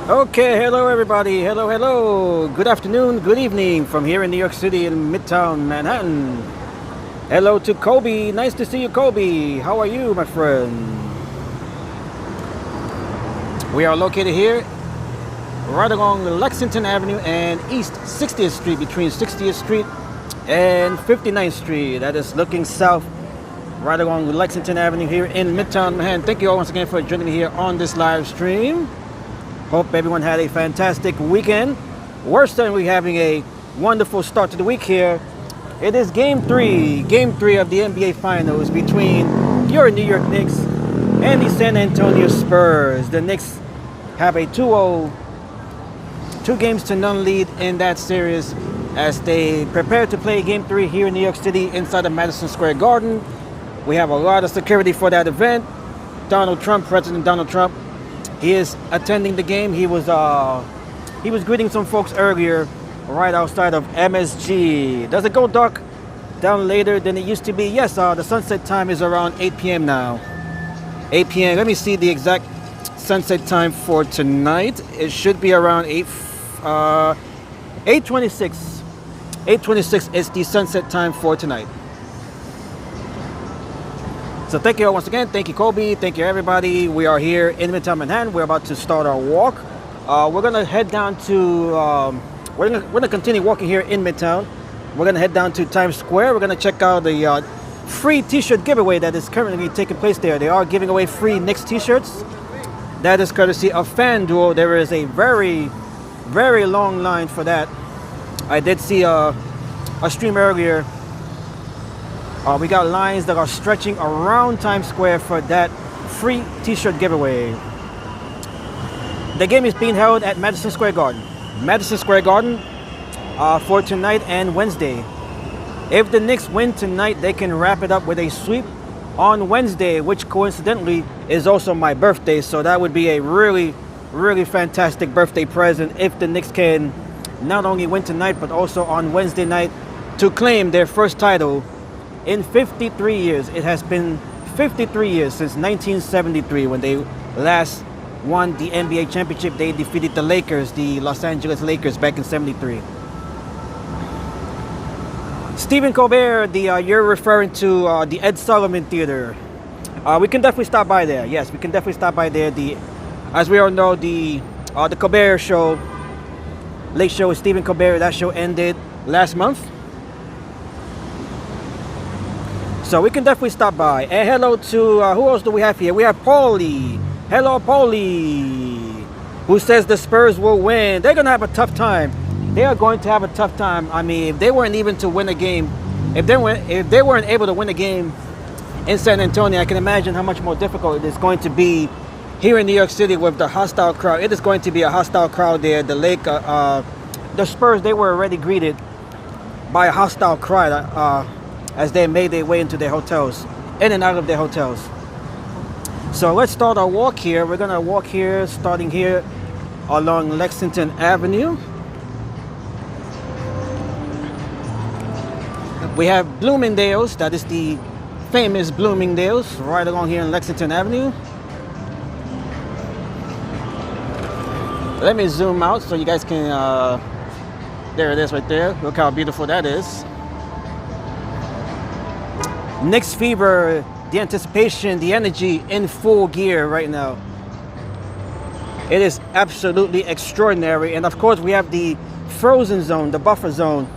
Okay, hello everybody. Hello. Good afternoon, good evening from here in New York City in Midtown Manhattan. Hello to Kobe. Nice to see you, Kobe. How are you, my friend? We are located here right along Lexington Avenue and East 60th Street, between 60th Street and 59th Street. That is looking south right along Lexington Avenue here in Midtown Manhattan. Thank you all once again for joining me here on this live stream. Hope everyone had a fantastic weekend. We're certainly having a wonderful start to the week here. It is game three of the NBA Finals between your New York Knicks and the San Antonio Spurs. The Knicks have a 2-0, 2-0 lead in that series as they prepare to play game three here in New York City inside of Madison Square Garden. We have a lot of security for that event. President Donald Trump, he is attending the game. He was greeting some folks earlier right outside of MSG. Does it go dark down later than it used to be? Yes, the sunset time is around 8 p.m. now. 8 p.m. Let me see the exact sunset time for tonight. It should be around 8:26. 8:26 is the sunset time for tonight. So thank you all once again. Thank you, Kobe. Thank you, everybody. We are here in Midtown Manhattan. We're about to start our walk. We're gonna head down to. We're gonna continue walking here in Midtown. We're gonna head down to Times Square. We're gonna check out the free T-shirt giveaway that is currently taking place there. They are giving away free Knicks T-shirts. That is courtesy of FanDuel. There is a very, very long line for that. I did see a stream earlier. We got lines that are stretching around Times Square for that free T-shirt giveaway. The game is being held at Madison Square Garden. Madison Square Garden for tonight and Wednesday. If the Knicks win tonight, they can wrap it up with a sweep on Wednesday, which coincidentally is also my birthday. So that would be a really, really fantastic birthday present if the Knicks can not only win tonight, but also on Wednesday night to claim their first title in 53 years. It has been 53 years since 1973 when they last won the NBA championship. They defeated the Lakers, the Los Angeles Lakers, back in 73. Stephen Colbert, you're referring to the Ed Sullivan Theater. We can definitely stop by there. Yes, we can definitely stop by there. As we all know, the Colbert Show, Late Show with Stephen Colbert, that show ended last month. So we can definitely stop by. And hello to, who else do we have here? We have Paulie. Hello, Paulie, who says the Spurs will win. They're going to have a tough time. They are going to have a tough time. I mean, if they weren't even to win a game, if they weren't able to win a game in San Antonio, I can imagine how much more difficult it is going to be here in New York City with the hostile crowd. It is going to be a hostile crowd there. The Spurs, they were already greeted by a hostile crowd as they made their way into their hotels, in and out of their hotels. So let's start our walk here. We're gonna walk here, starting here along Lexington Avenue. We have Bloomingdale's, that is the famous Bloomingdale's, right along here in Lexington Avenue. Let me zoom out so you guys can, there it is right there. Look how beautiful that is. Knicks fever, the anticipation, the energy in full gear right now. It is absolutely extraordinary. And of course we have the frozen zone, the buffer zone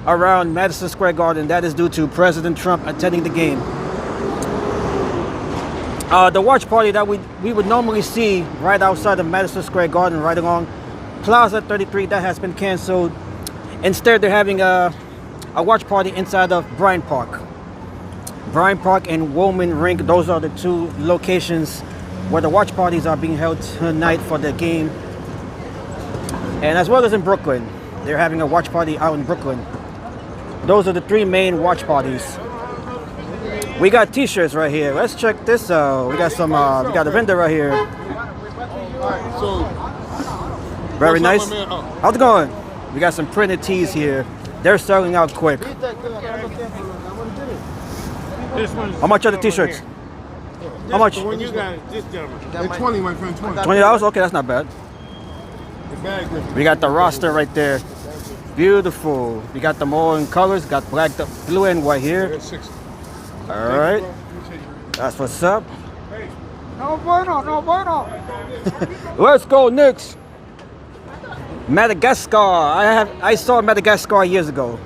around Madison Square Garden. That is due to President Trump attending the game. The watch party that we would normally see right outside of Madison Square Garden, right along Plaza 33, that has been canceled. Instead, they're having a watch party inside of Bryant Park. Bryant Park and Woolman Rink, those are the two locations where the watch parties are being held tonight for the game. And as well as in Brooklyn, they're having a watch party out in Brooklyn. Those are the three main watch parties. We got t-shirts right here. Let's check this out. We got some, we got a vendor right here. Very nice. How's it going? We got some printed tees here. They're selling out quick. How much are the t-shirts? How much? When you got it, this gentleman. 20, my friend, 20. $20? Okay, that's not bad. We got the roster right there. Beautiful. We got them all in colors. Got black, blue, and white here. All right. That's what's up. No bueno, no bueno. Let's go, Knicks. Madagascar. I saw Madagascar years ago.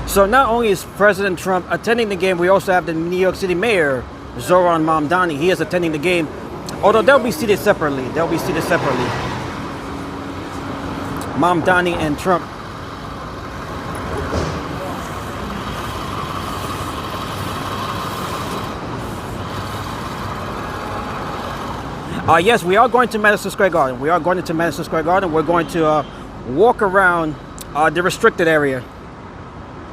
So not only is President Trump attending the game, we also have the New York City Mayor, Zohran Mamdani. He is attending the game, although they'll be seated separately. They'll be seated separately. Mamdani and Trump. Yes, we are going to Madison Square Garden. We are going into Madison Square Garden. We're going to walk around the restricted area.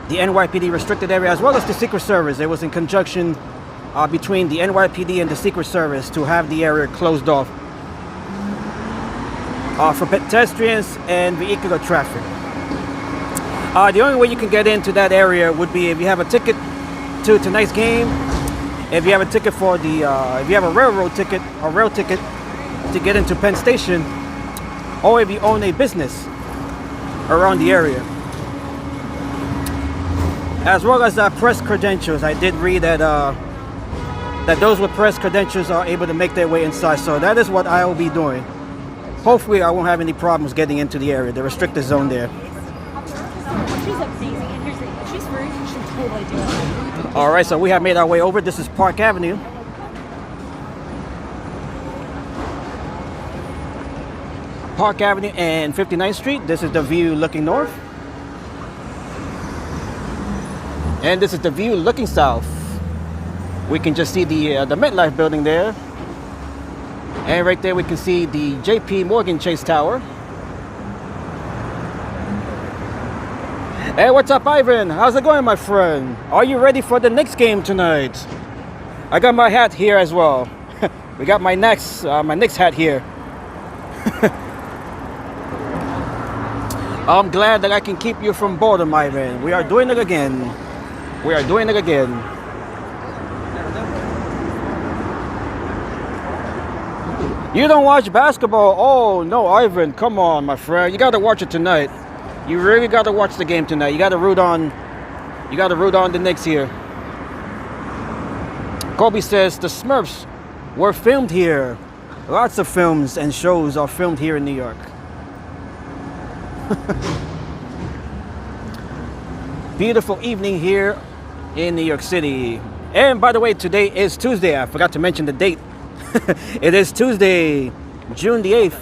The NYPD restricted area, as well as the Secret Service. It was in conjunction between the NYPD and the Secret Service to have the area closed off for pedestrians and vehicular traffic. The only way you can get into that area would be if you have a ticket to tonight's game, if you have a ticket for the, if you have a railroad ticket, a rail ticket to get into Penn Station, or if you own a business around the area. As well as press credentials. I did read that that those with press credentials are able to make their way inside. So that is what I will be doing. Hopefully I won't have any problems getting into the area, the restricted zone there. She's amazing, and here's the thing, if she's free, she should totally do it. All right, so we have made our way over. This is Park Avenue. Park Avenue and 59th Street. This is the view looking north. And this is the view looking south. We can just see the MetLife building there. And right there we can see the JP Morgan Chase Tower. Hey, what's up, Ivan? How's it going, my friend? Are you ready for the Knicks game tonight? I got my hat here as well. We got my Knicks hat here. I'm glad that I can keep you from boredom, Ivan. We are doing it again. We are doing it again. You don't watch basketball? Oh, no, Ivan. Come on, my friend. You got to watch it tonight. You really got to watch the game tonight. You got to root on the Knicks here. Kobe says the Smurfs were filmed here. Lots of films and shows are filmed here in New York. Beautiful evening here in New York City. And by the way, today is Tuesday. I forgot to mention the date. It is Tuesday, June the 8th,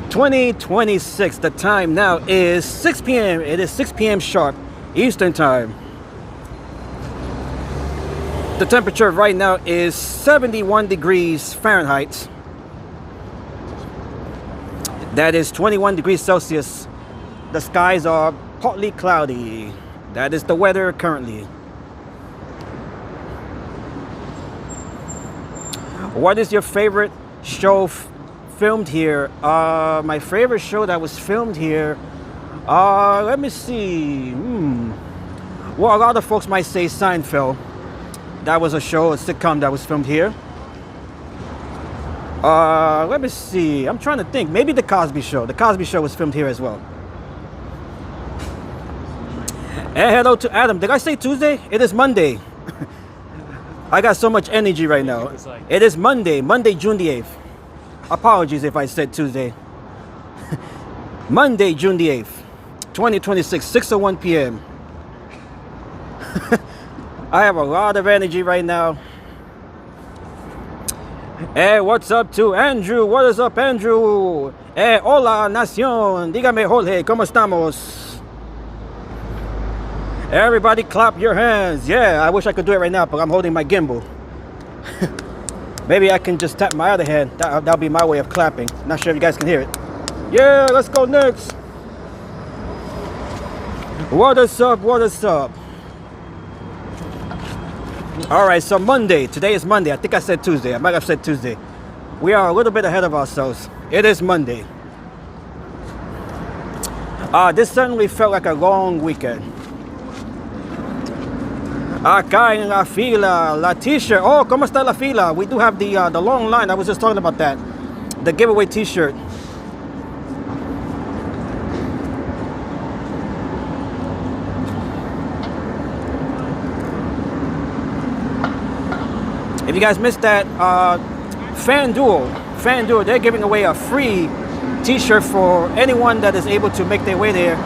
2026. The time now is 6 p.m. It is 6 p.m. sharp Eastern time. The temperature right now is 71 degrees Fahrenheit. That is 21 degrees Celsius. The skies are partly cloudy. That is the weather currently. What is your favorite show filmed here? My favorite show that was filmed here, let me see. Well, a lot of folks might say Seinfeld. That was a show, a sitcom that was filmed here. Let me see. I'm trying to think. Maybe The Cosby Show. The Cosby Show was filmed here as well. And hello to Adam. Did I say Tuesday? It is Monday. I got so much energy right now. It is Monday, June the 8th. Apologies if I said Tuesday. Monday, June the 8th, 2026, 6:01 p.m. I have a lot of energy right now. Hey, what's up to Andrew? What is up, Andrew? Hey, hola, nación. Dígame, Jorge, ¿cómo estamos? Everybody clap your hands. Yeah, I wish I could do it right now, but I'm holding my gimbal. Maybe I can just tap my other hand. That'll be my way of clapping. Not sure if you guys can hear it. Yeah, let's go Knicks. What is up? What is up? All right, so Monday. Today is Monday. I think I said Tuesday. I might have said Tuesday. We are a little bit ahead of ourselves. It is Monday. This certainly felt like a long weekend. Acá en la fila, la t-shirt. Oh, ¿cómo está la fila? We do have the long line. I was just talking about that. The giveaway t-shirt. If you guys missed that, FanDuel, they're giving away a free t-shirt for anyone that is able to make their way there.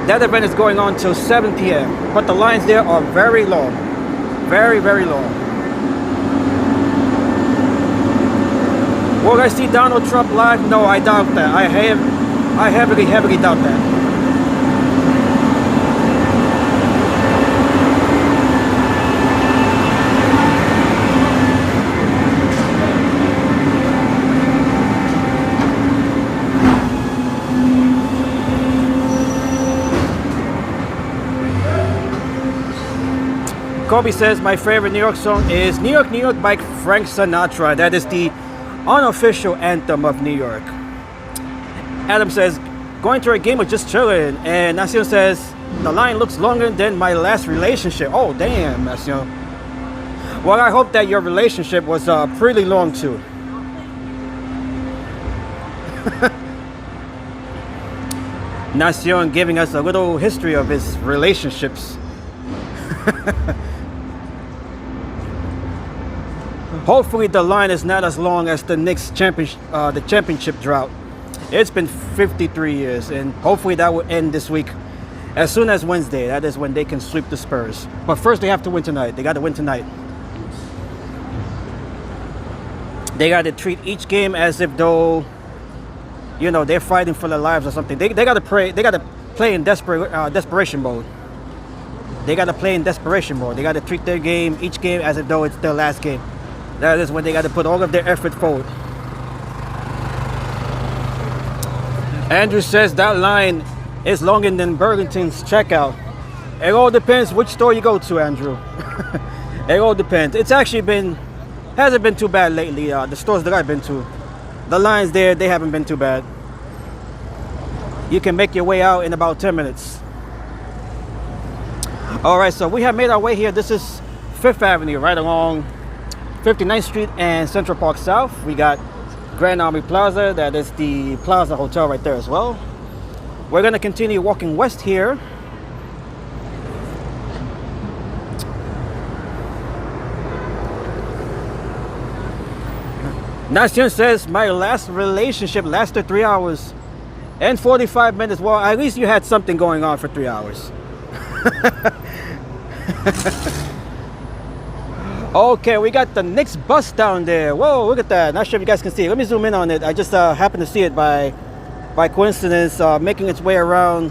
That event is going on till 7 p.m. But the lines there are very long. Very, very long. Will I see Donald Trump live? No, I doubt that. I heavily doubt that. Kobe says my favorite New York song is New York, New York by Frank Sinatra. That is the unofficial anthem of New York. Adam says, going to a game or just chilling. And Nacion says, the line looks longer than my last relationship. Oh, damn, Nacion. Well, I hope that your relationship was pretty long, too. Nacion giving us a little history of his relationships. Hopefully the line is not as long as the Knicks championship drought. It's been 53 years, and hopefully that will end this week as soon as Wednesday. That is when they can sweep the Spurs. But first they have to win tonight. They got to win tonight. They got to treat each game as if though, you know, they're fighting for their lives or something. They got to pray. They got to play in desperation mode. they got to play in desperation mode. They got to treat their game, each game, as if though it's their last game. That is when they got to put all of their effort forward. Andrew says that line is longer than Burlington's checkout. It all depends which store you go to, Andrew. It all depends. It's actually hasn't been too bad lately. The stores that I've been to, the lines there, they haven't been too bad. You can make your way out in about 10 minutes. All right, so we have made our way here. This is 5th Avenue, right along 59th Street and Central Park South. We got Grand Army Plaza. That is the Plaza Hotel right there as well. We're gonna continue walking west here. Nation says, my last relationship lasted 3 hours and 45 minutes. Well, at least you had something going on for 3 hours. Okay, we got the Knicks bus down there. Whoa, look at that. Not sure if you guys can see it. Let me zoom in on it. I just happened to see it by coincidence, making its way around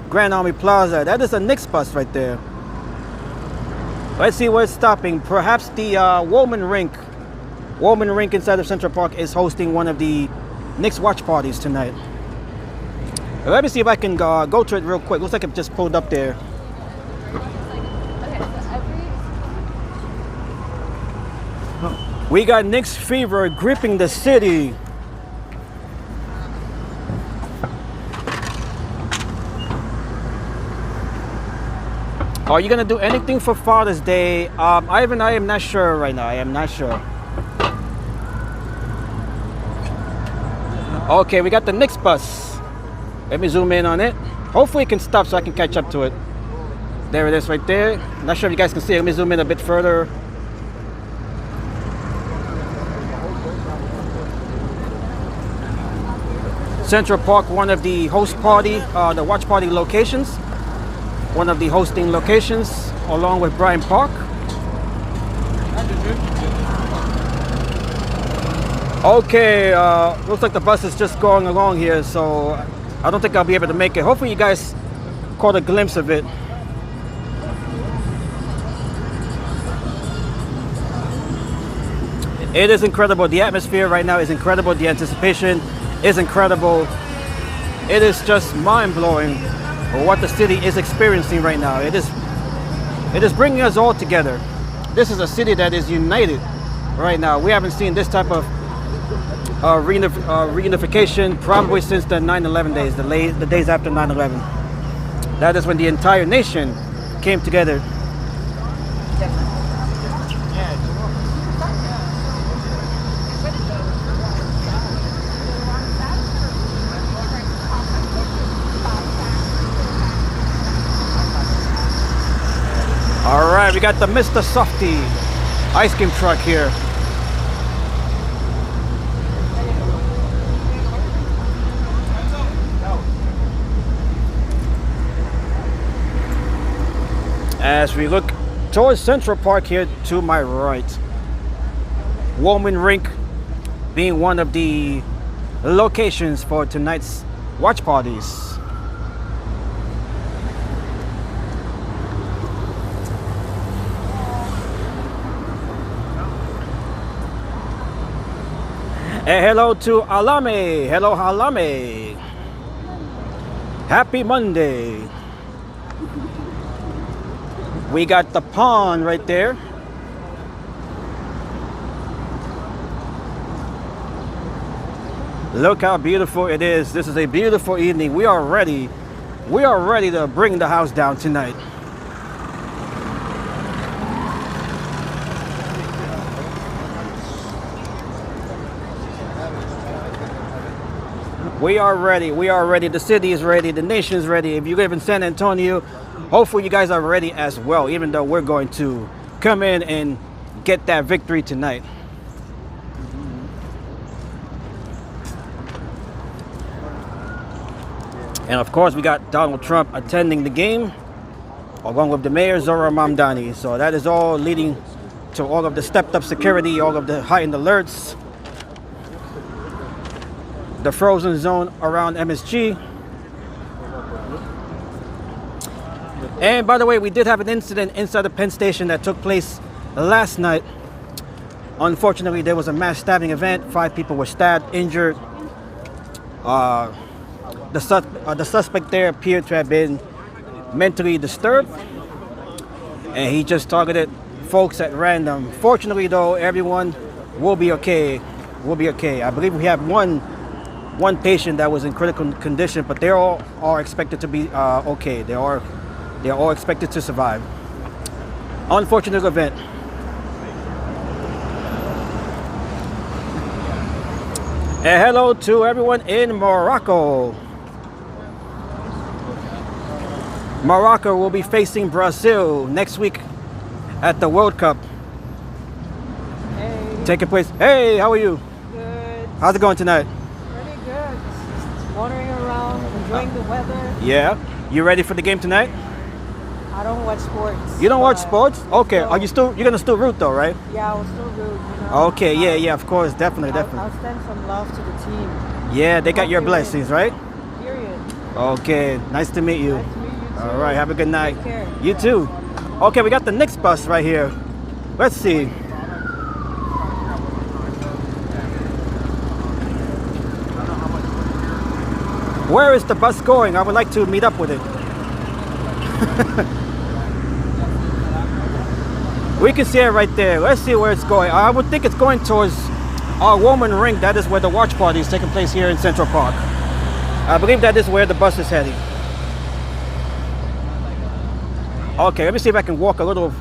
Grand Army Plaza. That is a Knicks bus right there. Let's see where it's stopping. Perhaps the Woman Rink inside of Central Park is hosting one of the Knicks watch parties tonight. Let me see if I can go to it real quick. Looks like it just pulled up there. We got Knicks fever gripping the city. Are you gonna do anything for Father's Day? Ivan, I am not sure right now. I am not sure. Okay, we got the Knicks bus. Let me zoom in on it. Hopefully it can stop so I can catch up to it. There it is right there. Not sure if you guys can see it. Let me zoom in a bit further. Central Park, one of the host party, the watch party locations. One of the hosting locations, along with Bryant Park. Okay, looks like the bus is just going along here, so I don't think I'll be able to make it. Hopefully you guys caught a glimpse of it. It is incredible. The atmosphere right now is incredible. The anticipation is incredible. It is just mind-blowing what the city is experiencing right now. It is bringing us all together. This is a city that is united right now. We haven't seen this type of reunification probably since the 9/11 days, the days after 9/11. That is when the entire nation came together. All right, we got the Mr. Softy ice cream truck here. As we look towards Central Park here to my right, Woman Rink being one of the locations for tonight's watch parties. And hello to Alame. Hello, Alame. Happy Monday. We got the pond right there. Look how beautiful it is. This is a beautiful evening. We are ready. We are ready to bring the house down tonight. We are ready. We are ready. The city is ready. The nation is ready. If you live in San Antonio, hopefully you guys are ready as well, even though we're going to come in and get that victory tonight. And of course, we got Donald Trump attending the game, along with the mayor, Zohran Mamdani. So that is all leading to all of the stepped up security, all of the heightened alerts, the frozen zone around MSG. And by the way, we did have an incident inside the Penn Station that took place last night. Unfortunately, there was a mass stabbing event. 5 people were stabbed, injured. The suspect there appeared to have been mentally disturbed, and he just targeted folks at random. Fortunately, though, everyone will be okay. Will be okay. I believe we have one patient that was in critical condition, but they all are expected to be okay. They are all expected to survive. Unfortunate event. And hello to everyone in Morocco. Morocco will be facing Brazil next week at the World Cup. Hey. Taking place. Hey, how are you? Good. How's it going tonight? Pretty good. Just wandering around, enjoying the weather. Yeah. You ready for the game tonight? I don't watch sports. You don't watch but sports? Okay. so- You're gonna still root though, right? Yeah, I will still root. You know. Okay. Yeah. Of course. Definitely. I'll stand some love to the team. Yeah. They got your Hope they win. blessings, right? Period. Okay. Nice to meet you. Nice to meet you too. All right. Have a good night. Take care. You too. Okay. We got the Knicks bus right here. Let's see. Where is the bus going? I would like to meet up with it. We can see it right there. Let's see where it's going. I would think it's going towards our Woman Ring. That is where the watch party is taking place here in Central Park. I believe that is where the bus is heading. Okay, let me see if I can walk a little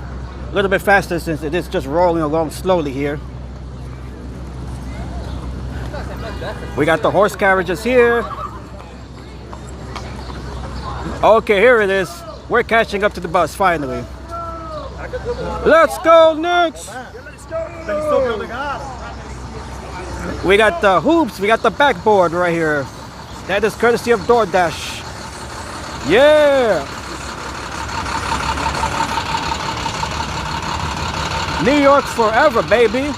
bit faster since it is just rolling along slowly here. We got the horse carriages here. Okay, here it is. We're catching up to the bus finally. Let's go, Knicks! We got the hoops, we got the backboard right here. That is courtesy of DoorDash. Yeah! New York forever, baby!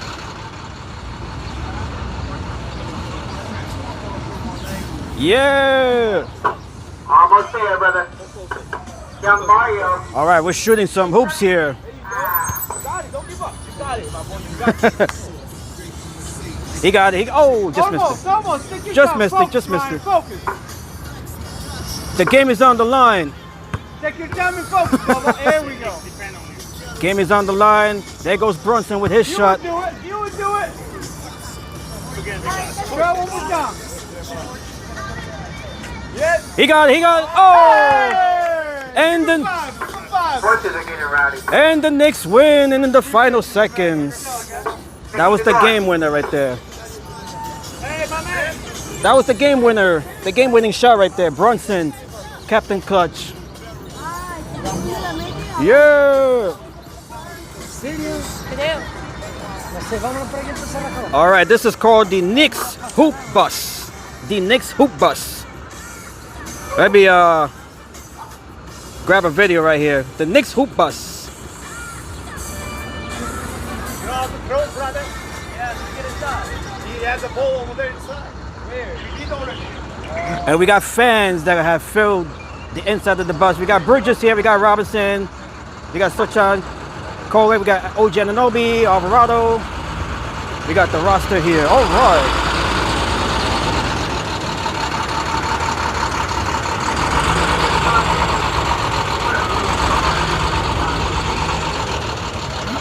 Yeah! Almost there, brother. Young Mario. All right, we're shooting some hoops here. He got it. Oh, just missed it. Just missed it. Just missed it. The game is on the line. Take your time and focus, brother. There we go. Game is on the line. There goes Brunson with his shot. You would do it. Try one more time. Yes. He got it. He got it. Oh! And the Horses are getting rowdy. and the Knicks win in the final seconds. That was the game winner right there. That was the game winner. The game-winning shot right there. Brunson, Captain Clutch. Yeah. All right, this is called the Knicks Hoop Bus. The Knicks Hoop Bus. Let me grab a video right here. The Knicks Hoop Bus. You know how to throw, brother? Yeah, just get inside. He has a ball over there inside. Where? He's already. And we got fans that have filled the inside of the bus. We got Bridges here. We got Robinson. We got Sochan, Cole. We got OG Ananobi, Alvarado. We got the roster here. All right.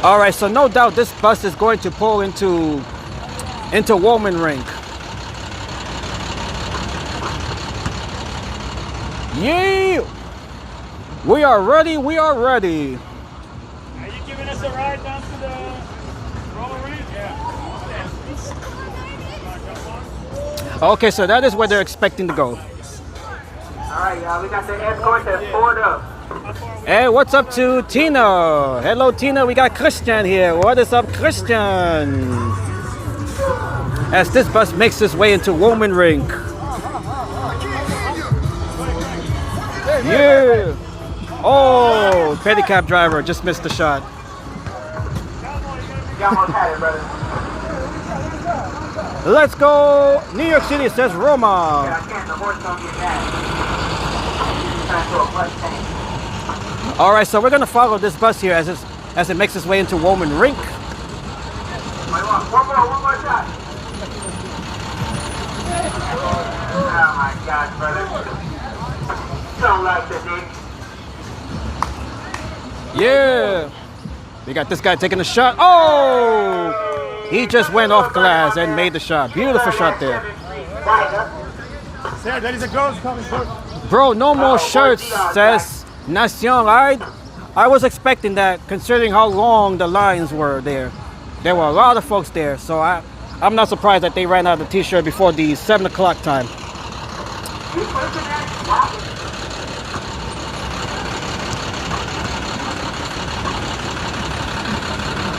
All right, so no doubt this bus is going to pull into Woman Rink. Yeah! We are ready, we are ready. Are you giving us a ride down to the roller rink? Yeah. Okay, so that is where they're expecting to go. All right, y'all. We got the escort that's poured up. Hey, what's up to Tina? Hello, Tina. We got Christian here. What is up, Christian? As this bus makes its way into Woman Rink. Yeah. Oh, pedicab driver just missed the shot. You almost had it, brother. Let's go, New York City, says Roma. I can't. The horse don't get mad. He's trying to throw a Mustang. All right, so we're gonna follow this bus here as it makes its way into Woman Rink. One more shot. Oh my God, brother. Don't like the Knicks. Yeah. We got this guy taking a shot. Oh! He just went off glass and made the shot. Beautiful shot there. Sir, there is a girl coming. Bro, no more shirts, says Nation. I was expecting that considering how long the lines were there. There were a lot of folks there, so I'm not surprised that they ran out of the t-shirt before the 7 o'clock time.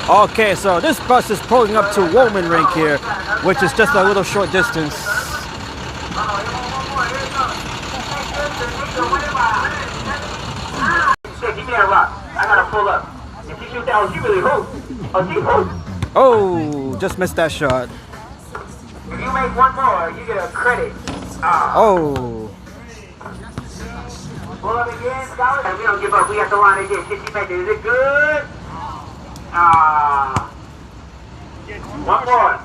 Okay, so this bus is pulling up to Woman Rink here, which is just a little short distance. Give me that rock. I gotta pull up. If you shoot that one, she really hoop. Oh, she hoop. Oh, just missed that shot. If you make one more, you get a credit. Oh. Pull up again, Scholar. And we don't give up. We have to line again. Shit, she made it. Is it good? One more.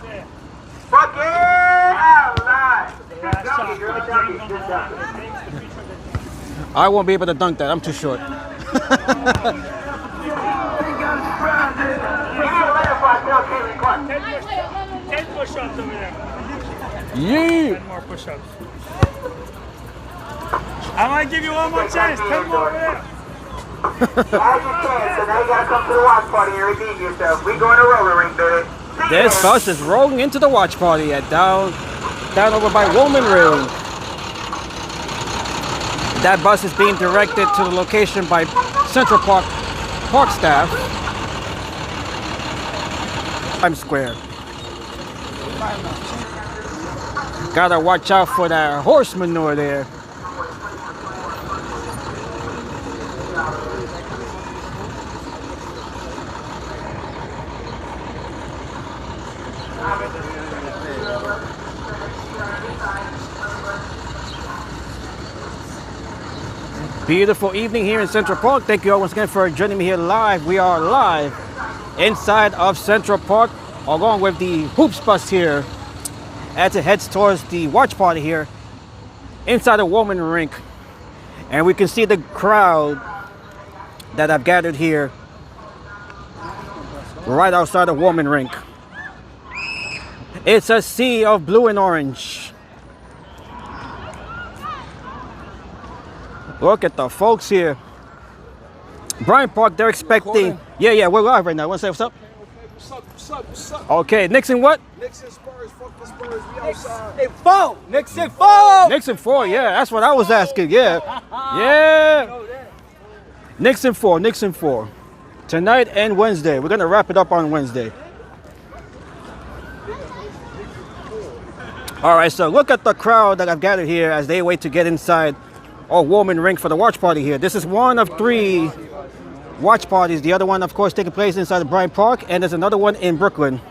Fuck it! Alright. Good job, girl. Good job. I won't be able to dunk that. I'm too short. Ten push-ups over there. Yeah. 10 more push-ups. I might give you one more chance. 10 more over there. As you can, so now you gotta come to the watch party and redeem yourself. We going to roller rink, baby. This bus is rolling into the watch party at down over by Woman Rink. That bus is being directed to the location by Central Park staff. Times Square. Gotta watch out for that horse manure there. Beautiful evening here in Central Park. Thank you all once again for joining me here live. We are live inside of Central Park along with the Hoops bus here as it heads towards the watch party here inside the Woman Rink. And we can see the crowd that have gathered here right outside the Woman Rink. It's a sea of blue and orange. Look at the folks here. Bryant Park, they're expecting. Yeah, we're live right now. Want to say what's up? What's up? Okay, Knicks and what? Knicks and Spurs, fuck the Spurs, we outside. Knicks in 4! Knicks and 4, yeah, that's what I was asking. Yeah. Knicks and 4. Tonight and Wednesday. We're going to wrap it up on Wednesday. All right, so look at the crowd that I've gathered here as they wait to get inside Woman Rink for the watch party here. This is one of 3 watch parties. The other one, of course, taking place inside of Bryant Park, and there's another one in Brooklyn.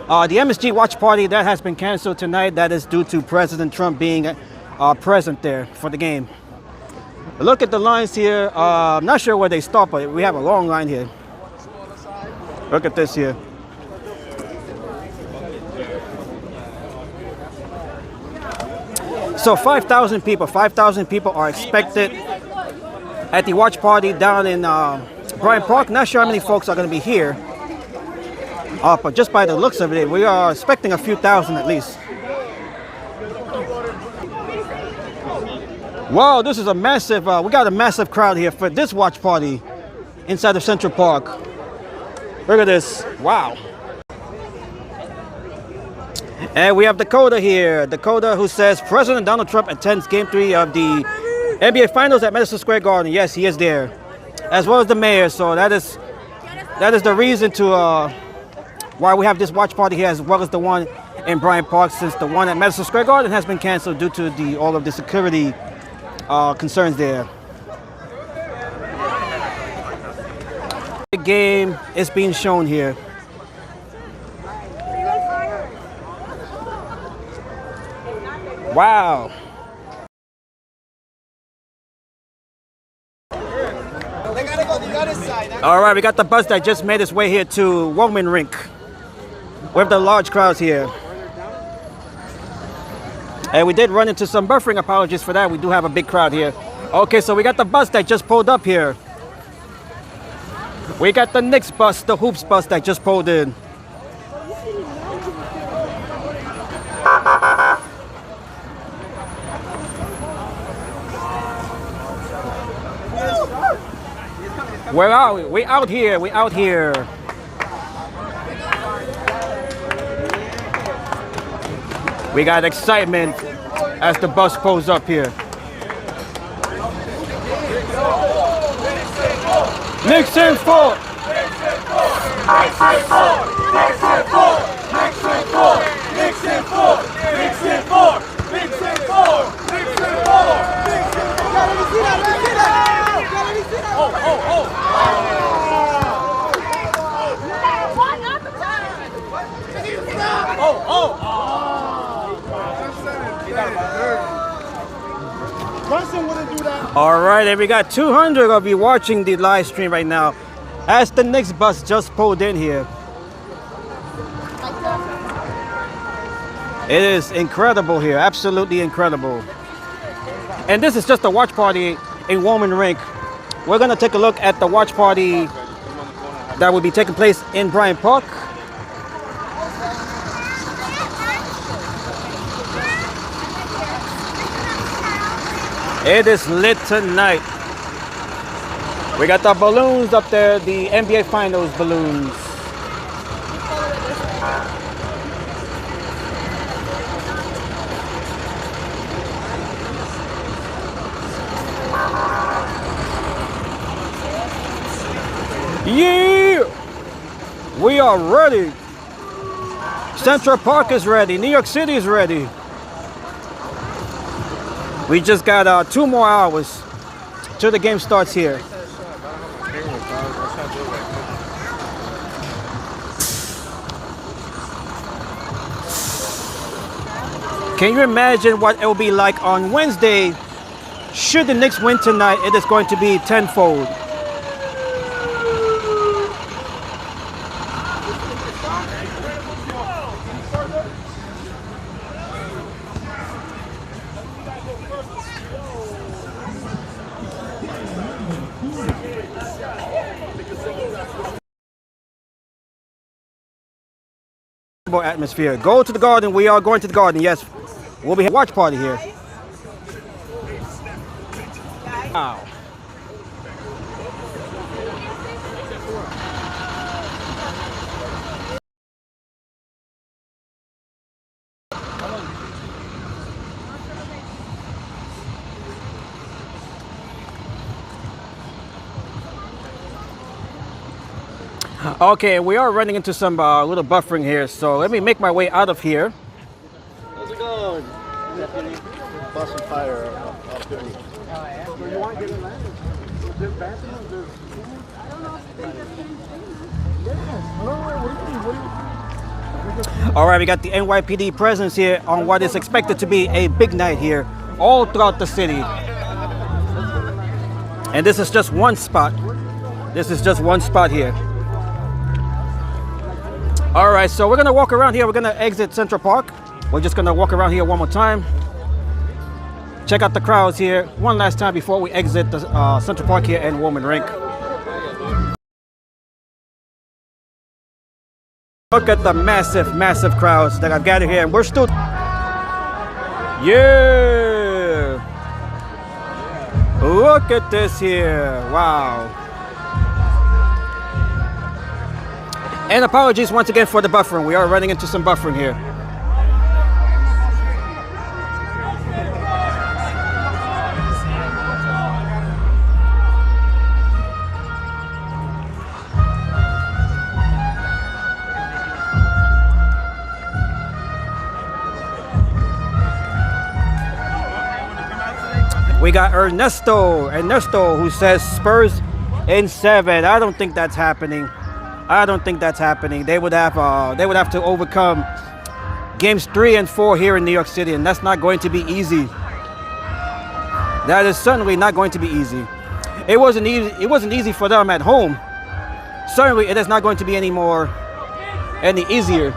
The MSG watch party, that has been canceled tonight. That is due to President Trump being present there for the game. Look at the lines here. I'm not sure where they stop, but we have a long line here. Look at this here. So 5,000 people are expected at the watch party down in Bryant Park. Not sure how many folks are going to be here, but just by the looks of it, we are expecting a few thousand at least. Wow, this is a massive, we got a massive crowd here for this watch party inside of Central Park. Look at this, wow. And we have Dakota here. Dakota who says President Donald Trump attends Game 3 of the NBA Finals at Madison Square Garden. Yes, he is there. As well as the mayor. So that is the reason to why we have this watch party here as well as the one in Bryant Park, since the one at Madison Square Garden has been canceled due to all of the security concerns there. The game is being shown here. Wow. All right, we got the bus that just made its way here to Woman Rink. We have the large crowds here. And we did run into some buffering. Apologies for that. We do have a big crowd here. Okay, so we got the bus that just pulled up here. We got the Knicks bus, the Hoops bus that just pulled in. Where are we? We out here. We out here. We got excitement as the bus pulls up here. Knicks in 4. Knicks in 4. Knicks in 4. Knicks in 4. Knicks in 4. Knicks in 4. Knicks in 4. Knicks in 4. Knicks in 4. All right, and we got 200 of you watching the live stream right now as the Knicks bus just pulled in here. It is incredible here, absolutely incredible. And this is just a watch party in Woman Rink. We're gonna take a look at the watch party that will be taking place in Bryant Park. It is lit tonight. We got the balloons up there, the NBA Finals balloons. Yeah! We are ready. Central Park is ready. New York City is ready. We just got 2 more hours till the game starts here. Can you imagine what it will be like on Wednesday? Should the Knicks win tonight, it is going to be tenfold. Atmosphere. Go to the Garden. We are going to the Garden. Yes, we'll be having a watch party here. Wow. Okay, we are running into some little buffering here, so let me make my way out of here. How's it going? Bust some fire up there. So you want to get in there? There's bathrooms, there's food. I don't know if they All right, we got the NYPD presence here on what is expected to be a big night here, all throughout the city. And this is just one spot. This is just one spot here. All right, so we're gonna walk around here. We're gonna exit Central Park. We're just gonna walk around here one more time. Check out the crowds here one last time before we exit the Central Park here in Woman Rink. Look at the massive, massive crowds that have gathered here, and we're still. Yeah! Look at this here! Wow! And apologies once again for the buffering. We are running into some buffering here. We got Ernesto who says Spurs in 7. I don't think that's happening. I don't think that's happening. They would have to overcome games 3 and 4 here in New York City, and that's not going to be easy. That is certainly not going to be easy. It wasn't easy. It wasn't easy for them at home. Certainly, it is not going to be any easier.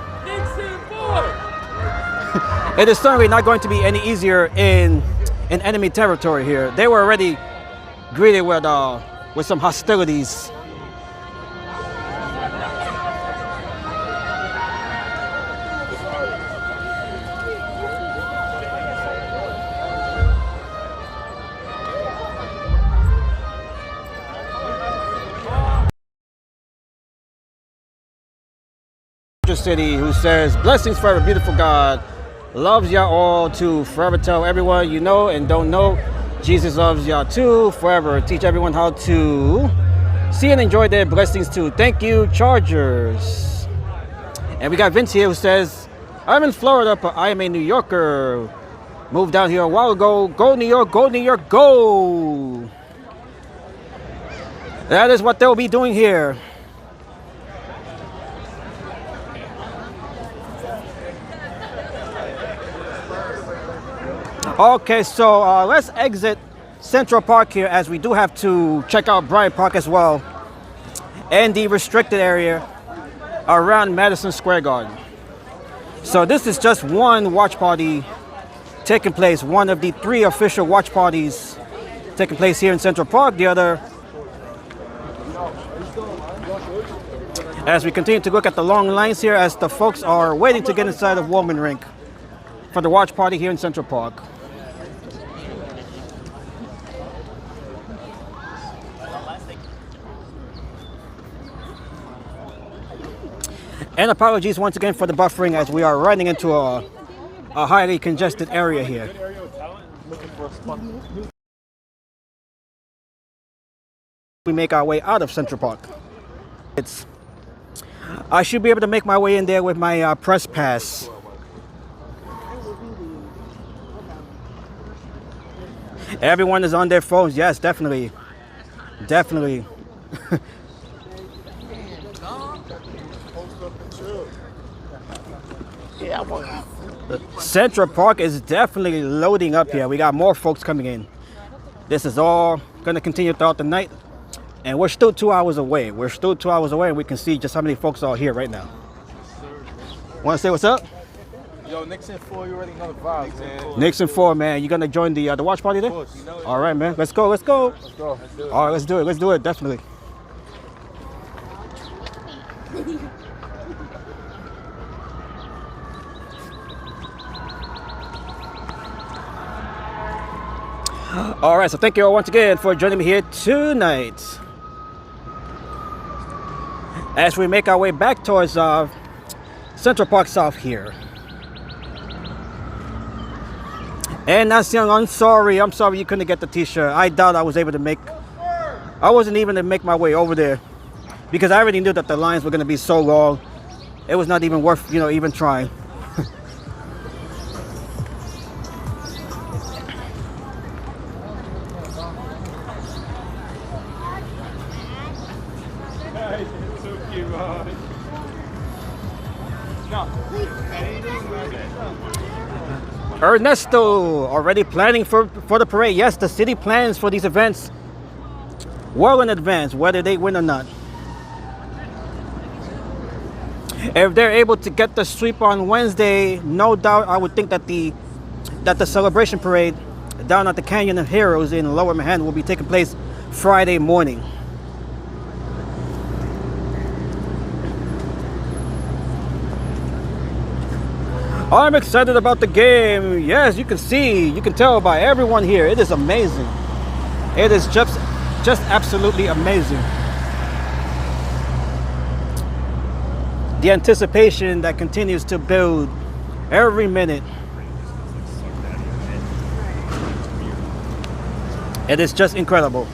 It is certainly not going to be any easier in enemy territory here. They were already greeted with some hostilities. City, who says, blessings forever, beautiful God, loves y'all all to forever tell everyone you know and don't know Jesus loves y'all too forever, teach everyone how to see and enjoy their blessings too. Thank you, Chargers. And we got Vince here who says, I'm in Florida but I am a New Yorker, moved down here a while ago. Go New York, go New York, go. That is what they'll be doing here. Okay, so let's exit Central Park here, as we do have to check out Bryant Park as well, and the restricted area around Madison Square Garden. So this is just one watch party taking place, one of the 3 official watch parties taking place here in Central Park. The other, as we continue to look at the long lines here as the folks are waiting to get inside of Woman Rink for the watch party here in Central Park. And apologies once again for the buffering, as we are running into a highly congested area here. We make our way out of Central Park. I should be able to make my way in there with my press pass. Everyone is on their phones. Yes, definitely. Definitely. Central Park is definitely loading up here. We got more folks coming in. This is all going to continue throughout the night. And we're still 2 hours away. We're still 2 hours away, and we can see just how many folks are here right now. Want to say what's up? Yo, Knicks in 4, you already know the vibes, man. Knicks in 4, man. You going to join the watch party there? Of course. All right, man. Let's go. Let's go. Let's go. Let's do it. All right, let's do it. Let's do it. Definitely. All right, so thank you all once again for joining me here tonight as we make our way back towards Central Park South here. And that's young. I'm sorry you couldn't get the t-shirt. I doubt I was able to I wasn't even to make my way over there, because I already knew that the lines were going to be so long. It was not even worth, even trying. Ernesto already planning for the parade. Yes, the city plans for these events well in advance, whether they win or not. If they're able to get the sweep on Wednesday, no doubt I would think that the celebration parade down at the Canyon of Heroes in Lower Manhattan will be taking place Friday morning. I'm excited about the game. Yes, you can tell by everyone here. It is amazing. It is just absolutely amazing. The anticipation that continues to build every minute. It is just incredible.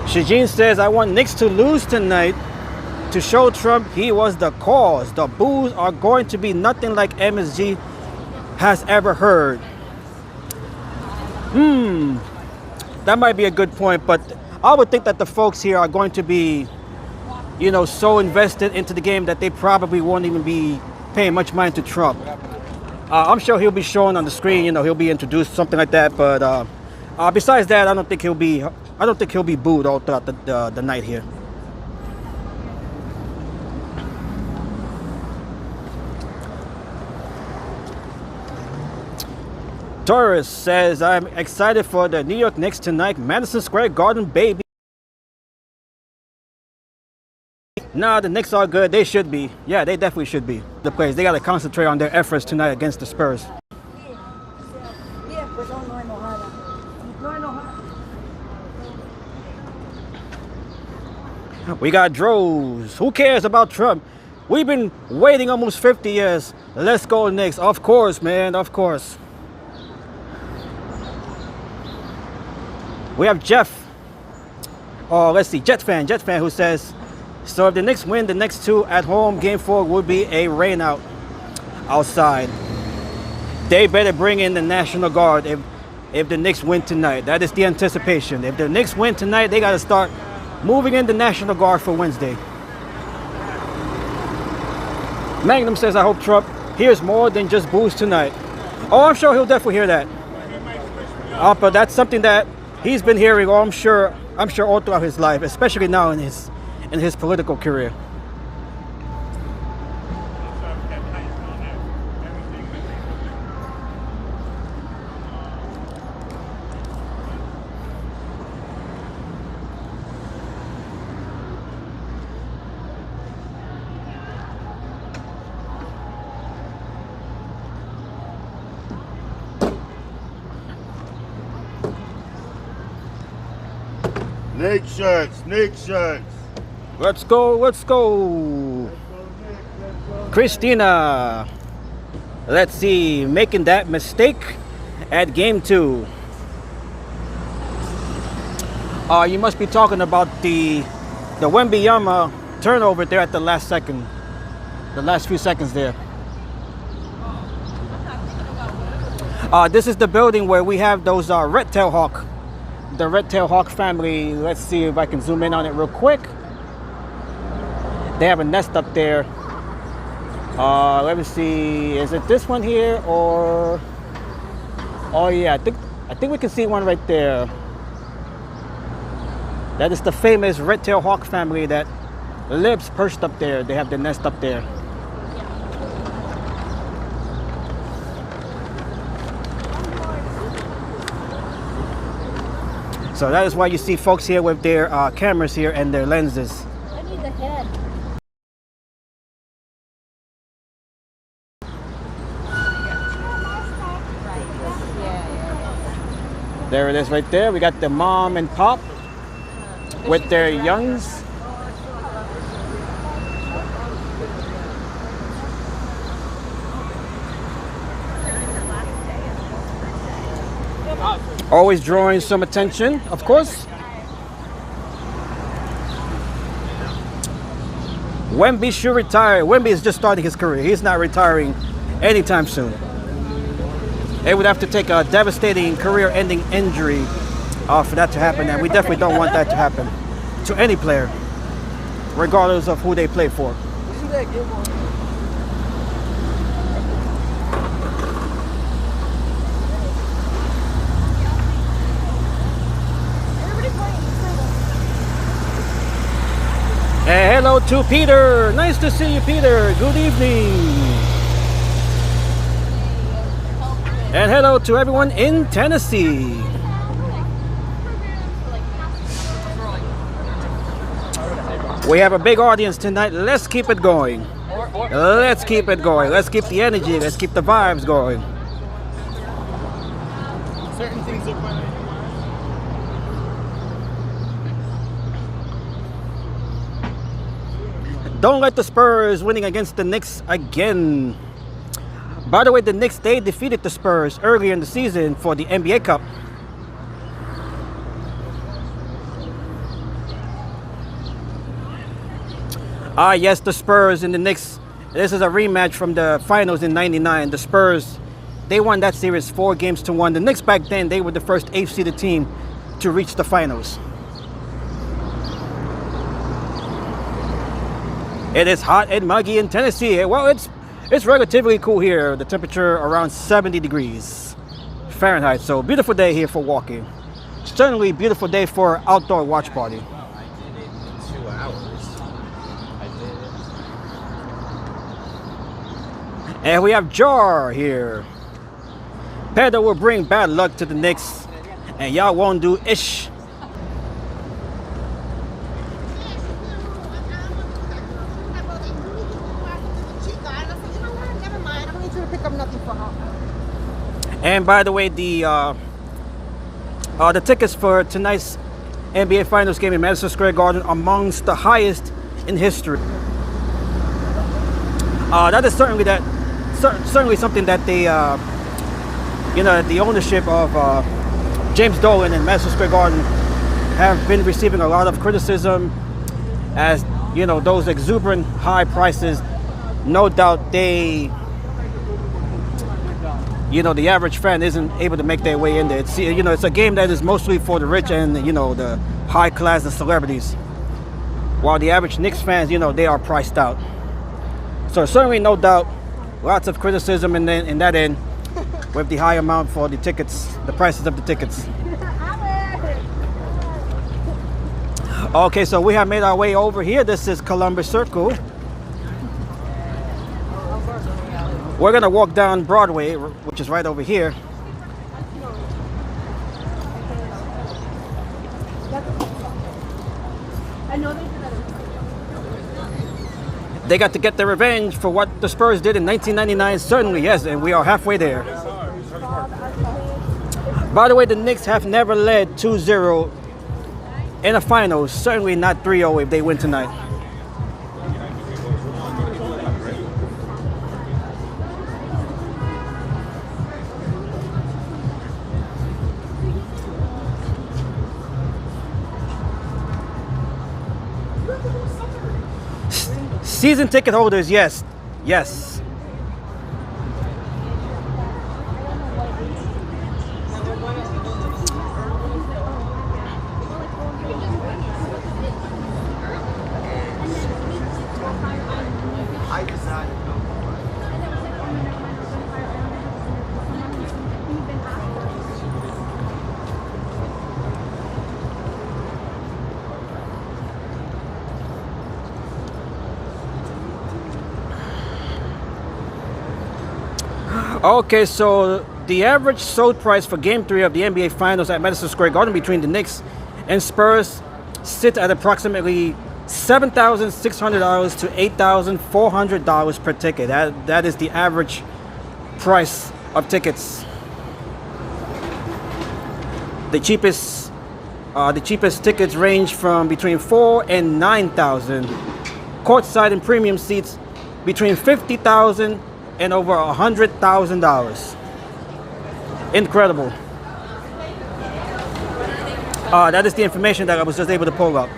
Shijin says, I want Knicks to lose tonight to show Trump he was the cause. The boos are going to be nothing like MSG has ever heard. That might be a good point, but I would think that the folks here are going to be, so invested into the game that they probably won't even be paying much mind to Trump. I'm sure he'll be shown on the screen. You know, he'll be introduced, something like that. But besides that, I don't think he'll be booed all throughout the night here. Taurus says, I'm excited for the New York Knicks tonight. Madison Square Garden, baby. Nah, the Knicks are good. They should be. Yeah, they definitely should be. The players, they got to concentrate on their efforts tonight against the Spurs. We got Droz. Who cares about Trump? We've been waiting almost 50 years. Let's go Knicks. Of course, man. Of course. We have Jeff. Oh, let's see. Jet fan, who says, so if the Knicks win the next two at home, game 4 would be a rain out outside. They better bring in the National Guard if the Knicks win tonight. That is the anticipation. If the Knicks win tonight, they got to start moving in the National Guard for Wednesday. Magnum says, I hope Trump hears more than just boos tonight. Oh, I'm sure he'll definitely hear that. But that's something that he's been hearing, I'm sure all throughout his life, especially now in his political career. Knicks shirts, Knicks shirts. Let's go, let's go. Christina, let's see, making that mistake at game 2. You must be talking about the Wembanyama turnover there at the last second, the last few seconds there. This is the building where we have those red-tailed hawk. The red-tailed hawk family. Let's see if I can zoom in on it real quick. They have a nest up there. Let me see. Is it this one here or? Oh yeah, I think we can see one right there. That is the famous red-tailed hawk family that lives perched up there. They have the nest up there. So that is why you see folks here with their cameras here and their lenses. I need the head. There it is right there. We got the mom and pop with their youngs. Always drawing some attention, of course. Wemby should retire. Wemby is just starting his career. He's not retiring anytime soon. They would have to take a devastating career-ending injury for that to happen, and we definitely don't want that to happen to any player, regardless of who they play for. And hello to Peter. Nice to see you, Peter. Good evening. And hello to everyone in Tennessee. We have a big audience tonight. Let's keep it going. Let's keep it going. Let's keep the energy. Let's keep the vibes going. Certain things are funny. Don't let the Spurs winning against the Knicks again. By the way, the Knicks, they defeated the Spurs earlier in the season for the NBA Cup. Yes, the Spurs and the Knicks. This is a rematch from the finals in '99. The Spurs, they won that series 4-1. The Knicks back then, they were the first 8th-seeded team to reach the finals. It is hot and muggy in Tennessee. Well, It's relatively cool here. The temperature around 70 degrees Fahrenheit. So beautiful day here for walking. Certainly beautiful day for outdoor watch party. Well, I did it in 2 hours. I did it. And we have Jar here. Pedro will bring bad luck to the Knicks, and y'all won't do ish. And by the way, the tickets for tonight's NBA Finals game in Madison Square Garden are amongst the highest in history. That is certainly something that they, the ownership of James Dolan and Madison Square Garden have been receiving a lot of criticism, as those exuberant high prices. No doubt they. The average fan isn't able to make their way in there. It's a game that is mostly for the rich and, the high class and celebrities. While the average Knicks fans, they are priced out. So certainly, no doubt, lots of criticism in that end with the high amount for the tickets, the prices of the tickets. Okay, so we have made our way over here. This is Columbus Circle. We're gonna walk down Broadway, which is right over here. They got to get their revenge for what the Spurs did in 1999, certainly, yes, and we are halfway there. By the way, the Knicks have never led 2-0 in a finals, certainly not 3-0 if they win tonight. Season ticket holders, yes. Okay, so the average sold price for Game 3 of the NBA Finals at Madison Square Garden between the Knicks and Spurs sits at approximately $7,600 to $8,400 per ticket. That is the average price of tickets. The cheapest tickets range from between $4,000 and $9,000. Courtside and premium seats between $50,000 and over $100,000. Incredible. That is the information that I was just able to pull up.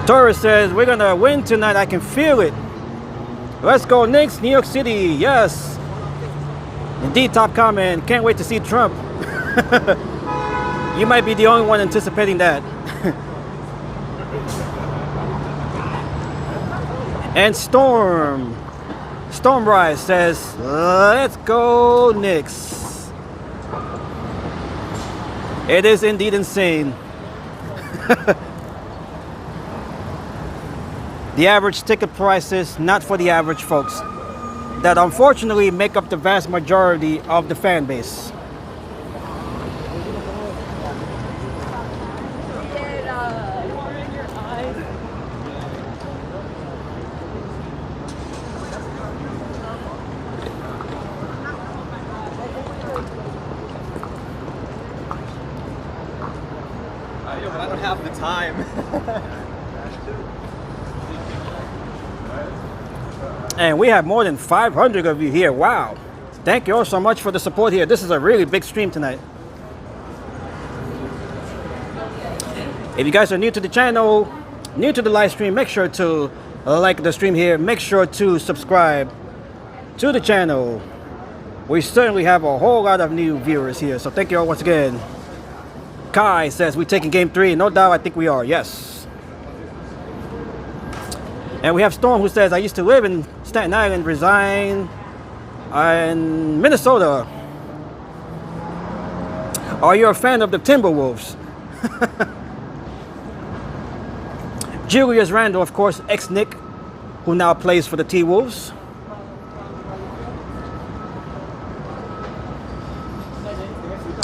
Torres says, we're gonna win tonight, I can feel it. Let's go Knicks, New York City, yes. Indeed, top comment, can't wait to see Trump. You might be the only one anticipating that. And Stormrise says, let's go Knicks. It is indeed insane. The average ticket prices, not for the average folks, that unfortunately make up the vast majority of the fan base. I don't have the time. And we have more than 500 of you here. Wow. Thank you all so much for the support here. This is a really big stream tonight. If you guys are new to the channel, new to the live stream, make sure to like the stream here. Make sure to subscribe to the channel. We certainly have a whole lot of new viewers here. So thank you all once again. Kai says, we taking game 3. No doubt, I think we are. Yes. And we have Storm who says, I used to live in Staten Island, resign in Minnesota. Are you a fan of the Timberwolves? Julius Randle, of course, ex-Knick, who now plays for the T-Wolves.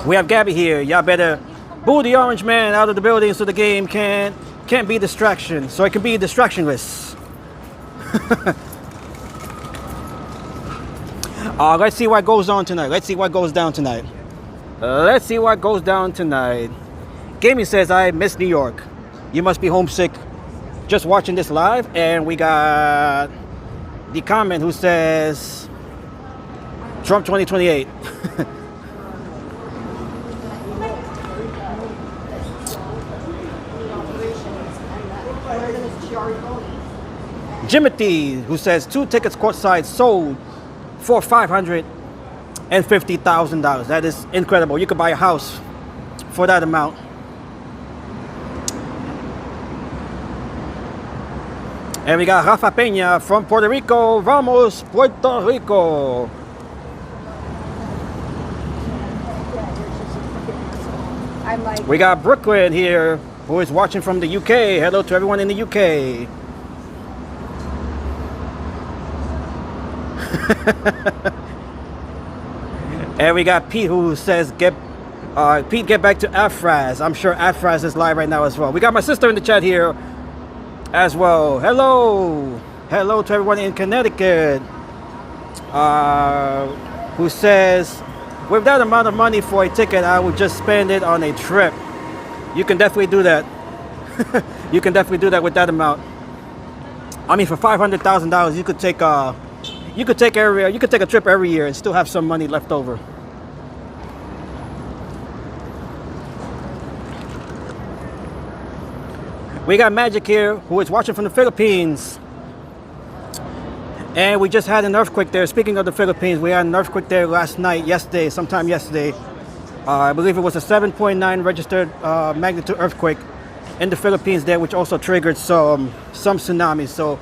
We have Gabby here. Y'all better boo the orange man out of the building so the game can't be distraction. So it can be distractionless. Let's see what goes on tonight. Let's see what goes down tonight. Let's see what goes down tonight. Gaming says, I miss New York. You must be homesick just watching this live. And we got the comment who says, Trump 2028. Jimothy, who says 2 tickets courtside sold for $550,000. That is incredible. You could buy a house for that amount. And we got Rafa Peña from Puerto Rico. Vamos, Puerto Rico. We got Brooklyn here, who is watching from the UK. Hello to everyone in the UK. And we got Pete who says, Pete, get back to Afraz. I'm sure Afraz is live right now as well. We got my sister in the chat here as well. Hello. Hello to everyone in Connecticut. Who says, with that amount of money for a ticket, I would just spend it on a trip. You can definitely do that. You can definitely do that with that amount. I mean, for $500,000, you could take a trip every year and still have some money left over. We got Magic here, who is watching from the Philippines. And we just had an earthquake there. Speaking of the Philippines, we had an earthquake there sometime yesterday. I believe it was a 7.9 registered magnitude earthquake in the Philippines there, which also triggered some tsunamis. So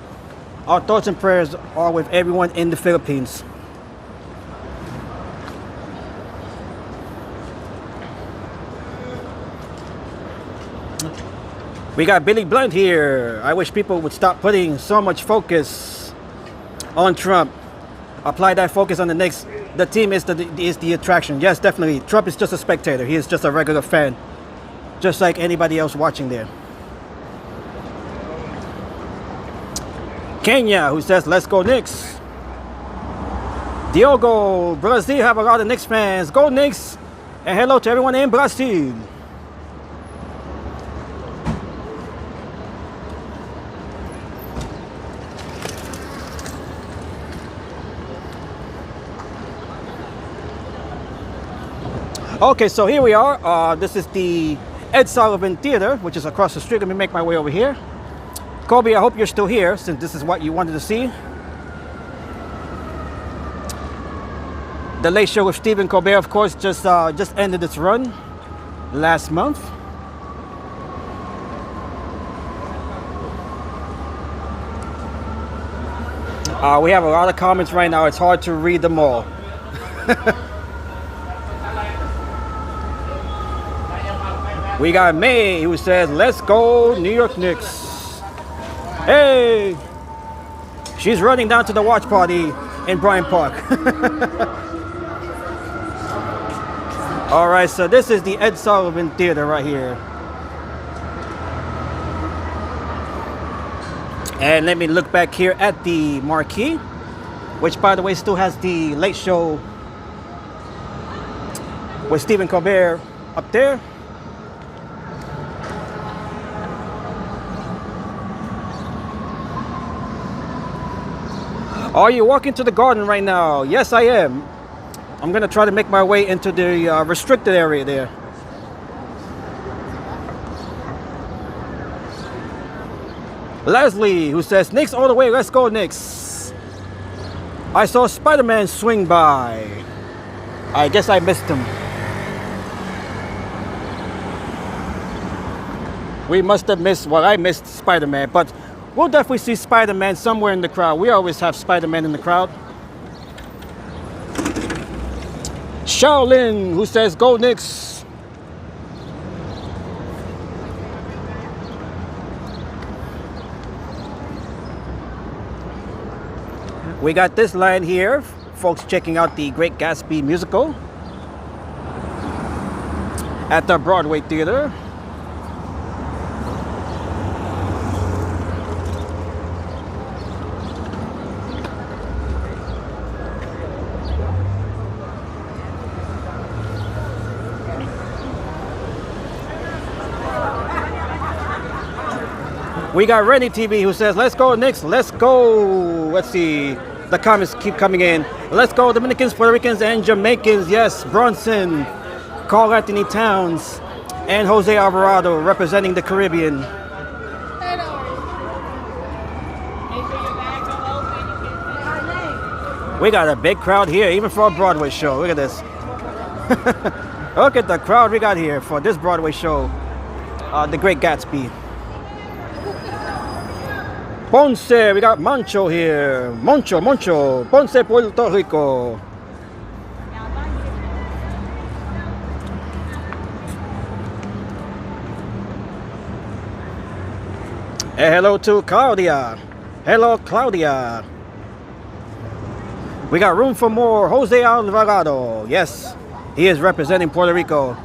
our thoughts and prayers are with everyone in the Philippines. We got Billy Blunt here. I wish people would stop putting so much focus on Trump. Apply that focus on the Knicks. The team is the attraction. Yes, definitely. Trump is just a spectator. He is just a regular fan, just like anybody else watching there. Kenya, who says, let's go Knicks. Diogo, Brazil have a lot of Knicks fans. Go Knicks. And hello to everyone in Brazil. Okay, so here we are. This is the Ed Sullivan Theater, which is across the street. Let me make my way over here. Kobe, I hope you're still here, since this is what you wanted to see. The Late Show with Stephen Colbert, of course, just ended its run last month. We have a lot of comments right now. It's hard to read them all. We got May, who says, let's go New York Knicks. Hey! She's running down to the watch party in Bryant Park. All right, so this is the Ed Sullivan Theater right here. And let me look back here at the marquee, which, by the way, still has the Late Show with Stephen Colbert up there. Are you walking to the garden right now? Yes, I am. I'm going to try to make my way into the restricted area there. Leslie, who says, Knicks all the way, let's go Knicks. I saw Spider-Man swing by. I guess I missed him. We must have missed, well, I missed Spider-Man, but we'll definitely see Spider-Man somewhere in the crowd. We always have Spider-Man in the crowd. Shaolin, who says, go Knicks. We got this line here, folks checking out the Great Gatsby musical at the Broadway Theater. We got Rennie TV who says, let's go Knicks, let's go. Let's see, the comments keep coming in. Let's go Dominicans, Puerto Ricans, and Jamaicans. Yes, Bronson, Carl Anthony Towns, and Jose Alvarado representing the Caribbean. We got a big crowd here, even for a Broadway show. Look at this. Look at the crowd we got here for this Broadway show, The Great Gatsby. Ponce, we got Moncho here. Moncho, Ponce, Puerto Rico. And hello to Claudia. Hello, Claudia. We got room for more. Jose Alvarado. Yes, he is representing Puerto Rico.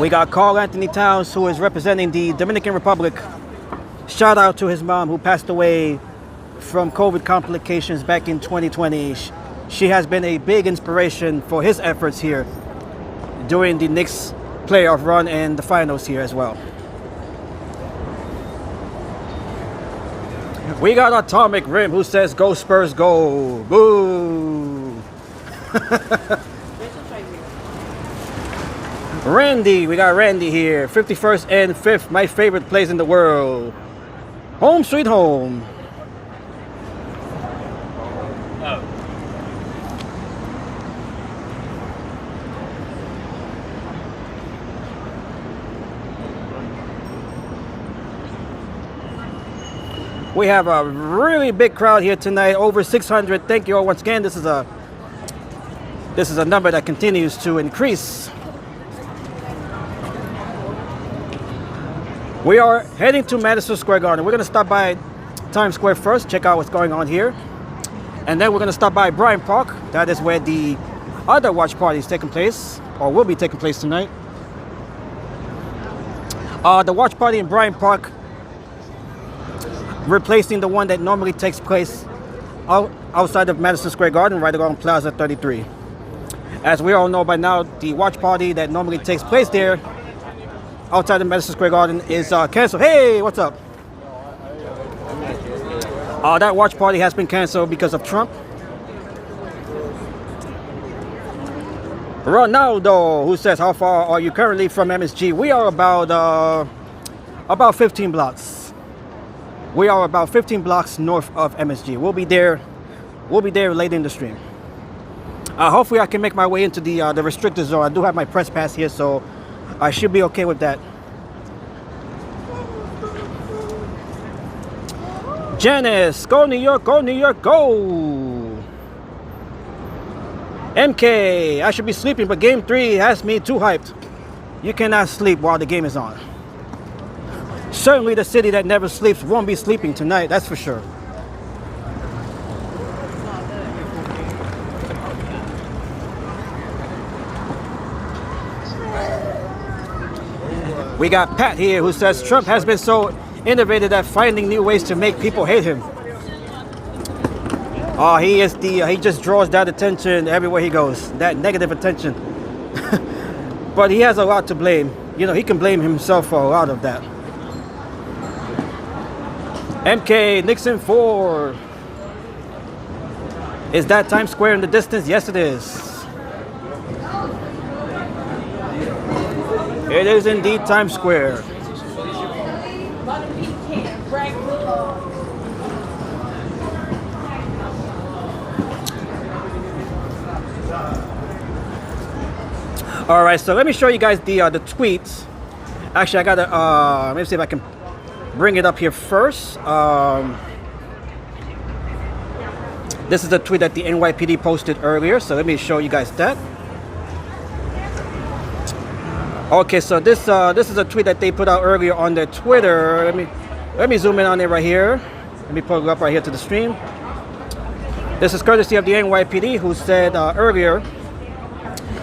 We got Carl Anthony Towns, who is representing the Dominican Republic. Shout out to his mom, who passed away from COVID complications back in 2020. She has been a big inspiration for his efforts here during the Knicks playoff run and the finals here as well. We got Atomic Rim, who says, go Spurs, go. Boo. Randy, we got Randy here. 51st and 5th, my favorite place in the world. Home sweet home. We have a really big crowd here tonight, over 600. Thank you all once again. This is a number that continues to increase. We are heading to Madison Square Garden. We're going to stop by Times Square first, check out what's going on here. And then we're going to stop by Bryant Park. That is where the other watch party is taking place, or will be taking place tonight. The watch party in Bryant Park, replacing the one that normally takes place outside of Madison Square Garden, right along Plaza 33. As we all know by now, the watch party that normally takes place there outside of Madison Square Garden is canceled. Hey, what's up? That watch party has been canceled because of Trump. Ronaldo, who says, how far are you currently from MSG? We are about 15 blocks. We are about 15 blocks north of MSG. We'll be there later in the stream. Hopefully I can make my way into the restricted zone. I do have my press pass here, so I should be okay with that. Janice, go New York, go New York, go! MK, I should be sleeping, but game 3 has me too hyped. You cannot sleep while the game is on. Certainly the city that never sleeps won't be sleeping tonight, that's for sure. We got Pat here who says Trump has been so innovative at finding new ways to make people hate him. He just draws that attention everywhere he goes, that negative attention. But he has a lot to blame. You know, he can blame himself for a lot of that. MK, Nixon 4. Is that Times Square in the distance? Yes, it is. It is indeed Times Square. All right, so let me show you guys the tweets. Actually, I gotta let me see if I can bring it up here first. This is a tweet that the NYPD posted earlier, so let me show you guys that. Okay, so this is a tweet that they put out earlier on their Twitter. Let me zoom in on it right here. Let me pull it up right here to the stream. This is courtesy of the NYPD, who said earlier,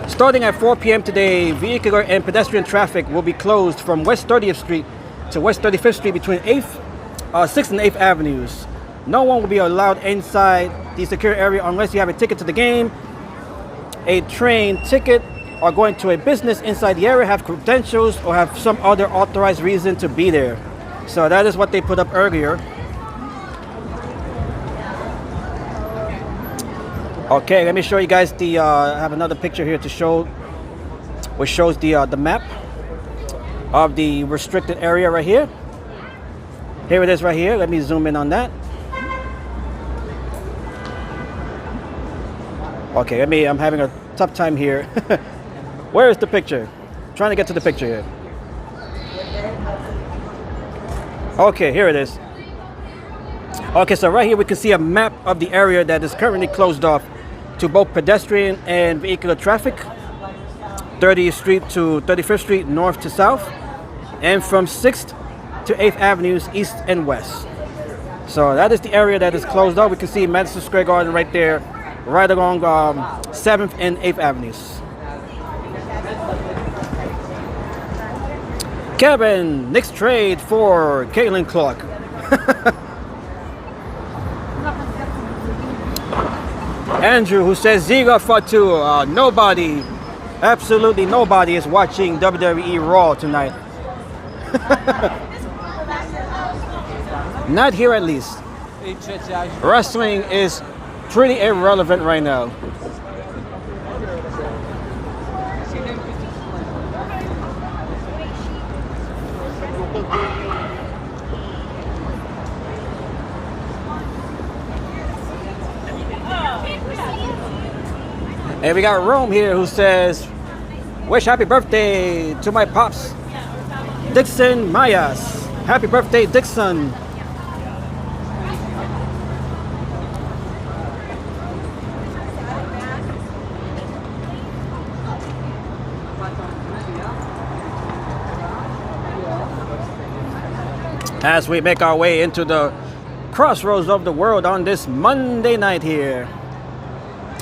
starting at 4 p.m. today, vehicular and pedestrian traffic will be closed from West 30th Street to West 35th Street between 6th and 8th Avenues. No one will be allowed inside the secure area unless you have a ticket to the game, a train ticket, or going to a business inside the area, have credentials, or have some other authorized reason to be there. So that is what they put up earlier. Okay, let me show you guys the. I have another picture here to show, which shows the map of the restricted area right here. Here it is right here. Let me zoom in on that. Okay, I'm having a tough time here. Where is the picture? Trying to get to the picture here. Okay, here it is. Okay, so right here we can see a map of the area that is currently closed off to both pedestrian and vehicular traffic. 30th Street to 35th Street, north to south, and from 6th to 8th Avenues, east and west. So that is the area that is closed off. We can see Madison Square Garden right there, right along 7th and 8th Avenues. Kevin, Knicks trade for Caitlin Clark. Andrew, who says Ziga Fatu, nobody, absolutely nobody is watching WWE Raw tonight. Not here at least. Wrestling is pretty irrelevant right now. And we got Rome here, who says, wish happy birthday to my pops, Dixon Mayas. Happy birthday, Dixon. As we make our way into the crossroads of the world on this Monday night here,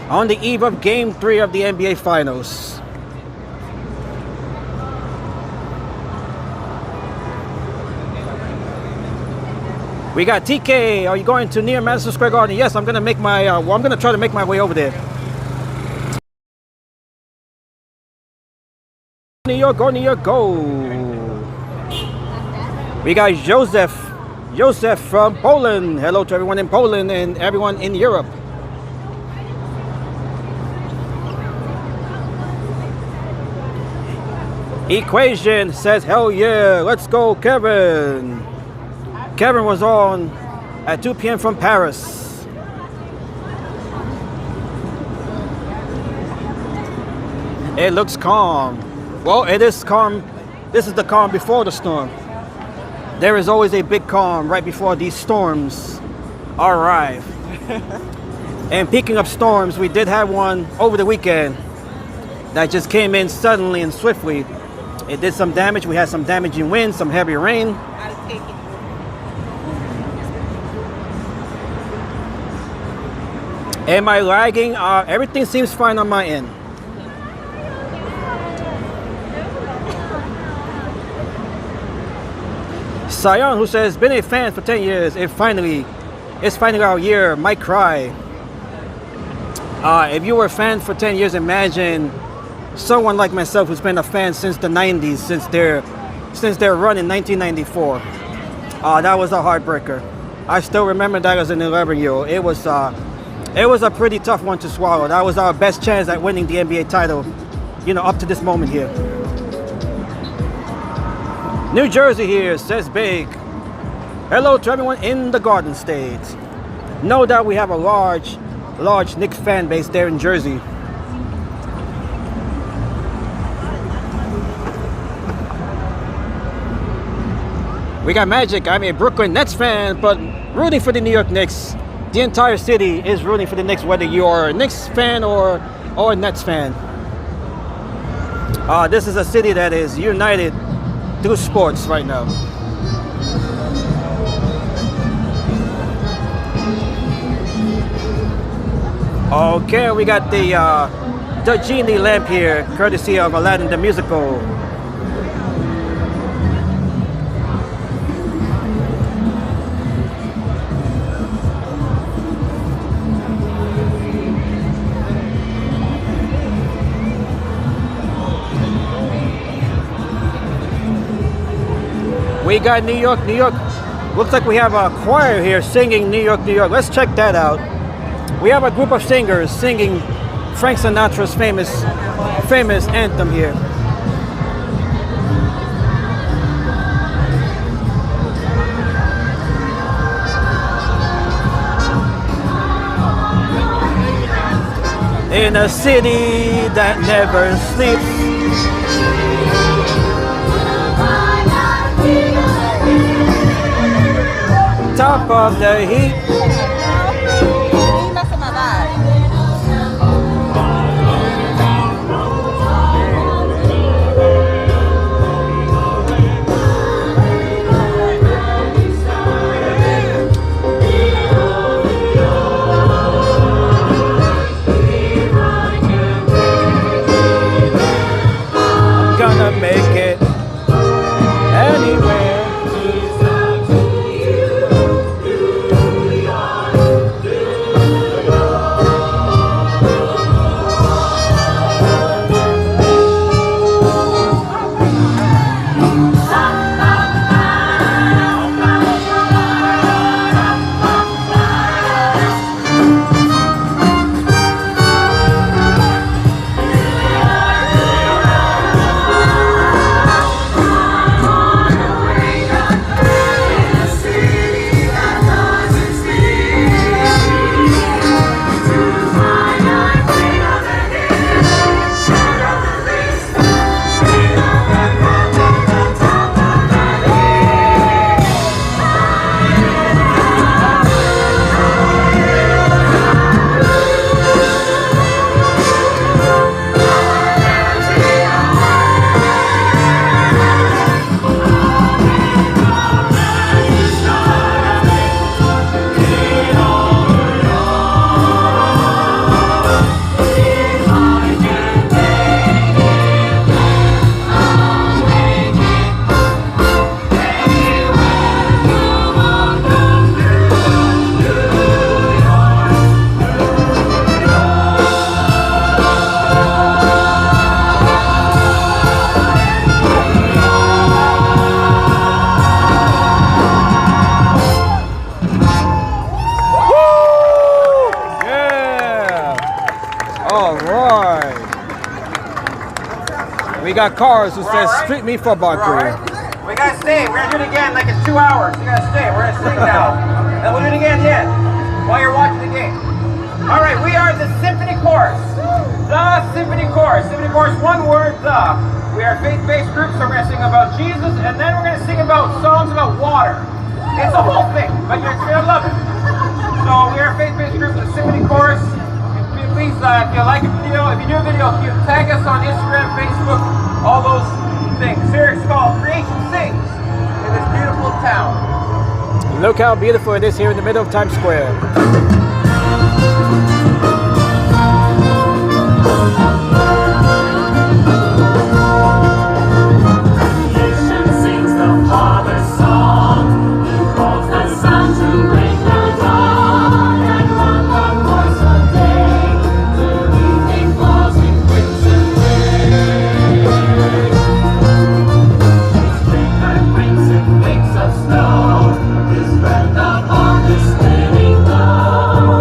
on the eve of Game 3 of the NBA Finals. We got TK. Are you going to near Madison Square Garden? Yes, I'm gonna make my. I'm gonna try to make my way over there. New York, go New York, go! We got Joseph from Poland. Hello to everyone in Poland and everyone in Europe. Equation says, hell yeah, let's go, Kevin. Kevin was on at 2 p.m. from Paris. It looks calm. Well, it is calm. This is the calm before the storm. There is always a big calm right before these storms arrive. And speaking of storms, we did have one over the weekend that just came in suddenly and swiftly. It did some damage. We had some damaging wind, some heavy rain. Am I lagging? Everything seems fine on my end. Sion, who says, been a fan for 10 years. It's finally our year. Might cry. If you were a fan for 10 years, imagine someone like myself who's been a fan since the 90s, since their run in 1994. That was a heartbreaker. I still remember that as an 11-year-old. It was a pretty tough one to swallow. That was our best chance at winning the NBA title, up to this moment here. New Jersey here, says Big. Hello to everyone in the Garden State. No doubt we have a large Knicks fan base there in Jersey. We got Magic. I'm a Brooklyn Nets fan, but rooting for the New York Knicks. The entire city is rooting for the Knicks, whether you are a Knicks fan or a Nets fan. This is a city that is united through sports right now. Okay, we got the genie lamp here, courtesy of Aladdin the Musical. We got New York, New York. Looks like we have a choir here singing New York, New York. Let's check that out. We have a group of singers singing Frank Sinatra's famous anthem here. In a city that never sleeps. Top of the heat. I'm gonna make it anywhere. We got cars who says street meet for Barkley. We gotta stay. We're gonna do it again like in 2 hours. We gotta stay. We're gonna sing now. And we'll do it again while you're watching the game. All right, we are the Symphony Chorus. The Symphony Chorus. Symphony Chorus, one word, the. We are a faith-based group, so we're gonna sing about Jesus, and then we're gonna sing about songs about water. It's a whole thing, but you're gonna love it. So we are a faith-based group, the Symphony Chorus. Please, if you like a video, if you do a video, you tag us on Instagram, Facebook, all those things. Here it's called Creation Sings in this beautiful town. Look how beautiful it is here in the middle of Times Square. Snow, his breath upon this living love.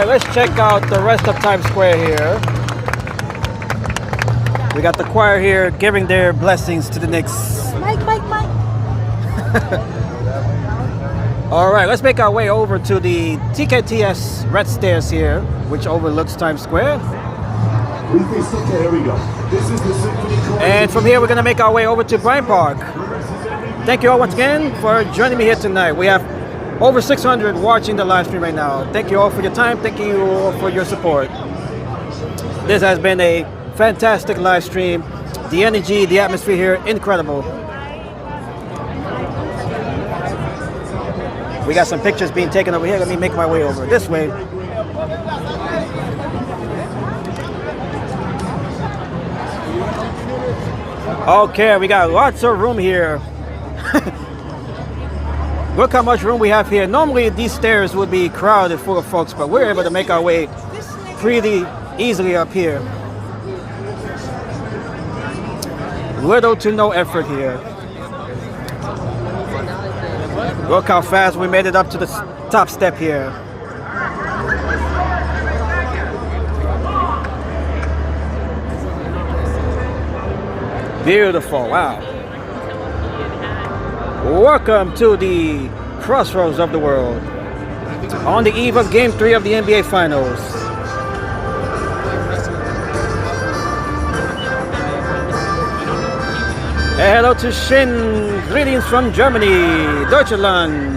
right, let's check out the rest of Times Square here. We got the choir here giving their blessings to the Knicks. Mike. All right, let's make our way over to the TKTS Red Stairs here, which overlooks Times Square. Here we go. This is the Symphony Chorus. And from here, we're gonna make our way over to Bryant Park. Thank you all once again for joining me here tonight. We have over 600 watching the live stream right now. Thank you all for your time. Thank you all for your support. This has been a fantastic live stream. The energy, the atmosphere here, incredible. We got some pictures being taken over here. Let me make my way over this way. Okay, we got lots of room here. Look how much room we have here. Normally these stairs would be crowded full of folks, but we're able to make our way pretty easily up here. Little to no effort here. Look how fast we made it up to the top step here. Beautiful, wow. Welcome to the crossroads of the world. On the eve of Game 3 of the NBA Finals. Hello to Shin, greetings from Germany, Deutschland.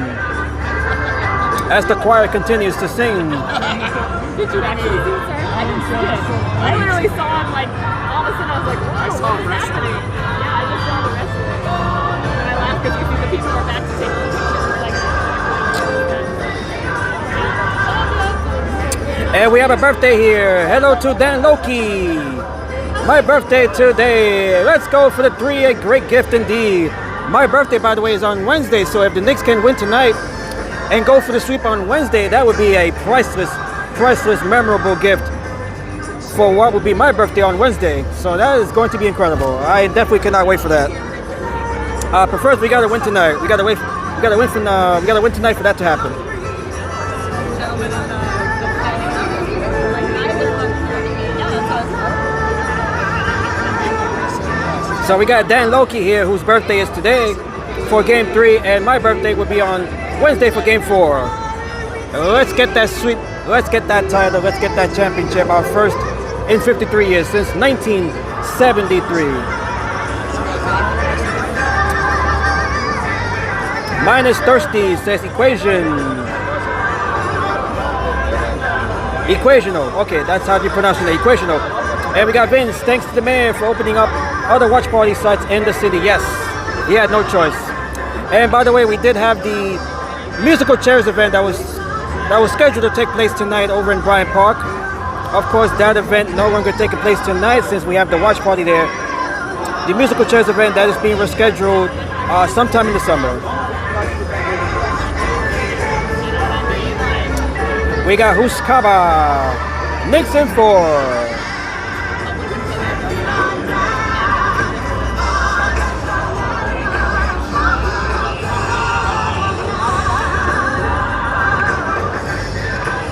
As the choir continues to sing. Did you actually see it, sir? I didn't see it. I literally saw him like, all of a sudden I was like, whoa, I saw what is happening? Yeah, I just saw the rest of it. And I laughed because you see the people are back to take the picture. And we have a birthday here. Hello to Dan Loki. My birthday today. Let's go for the 3, a great gift indeed. My birthday, by the way, is on Wednesday, so if the Knicks can win tonight and go for the sweep on Wednesday, that would be a priceless, memorable gift for what would be my birthday on Wednesday. So that is going to be incredible. I definitely cannot wait for that. But first, we gotta win tonight. We gotta win tonight for that to happen. So we got Dan Loki here, whose birthday is today for Game 3, and my birthday will be on Wednesday for Game 4. Let's get that sweep, let's get that title, let's get that championship, our first in 53 years, since 1973. Minus Thirsty says equation. Equational, okay, that's how you pronounce it, equational. And we got Vince, thanks to the mayor for opening up other watch party sites in the city. Yes, he had no choice. And by the way, we did have the musical chairs event that was scheduled to take place tonight over in Bryant Park. Of course, that event no longer taking place tonight since we have the watch party there. The musical chairs event that is being rescheduled sometime in the summer. We got Huskaba, Knicks in 4.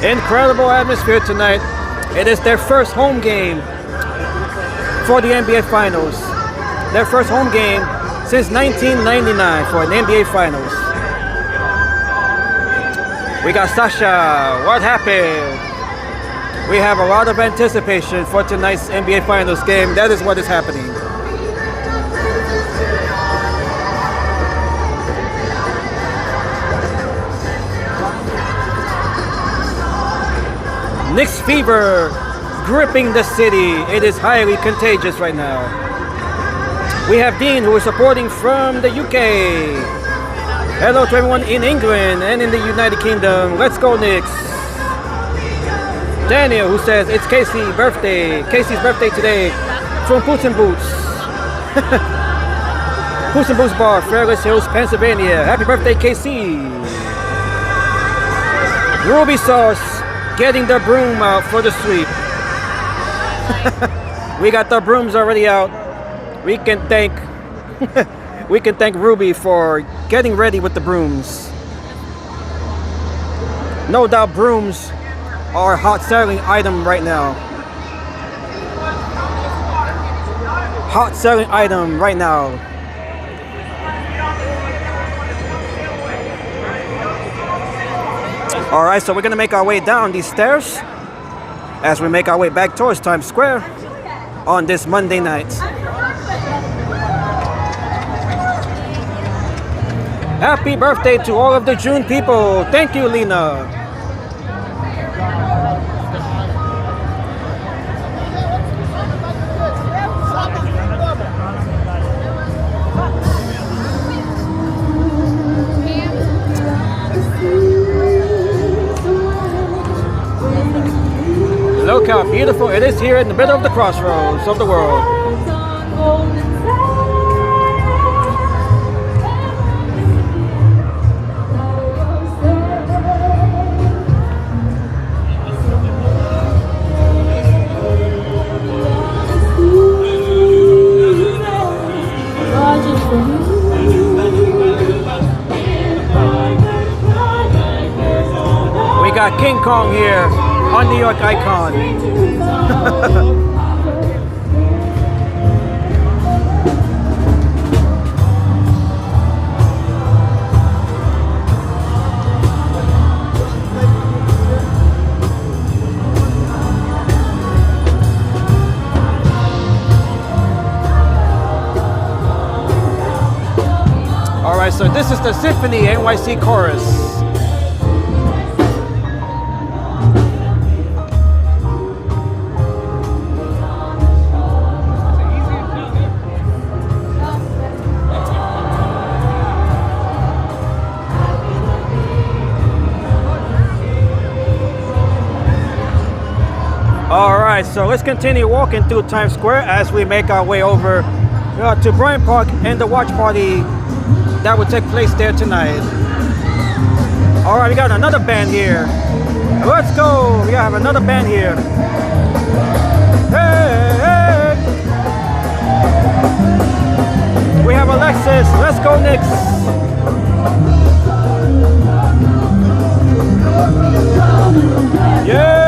Incredible atmosphere tonight. It is their first home game for the NBA Finals. Their first home game since 1999 for an NBA Finals. We got Sasha. What happened? We have a lot of anticipation for tonight's NBA Finals game. That is what is happening. Knicks fever gripping the city. It is highly contagious right now. We have Dean, who is supporting from the UK. Hello to everyone in England and in the United Kingdom. Let's go Knicks. Daniel, who says it's Casey's birthday today from Puss in Boots. Puss in Boots Bar, Fairless Hills, Pennsylvania. Happy birthday, Casey. Ruby Sauce getting the broom out for the sweep. We got the brooms already out. We can thank Ruby for getting ready with the brooms. No doubt brooms our hot selling item right now. Hot selling item right now. All right, so we're gonna make our way down these stairs as we make our way back towards Times Square on this Monday night. Happy birthday to all of the June people. Thank you, Lena. Look how beautiful it is here in the middle of the crossroads of the world. We got King Kong here on New York Icon. All right, so this is the Symphony NYC Chorus. Alright, so let's continue walking through Times Square as we make our way over to Bryant Park and the watch party that will take place there tonight. Alright, we got another band here. Let's go! We have another band here. Hey, hey. We have Alexis. Let's go, Knicks! Yeah!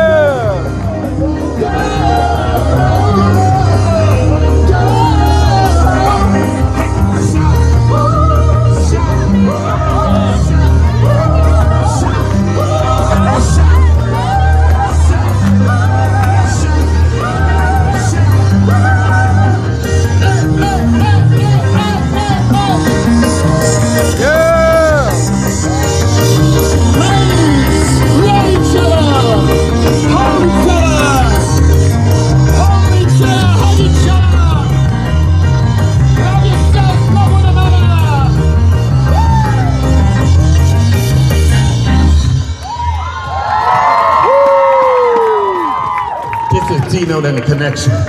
Dino and the Connection, and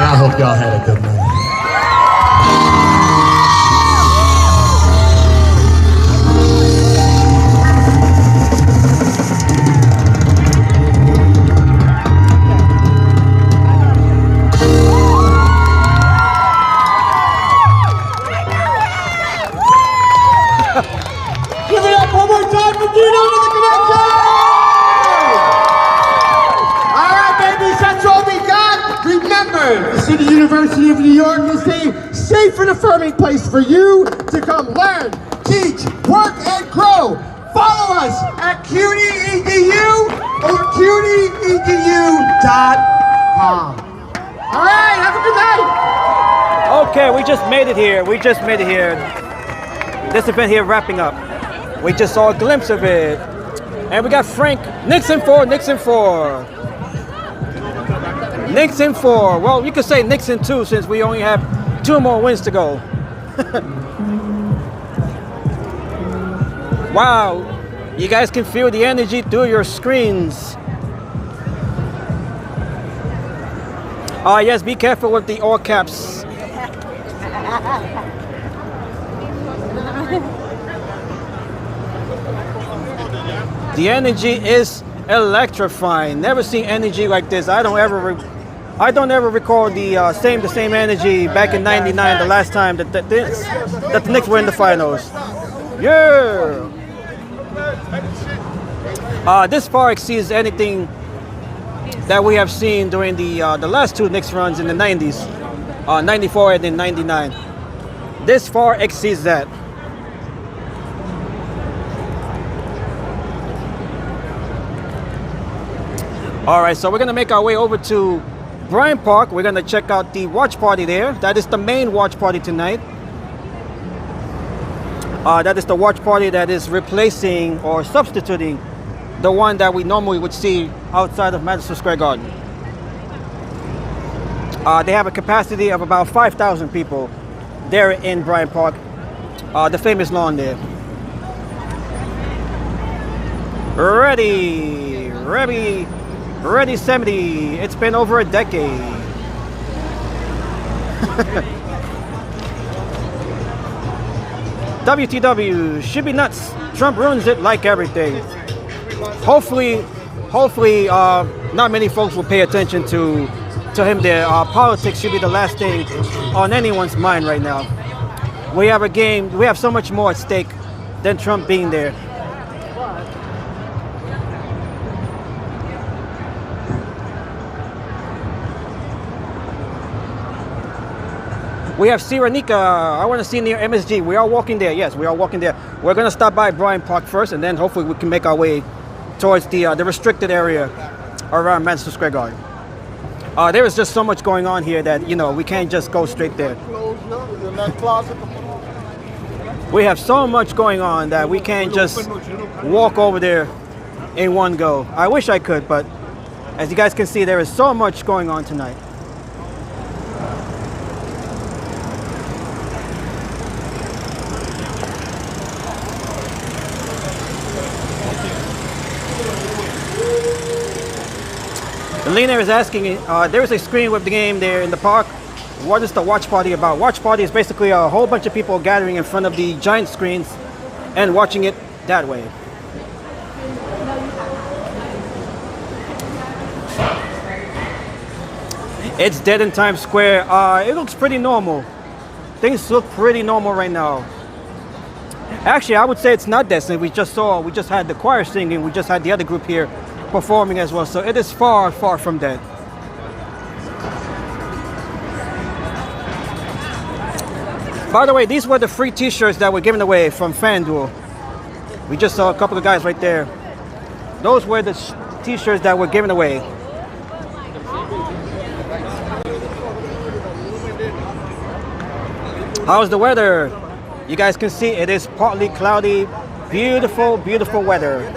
I hope y'all had a good night. Give it up one more time for Dino and the Connection! Remember, the City University of New York is a safe and affirming place for you to come learn, teach, work, and grow. Follow us at CUNY-EDU or CUNY-EDU.com. All right, have a good night. Okay, we just made it here. We just made it here. This event here wrapping up. We just saw a glimpse of it. And we got Frank, Knicks in 4, Knicks in 4. Knicks in 4. Well, you could say Knicks in 2 since we only have 2 more wins to go. Wow, you guys can feel the energy through your screens. Yes, be careful with the all caps. The energy is electrifying. Never seen energy like this. I don't ever recall the same energy back in '99, the last time that the Knicks were in the finals. Yeah. This far exceeds anything that we have seen during the last two Knicks runs in the 90s, 94 and then 99. This far exceeds that. All right, so we're gonna make our way over to Bryant Park. We're gonna check out the watch party there. That is the main watch party tonight. That is the watch party that is replacing or substituting the one that we normally would see outside of Madison Square Garden. They have a capacity of about 5,000 people there in Bryant Park, the famous lawn there. Ready 70. It's been over a decade. WTW should be nuts. Trump ruins it like everything. Hopefully, not many folks will pay attention to him there. Politics should be the last thing on anyone's mind right now. We have a game. We have so much more at stake than Trump being there. We have Siranika. I want to see near MSG. We are walking there. Yes, we are walking there. We're going to stop by Bryant Park first, and then hopefully we can make our way towards the restricted area around Madison Square Garden. There is just so much going on here that, you know, we can't just go straight there. We have so much going on that we can't just walk over there in one go. I wish I could, but as you guys can see, there is so much going on tonight. Lena is asking, there is a screen with the game there in the park. What is the watch party about? Watch party is basically a whole bunch of people gathering in front of the giant screens and watching it that way. It's dead in Times Square. It looks pretty normal. Things look pretty normal right now. Actually, I would say it's not dead. We just had the choir singing. We just had the other group here performing as well, so it is far from dead. By the way, these were the free t-shirts that were given away from FanDuel. We just saw a couple of guys right there. Those were the t-shirts that were given away. How's the weather? You guys can see it is partly cloudy. Beautiful weather.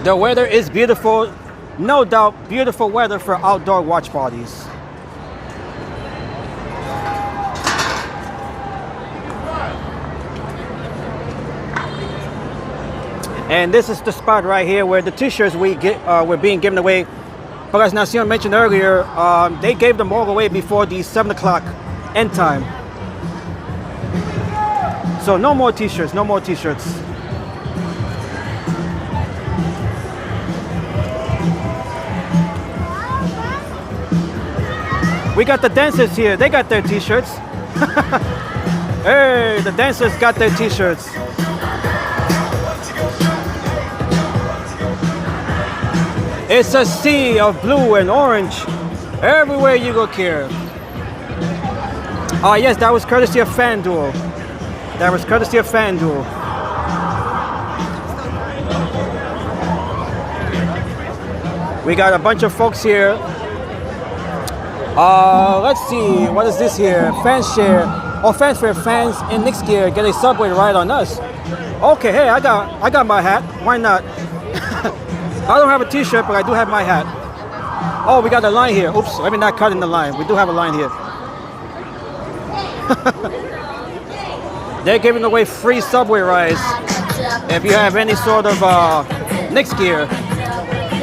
The weather is beautiful, no doubt. Beautiful weather for outdoor watch parties. And this is the spot right here where the t-shirts were being given away. But as Nacion mentioned earlier, they gave them all away before the 7 o'clock end time. So no more t-shirts, no more t-shirts. We got the dancers here. They got their t-shirts. Hey, the dancers got their t-shirts. It's a sea of blue and orange everywhere you look here. Yes, that was courtesy of FanDuel. That was courtesy of FanDuel. We got a bunch of folks here. Let's see, what is this here? Fans share. Oh, fans for fans in Knicks gear get a subway ride on us. Okay, hey, I got my hat. Why not? I don't have a t-shirt, but I do have my hat. Oh, we got a line here. Oops, let me not cut in the line. We do have a line here. They're giving away free subway rides if you have any sort of Knicks gear.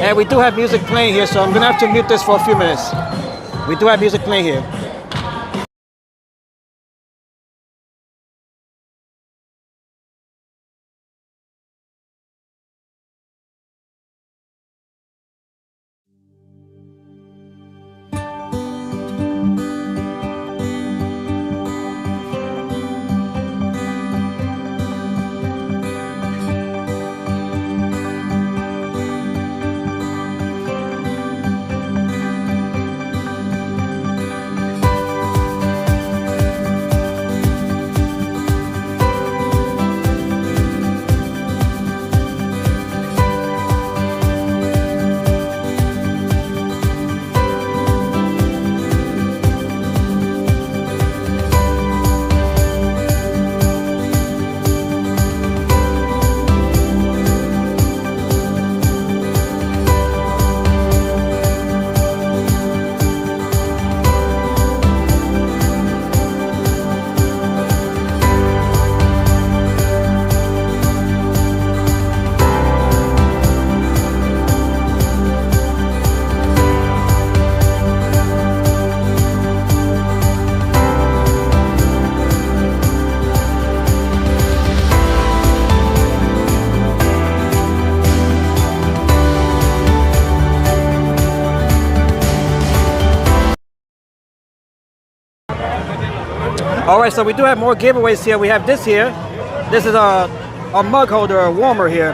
And we do have music playing here, so I'm gonna have to mute this for a few minutes. We do have music playing here. All right, so we do have more giveaways here. We have this here. This is a mug holder, a warmer here.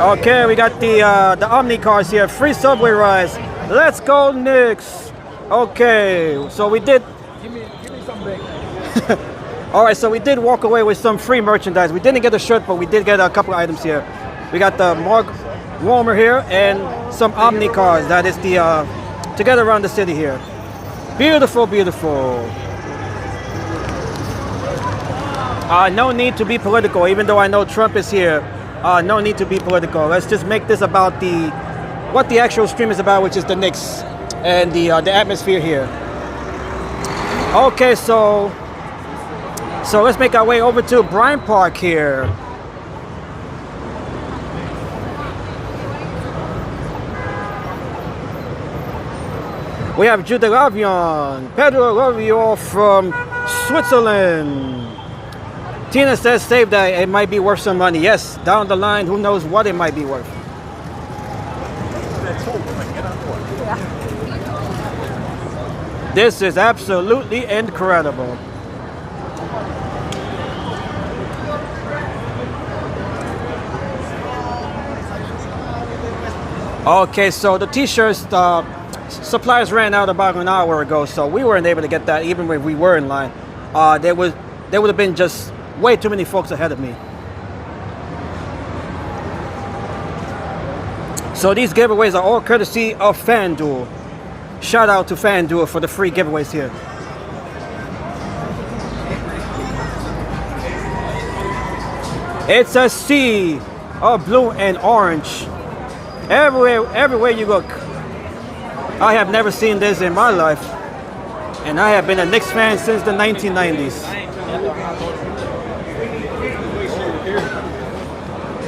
Okay, we got the Omni cars here. Free subway rides. Let's go Knicks. Okay, so we did. Give me some big. All right, so we did walk away with some free merchandise. We didn't get a shirt, but we did get a couple of items here. We got the mug warmer here and some Omni cars. That is the to get around the city here. Beautiful, beautiful. No need to be political, even though I know Trump is here. No need to be political. Let's just make this about what the actual stream is about, which is the Knicks and the atmosphere here. Okay, so let's make our way over to Bryant Park here. We have Jude Lavion, Pedro Lavio from Switzerland. Tina says, save that, it might be worth some money. Yes, down the line, who knows what it might be worth. This is absolutely incredible. Okay, so the t-shirts, supplies ran out about an hour ago, so we weren't able to get that even when we were in line. There would have been just way too many folks ahead of me. So these giveaways are all courtesy of FanDuel. Shout out to FanDuel for the free giveaways here. It's a sea of blue and orange. Everywhere you look. I have never seen this in my life. And I have been a Knicks fan since the 1990s.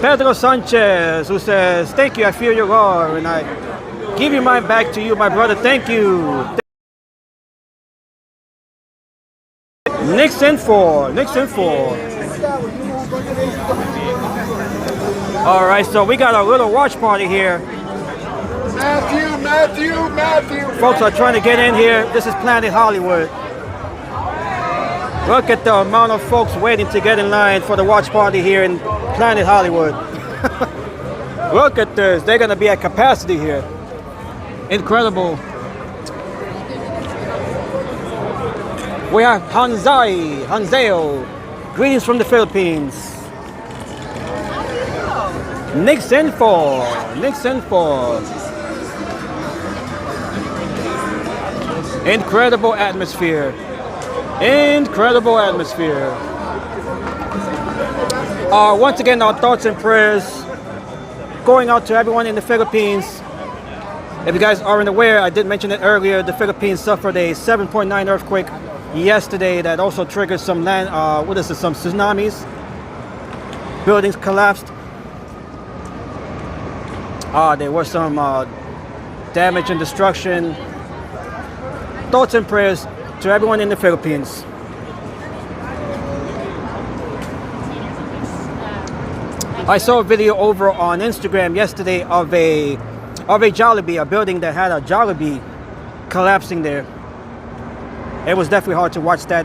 Pedro Sanchez, who says, thank you, I feel your love, and I give you mine back to you, my brother, thank you. Knicks in four. All right, so we got a little watch party here. Matthew. Folks are trying to get in here. This is Planet Hollywood. Look at the amount of folks waiting to get in line for the watch party here in Planet Hollywood. Look at this. They're going to be at capacity here. Incredible. We have Hanzeo. Greetings from the Philippines. Knicks in four. Incredible atmosphere. Once again, our thoughts and prayers going out to everyone in the Philippines. If you guys aren't aware, I did mention it earlier, the Philippines suffered a 7.9 earthquake yesterday that also triggered some some tsunamis. Buildings collapsed. There was some damage and destruction. Thoughts and prayers to everyone in the Philippines. I saw a video over on Instagram yesterday of a Jollibee, a building that had a Jollibee collapsing there. It was definitely hard to watch that.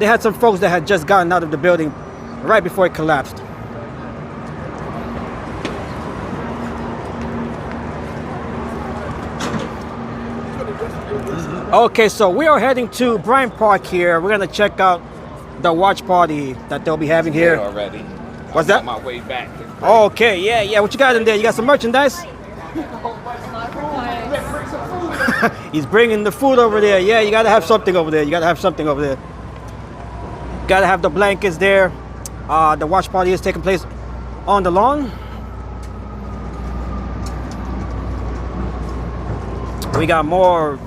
They had some folks that had just gotten out of the building right before it collapsed. Okay, so we are heading to Bryant Park here. We're gonna check out the watch party that they'll be having here. Already. What's that? On my way back. Okay, yeah. What you got in there? You got some merchandise? He's bringing the food over there. Yeah, you gotta have something over there. Gotta have the blankets there. The watch party is taking place on the lawn. We got more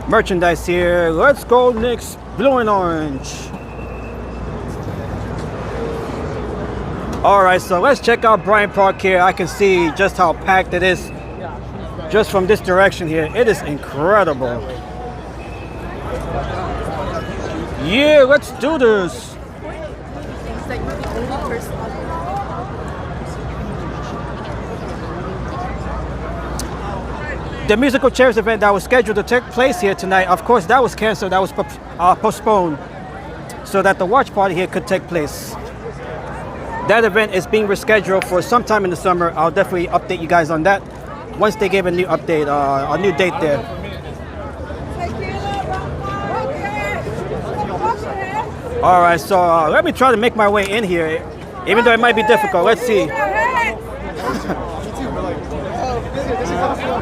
merchandise here. Let's go Knicks, blue and orange. All right, so let's check out Bryant Park here. I can see just how packed it is just from this direction here. It is incredible. Yeah, let's do this. The musical chairs event that was scheduled to take place here tonight, of course, that was canceled. That was postponed so that the watch party here could take place. That event is being rescheduled for sometime in the summer. I'll definitely update you guys on that once they give a new update, a new date there. All right, so let me try to make my way in here, even though it might be difficult. Let's see.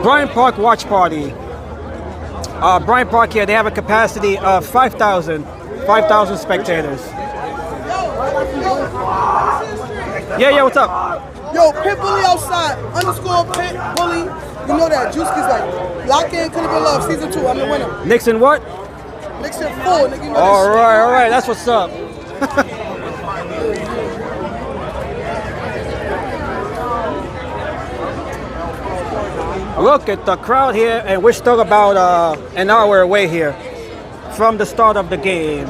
Bryant Park Watch Party. Bryant Park here, they have a capacity of 5,000 spectators. Yeah, what's up? Yo, Pit Bully outside, _ Pit Bully. You know that Juice is like, lock in, could've been love, season 2, I'm the winner. Knicks in what? Knicks in 4, nigga, you know All right, that's what's up. Look at the crowd here, and we're still about an hour away here from the start of the game.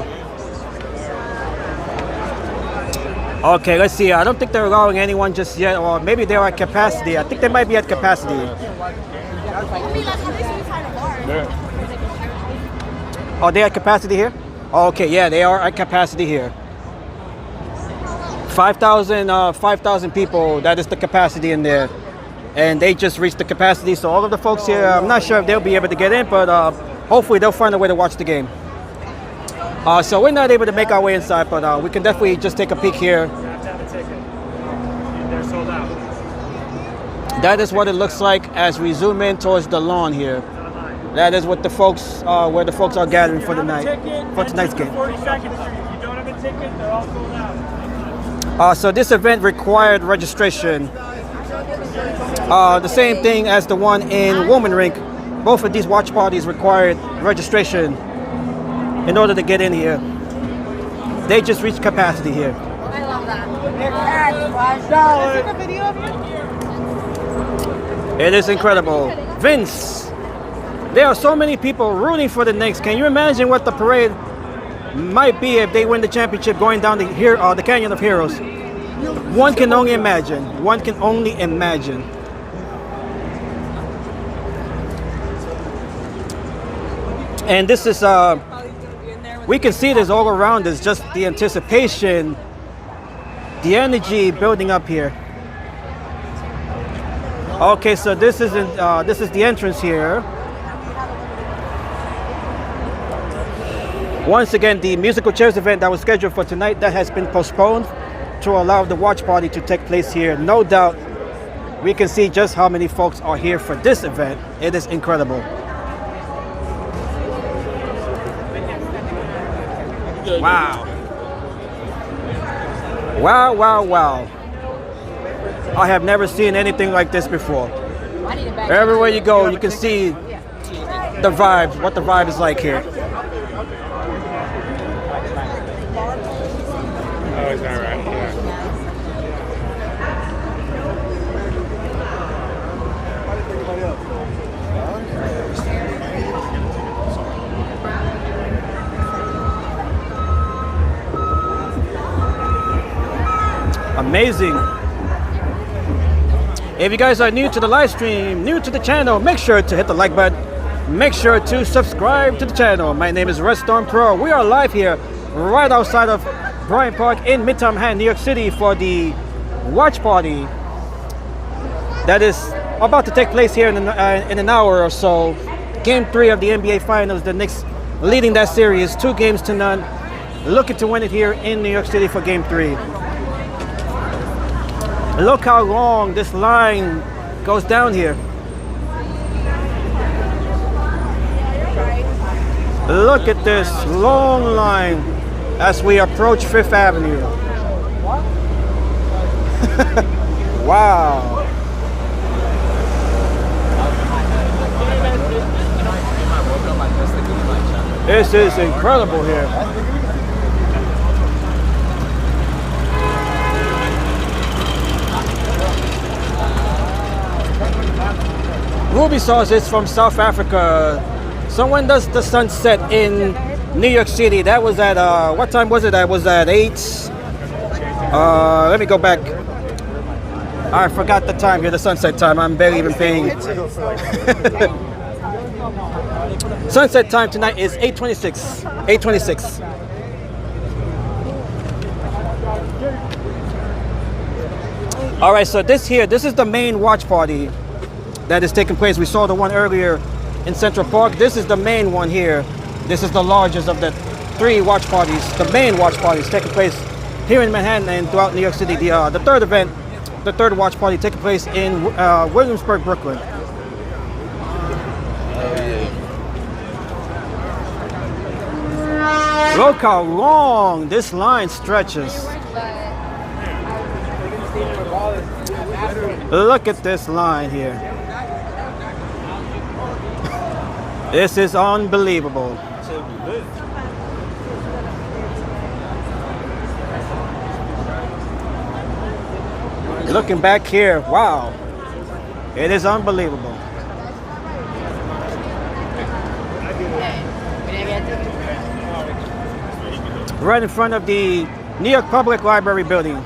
Okay, let's see. I don't think they're allowing anyone just yet, or maybe they're at capacity. I think they might be at capacity. Are they at capacity here? Okay, yeah, they are at capacity here. 5,000 people, that is the capacity in there. And they just reached the capacity, so all of the folks here, I'm not sure if they'll be able to get in, but hopefully they'll find a way to watch the game. So we're not able to make our way inside, but we can definitely just take a peek here. You have to have a ticket. They're sold out. That is what it looks like as we zoom in towards the lawn here. That is what the folks, where the folks are gathering for the night, for tonight's game. 40 seconds. If you don't have a ticket, they're all sold out. So this event required registration. The same thing as the one in Woman Rink. Both of these watch parties required registration in order to get in here. They just reached capacity here. I love that. Take a video of you? It is incredible. Vince, there are so many people rooting for the Knicks. Can you imagine what the parade might be if they win the championship going down the Canyon of Heroes? One can only imagine. One can only imagine. And this is, we can see this all around us, just the anticipation, the energy building up here. Okay, so this is the entrance here. Once again, the musical chairs event that was scheduled for tonight, that has been postponed to allow the watch party to take place here. No doubt, we can see just how many folks are here for this event. It is incredible. Wow. Wow, wow, wow. I have never seen anything like this before. Everywhere you go, you can see the vibes, what the vibe is like here. Oh, is that right? Yeah. Amazing. If you guys are new to the live stream, new to the channel, make sure to hit the like button. Make sure to subscribe to the channel. My name is Red Storm Pro. We are live here right outside of Bryant Park in Midtown Manhattan, New York City for the watch party that is about to take place here in an hour or so. Game 3 of the NBA Finals. The Knicks leading that series 2-0. Looking to win it here in New York City for Game 3. Look how long this line goes down here. Look at this long line as we approach 5th Avenue. Wow. This is incredible here. Ruby Sauce is from South Africa. So when does the sun set in New York City? That was at, what time was it? That was at 8. Let me go back. I forgot the time here, the sunset time. I'm barely even paying. Sunset time tonight is 8:26. 8:26. All right, so this is the main watch party that is taking place. We saw the one earlier in Central Park. This is the main one here. This is the largest of the 3 watch parties, the main watch parties taking place here in Manhattan and throughout New York City. The third event, the third watch party taking place in Williamsburg, Brooklyn. Look how long this line stretches. Look at this line here. This is unbelievable. Looking back here, wow. It is unbelievable. Right in front of the New York Public Library building.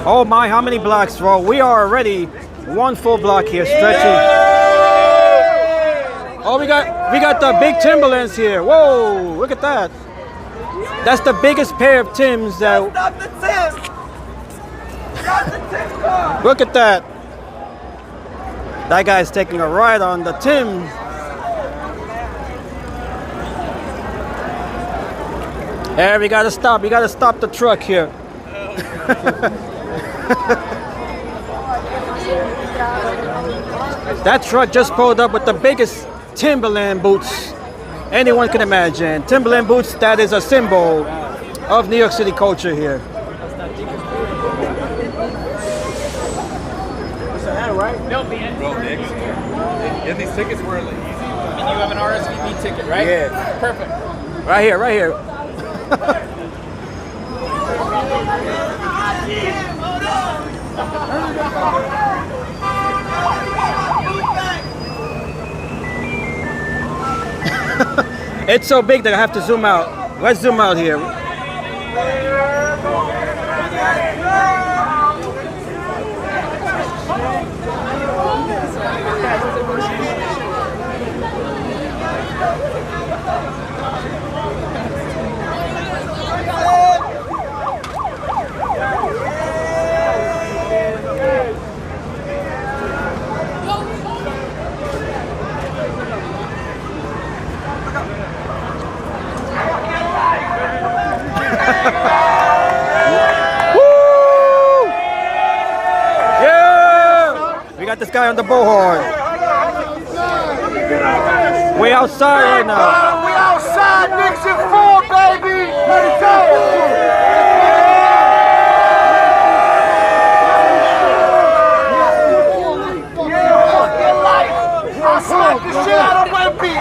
Oh my, how many blocks? Well, we are already 1 full block here, stretching. Oh, we got the big Timberlands here. Whoa, look at that. That's the biggest pair of Tims that. Look at that. That guy's taking a ride on the Tim. Hey, we gotta stop. We gotta stop the truck here. That truck just pulled up with the biggest Timberland boots anyone can imagine. Timberland boots, that is a symbol of New York City culture here. Bro, Knicks. Yeah, these tickets were easy. And you have an RSVP ticket, right? Yeah. Perfect. Right here, right here. It's so big that I have to zoom out. Let's zoom out here. Got this guy on the bullhorn. We outside right now. We outside, Knicks in 4, baby. Let's go. I'll slap the shit out of Wemby.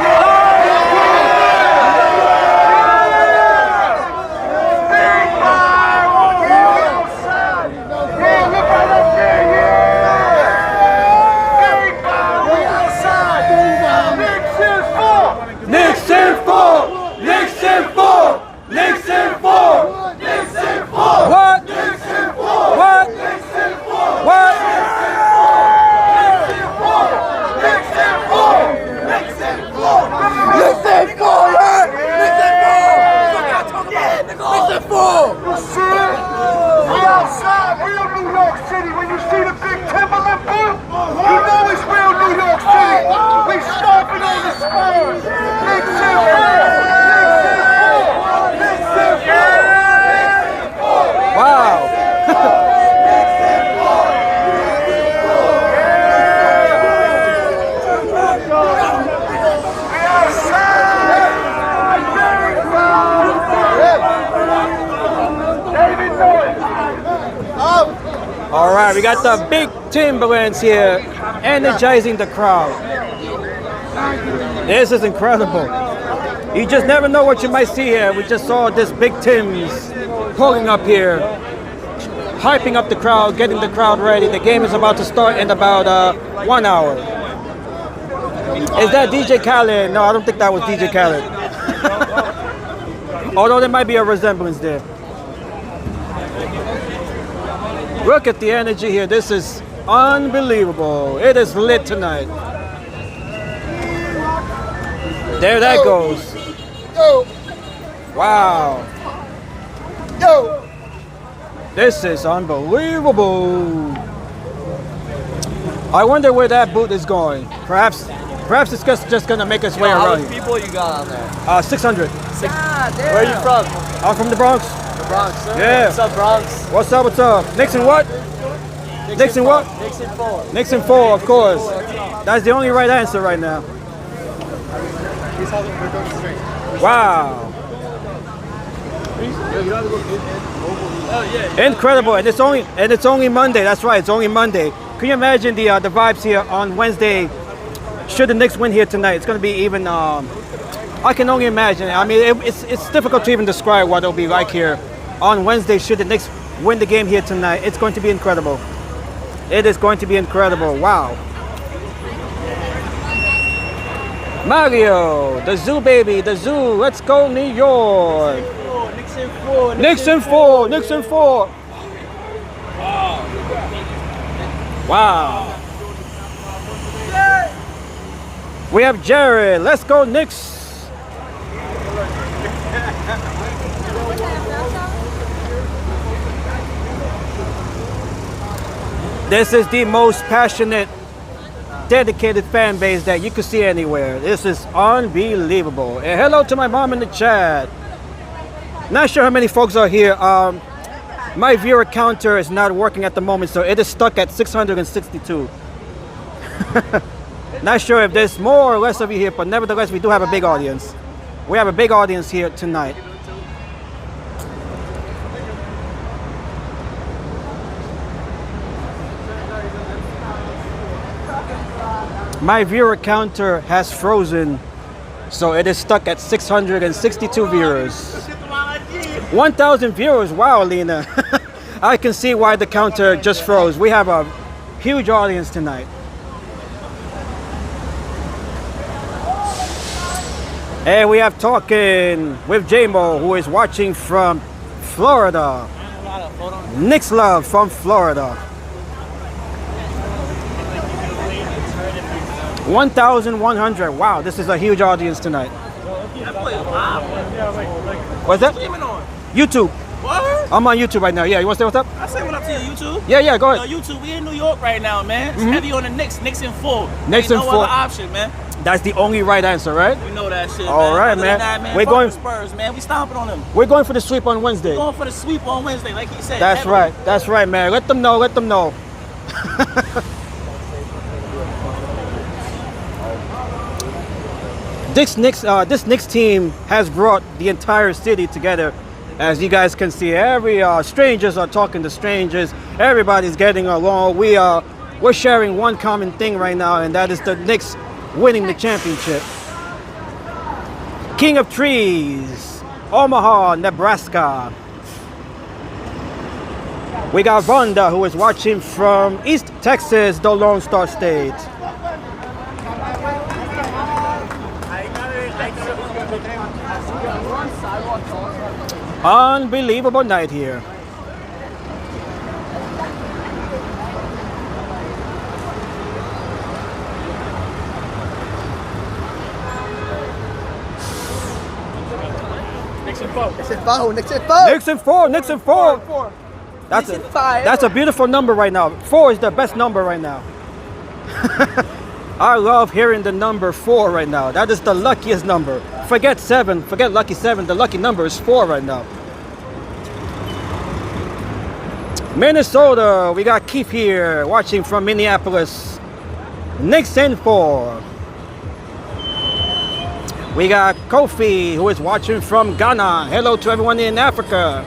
All right, we got the big Timberlands here, energizing the crowd. This is incredible. You just never know what you might see here. We just saw this big Tims pulling up here, hyping up the crowd, getting the crowd ready. The game is about to start in about 1 hour. Is that DJ Khaled? No, I don't think that was DJ Khaled. Although there might be a resemblance there. Look at the energy here. This is unbelievable. It is lit tonight. There that goes. Yo, Wow. yo. This is unbelievable. I wonder where that boot is going. Perhaps it's just gonna make its way How around. many people you got on there? 600. God damn. Where are you from? I'm from the Bronx. The Bronx, sir. Yeah. What's up, Bronx? What's up? What's up? Nixon what? Nixon what? Nixon 4. Nixon 4, of course. That's the only right answer right now. Wow. Incredible, and it's only Monday. That's right, it's only Monday. Can you imagine the vibes here on Wednesday? Should the Knicks win here tonight, it's going to be even. I can only imagine. I mean, it's difficult to even describe what it'll be like here on Wednesday. Should the Knicks win the game here tonight, it's going to be incredible. It is going to be incredible. Wow. Mario, the zoo baby, the zoo. Let's go, New York. Nixon 4. Nixon 4. Wow. We have Jared. Let's go, Knicks. This is the most passionate, dedicated fan base that you could see anywhere. This is unbelievable. And hello to my mom in the chat. Not sure how many folks are here. My viewer counter is not working at the moment, so it is stuck at 662. Not sure if there's more or less of you here, but nevertheless, we do have a big audience. We have a big audience here tonight. My viewer counter has frozen, so it is stuck at 662 viewers. 1,000 viewers, wow, Lena. I can see why the counter just froze. We have a huge audience tonight. And we have talking with Gimbal, who is watching from Florida. Knicks love from Florida. 1,100. Wow, this is a huge audience tonight. What's that? YouTube. What? I'm on YouTube right now. Yeah, you want to say what's up? I say what up to you, YouTube. Yeah, go ahead. YouTube, we in New York right now, man. It's heavy on the Knicks. Knicks in 4. Knicks in 4. No other option, man. That's the only right answer, right? We know that shit, All man. right, Other man. than that, We're going. Fuck the Spurs, man. We stomping on them. We're going for the sweep on Wednesday. We're going for the sweep on Wednesday, like he said. That's heavily. right. That's right, man. Let them know. Let them know. This Knicks team has brought the entire city together. As you guys can see, every strangers are talking to strangers. Everybody's getting along. We're sharing one common thing right now, and that is the Knicks winning the championship. King of Trees, Omaha, Nebraska. We got Vonda, who is watching from East Texas, the Lone Star State. Unbelievable night here. Nixon 4. Nixon 4. That's a beautiful number right now. 4 is the best number right now. I love hearing the number 4 right now. That is the luckiest number. Forget 7, forget lucky 7. The lucky number is 4 right now. Minnesota, we got Keith here watching from Minneapolis. Knicks in 4. We got Kofi, who is watching from Ghana. Hello to everyone in Africa.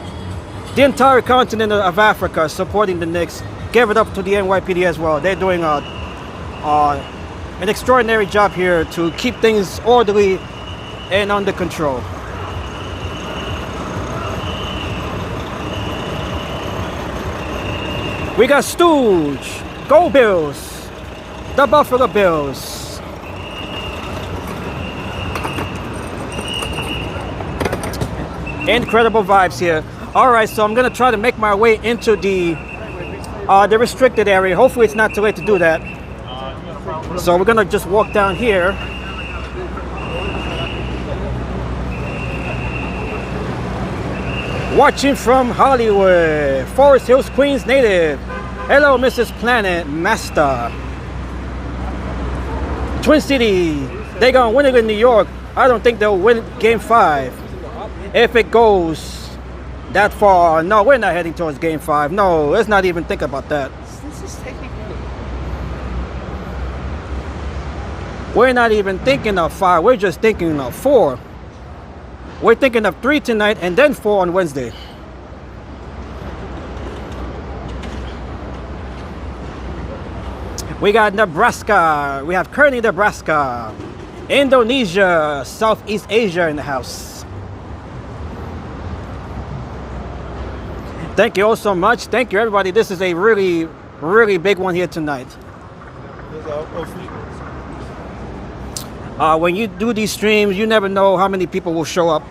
The entire continent of Africa supporting the Knicks. Give it up to the NYPD as well. They're doing an extraordinary job here to keep things orderly and under control. We got Stooge. Go Bills. The Buffalo Bills. Incredible vibes here. All right, so I'm gonna try to make my way into the restricted area. Hopefully it's not too late to do that. So we're gonna just walk down here. Watching from Hollywood, Forest Hills, Queens native. Hello, Mrs. Planet Master. Twin City, they gonna win it in New York. I don't think they'll win Game 5. If it goes that far, no, we're not heading towards Game 5. No, let's not even think about that. We're not even thinking of 5. We're just thinking of 4. We're thinking of 3 tonight and then 4 on Wednesday. We got Nebraska. We have Kearney, Nebraska. Indonesia, Southeast Asia in the house. Thank you all so much. Thank you, everybody. This is a really, really big one here tonight. When you do these streams, you never know how many people will show up.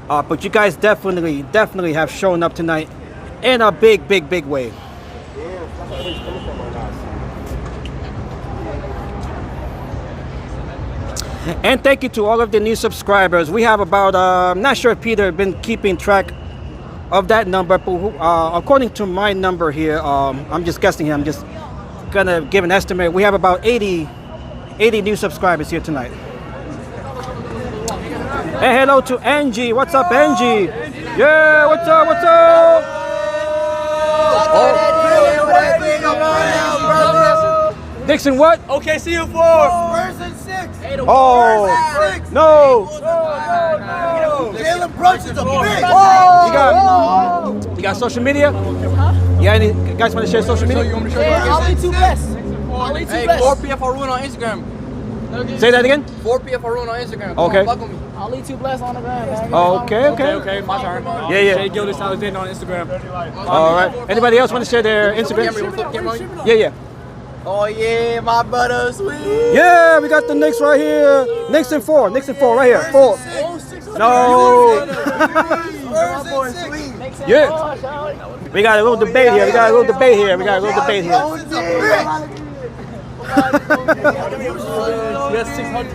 But you guys definitely have shown up tonight in a big, big, big way. And thank you to all of the new subscribers. We have about, I'm not sure if Peter has been keeping track of that number, but according to my number here, I'm just guessing here, I'm just gonna give an estimate. We have about 80 new subscribers here tonight. And hello to Angie. What's up, Angie? Yeah, what's up, what's up? Oh. Dixon, what? Okay, see you 4. Spurs in 6. Oh, no. Jalen Brooks is a bitch. You got social media? Yeah, any guys want to share social media? I'll lead 2 best. Hey, 4 PF Arun on Instagram. Say that again? 4 PF Arun on Instagram. Okay. I'll lead 2 bless on the ground. Okay, my turn. Yeah. Jay Gildas Alexander on Instagram. All right. Anybody else want to share their Instagram? Yeah. Oh yeah, my butter sweet. Yeah, we got the Knicks right here. Knicks in 4 right here. 4. No. Yeah. We got a little debate here.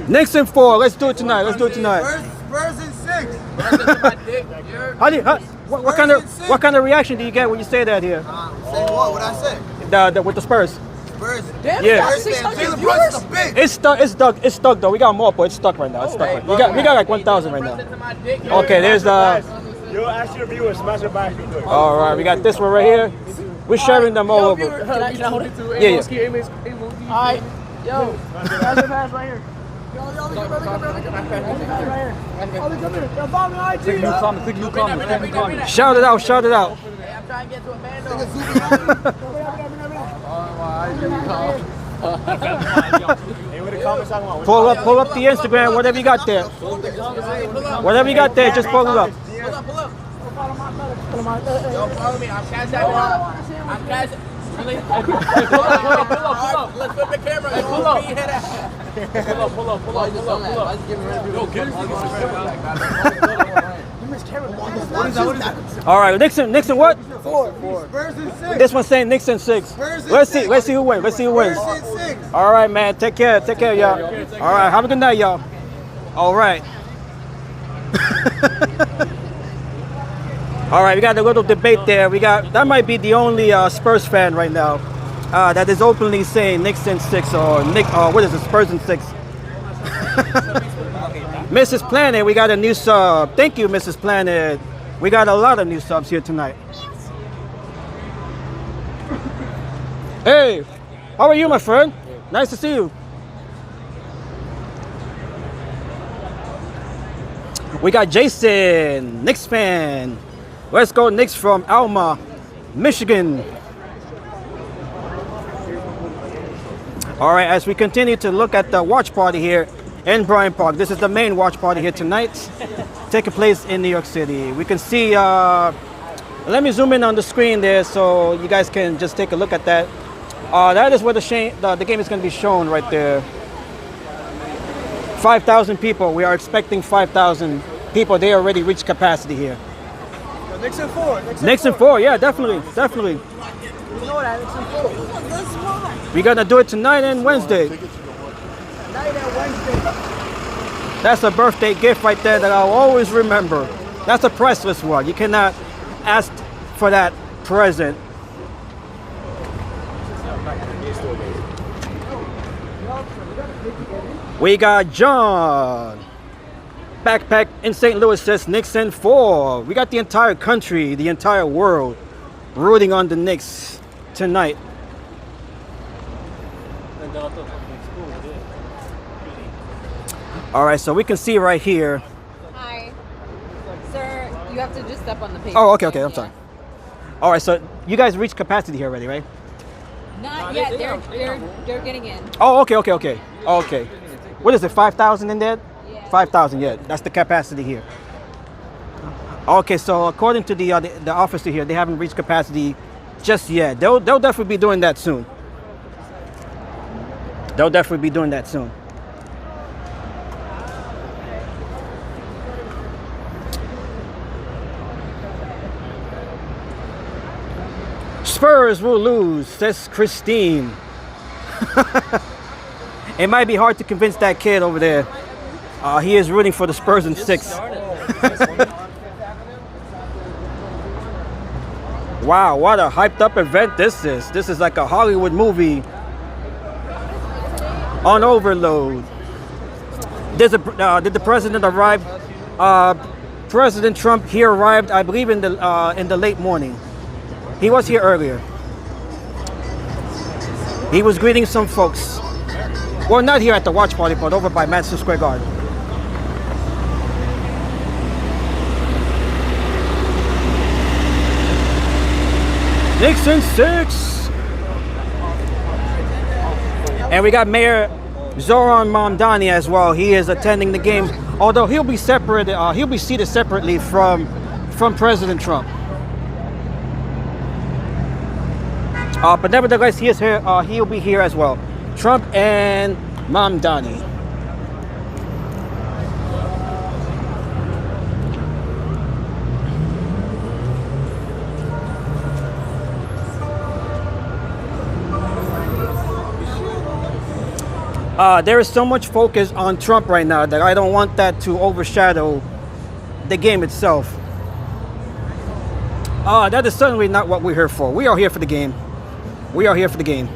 Knicks in 4. Let's do it tonight. Spurs in 6. What kind of reaction do you get when you say that here? Say what? What I say? With the Spurs. Spurs. Yeah. Jalen Brooks is a bitch. It's stuck though. We got more, but it's stuck right now. We got like 1,000 right now. Okay, there's the. Yo, ask your viewers, smash it back. All right, we got this one right here. We're sharing them all over. Yeah. Alright, yo, pass it pass right here. Click new comment. Shout it out. I'm trying to get to a band. Pull up the Instagram, whatever you got there. Just pull it up. Pull up. Yo, follow me. I'm cash out. Really? Pull up. Let's flip the camera. Pull up. Yo, get All right, Nixon, what? 4. Spurs in 6. This one's saying Nixon 6. Let's see who wins. Spurs in 6. All right, man. Take care, y'all. All right, have a good night, y'all. All right. All right, we got a little debate there. That might be the only Spurs fan right now that is openly saying Knicks in 6 or what is it, Spurs in 6. Mrs. Planet, we got a new sub. Thank you, Mrs. Planet. We got a lot of new subs here tonight. Hey, how are you, my friend? Nice to see you. We got Jason, Knicks fan. Let's go Knicks from Alma, Michigan. All right, as we continue to look at the watch party here in Bryant Park. This is the main watch party here tonight, taking place in New York City. We can see, let me zoom in on the screen there so you guys can just take a look at that. That is where the game is going to be shown right there. 5,000 people. We are expecting 5,000 people. They already reached capacity here. Knicks in 4. Knicks in 4, yeah, definitely. You know that, Knicks in 4. We're gonna do it tonight and Wednesday. Tonight and Wednesday. That's a birthday gift right there that I'll always remember. That's a priceless one. You cannot ask for that present. We got John. Backpack in St. Louis says Knicks in 4. We got the entire country, the entire world rooting on the Knicks tonight. All right, so we can see right here. Hi. Sir, you have to just step on the page. Oh, okay, I'm sorry. All right, so you guys reached capacity here already, right? Not yet. They're getting in. Oh, okay. What is it, 5,000 in there? Yeah. 5,000, yeah. That's the capacity here. Okay, so according to the officer here, they haven't reached capacity just yet. They'll definitely be doing that soon. Spurs will lose, says Christine. It might be hard to convince that kid over there. He is rooting for the Spurs in 6. Wow, what a hyped up event this is. This is like a Hollywood movie on overload. Did the president arrive? President Trump, he arrived, I believe, in the late morning. He was here earlier. He was greeting some folks. Well, not here at the watch party, but over by Madison Square Garden. Knicks in 6. And we got Mayor Zohran Mamdani as well. He is attending the game, although he'll be separate. He'll be seated separately from President Trump. But nevertheless, he is here. He'll be here as well. Trump and Mamdani. There is so much focus on Trump right now that I don't want that to overshadow the game itself. That is certainly not what we're here for. We are here for the game. We are here for the game.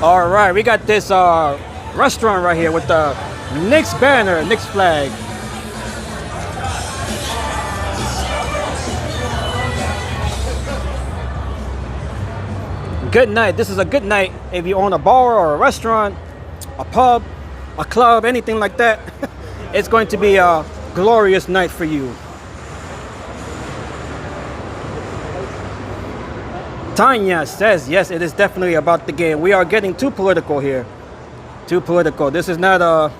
All right, we got this restaurant right here with the Knicks banner, Knicks flag. Good night. This is a good night if you own a bar or a restaurant, a pub, a club, anything like that. It's going to be a glorious night for you. Tanya says, yes, it is definitely about the game. We are getting too political here. Too political. This is not a,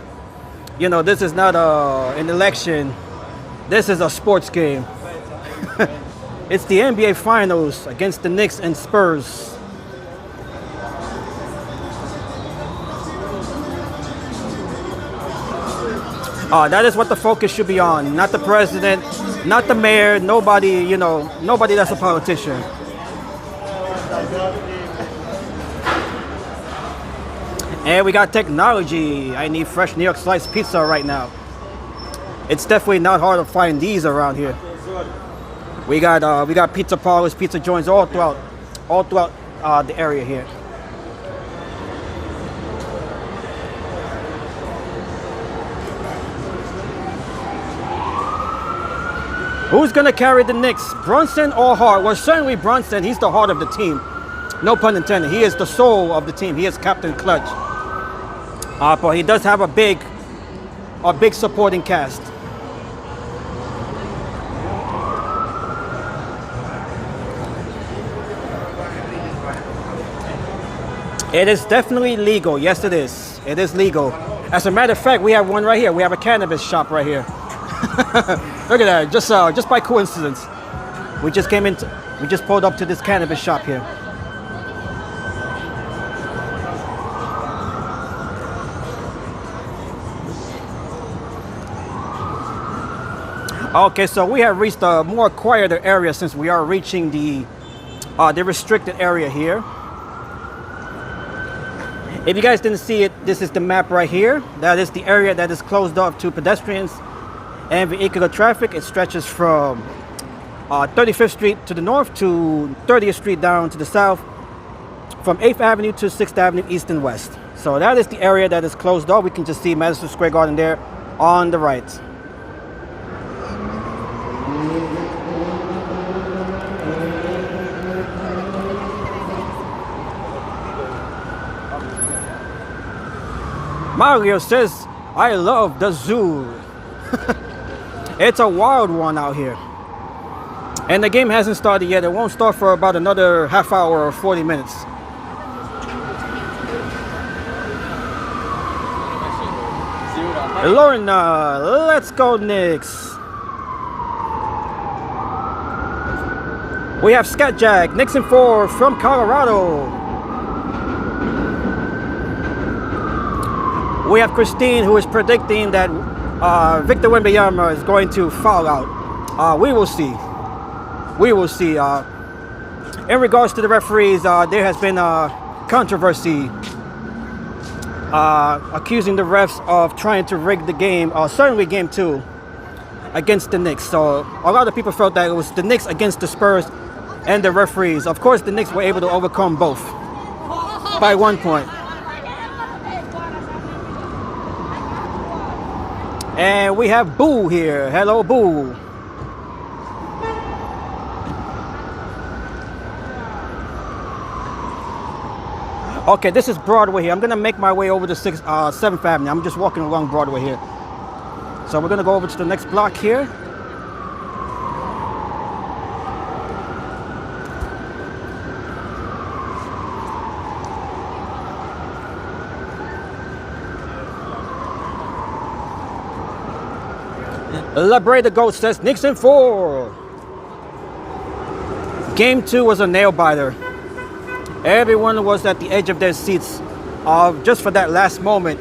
this is not an election. This is a sports game. It's the NBA Finals against the Knicks and Spurs. That is what the focus should be on. Not the president, not the mayor, nobody, nobody that's a politician. And we got technology. I need fresh New York sliced pizza right now. It's definitely not hard to find these around here. We got pizza parlors, pizza joints all throughout the area here. Who's gonna carry the Knicks, Brunson or Hart? Well, certainly Brunson. He's the heart of the team. No pun intended. He is the soul of the team. He is Captain Clutch. But he does have a big supporting cast. It is definitely legal. Yes, it is. It is legal. As a matter of fact, we have one right here. We have a cannabis shop right here. Look at that, just by coincidence. We just pulled up to this cannabis shop here. Okay, so we have reached a more quieter area since we are reaching the restricted area here. If you guys didn't see it, this is the map right here. That is the area that is closed off to pedestrians and vehicular traffic. It stretches from 35th Street to the north to 30th Street down to the south, from 8th Avenue to 6th Avenue east and west. So that is the area that is closed off. We can just see Madison Square Garden there on the right. Mario says, I love the zoo. It's a wild one out here. And the game hasn't started yet. It won't start for about another half hour or 40 minutes. Lorna, let's go Knicks. We have Scatjack, Knicks in 4 from Colorado. We have Christine, who is predicting that Victor Wembanyama is going to foul out. We will see. We will see. In regards to the referees, there has been a controversy accusing the refs of trying to rig the game, certainly game 2, against the Knicks. So a lot of people felt that it was the Knicks against the Spurs and the referees. Of course, the Knicks were able to overcome both by 1 point. And we have Boo here. Hello, Boo. Okay, this is Broadway here. I'm gonna make my way over to 7th Avenue. I'm just walking along Broadway here. So we're gonna go over to the next block here. Labre the Goat says Knicks in 4. Game 2 was a nail biter. Everyone was at the edge of their seats just for that last moment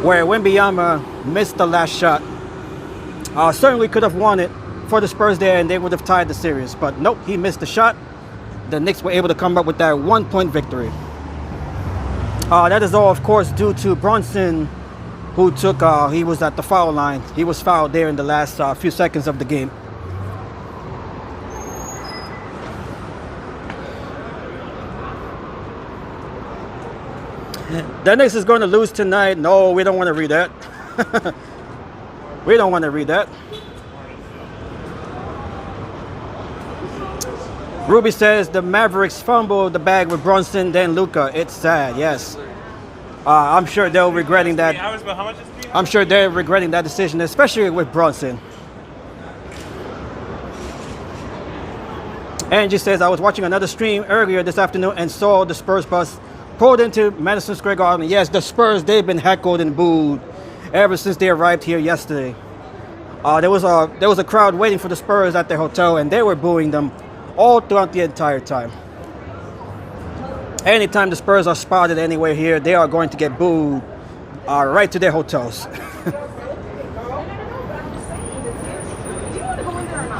where Wembanyama missed the last shot. Certainly could have won it for the Spurs there and they would have tied the series. But nope, he missed the shot. The Knicks were able to come up with that 1 point victory. That is all, of course, due to Bronson, who took, he was at the foul line. He was fouled there in the last few seconds of the game. The Knicks is going to lose tonight. No, we don't want to read that. We don't want to read that. Ruby says the Mavericks fumbled the bag with Bronson, then Luka. It's sad, yes. I'm sure they're regretting that. I'm sure they're regretting that decision, especially with Bronson. Angie says, I was watching another stream earlier this afternoon and saw the Spurs bus pulled into Madison Square Garden. Yes, the Spurs, they've been heckled and booed ever since they arrived here yesterday. There was a crowd waiting for the Spurs at their hotel, and they were booing them all throughout the entire time. Anytime the Spurs are spotted anywhere here, they are going to get booed right to their hotels.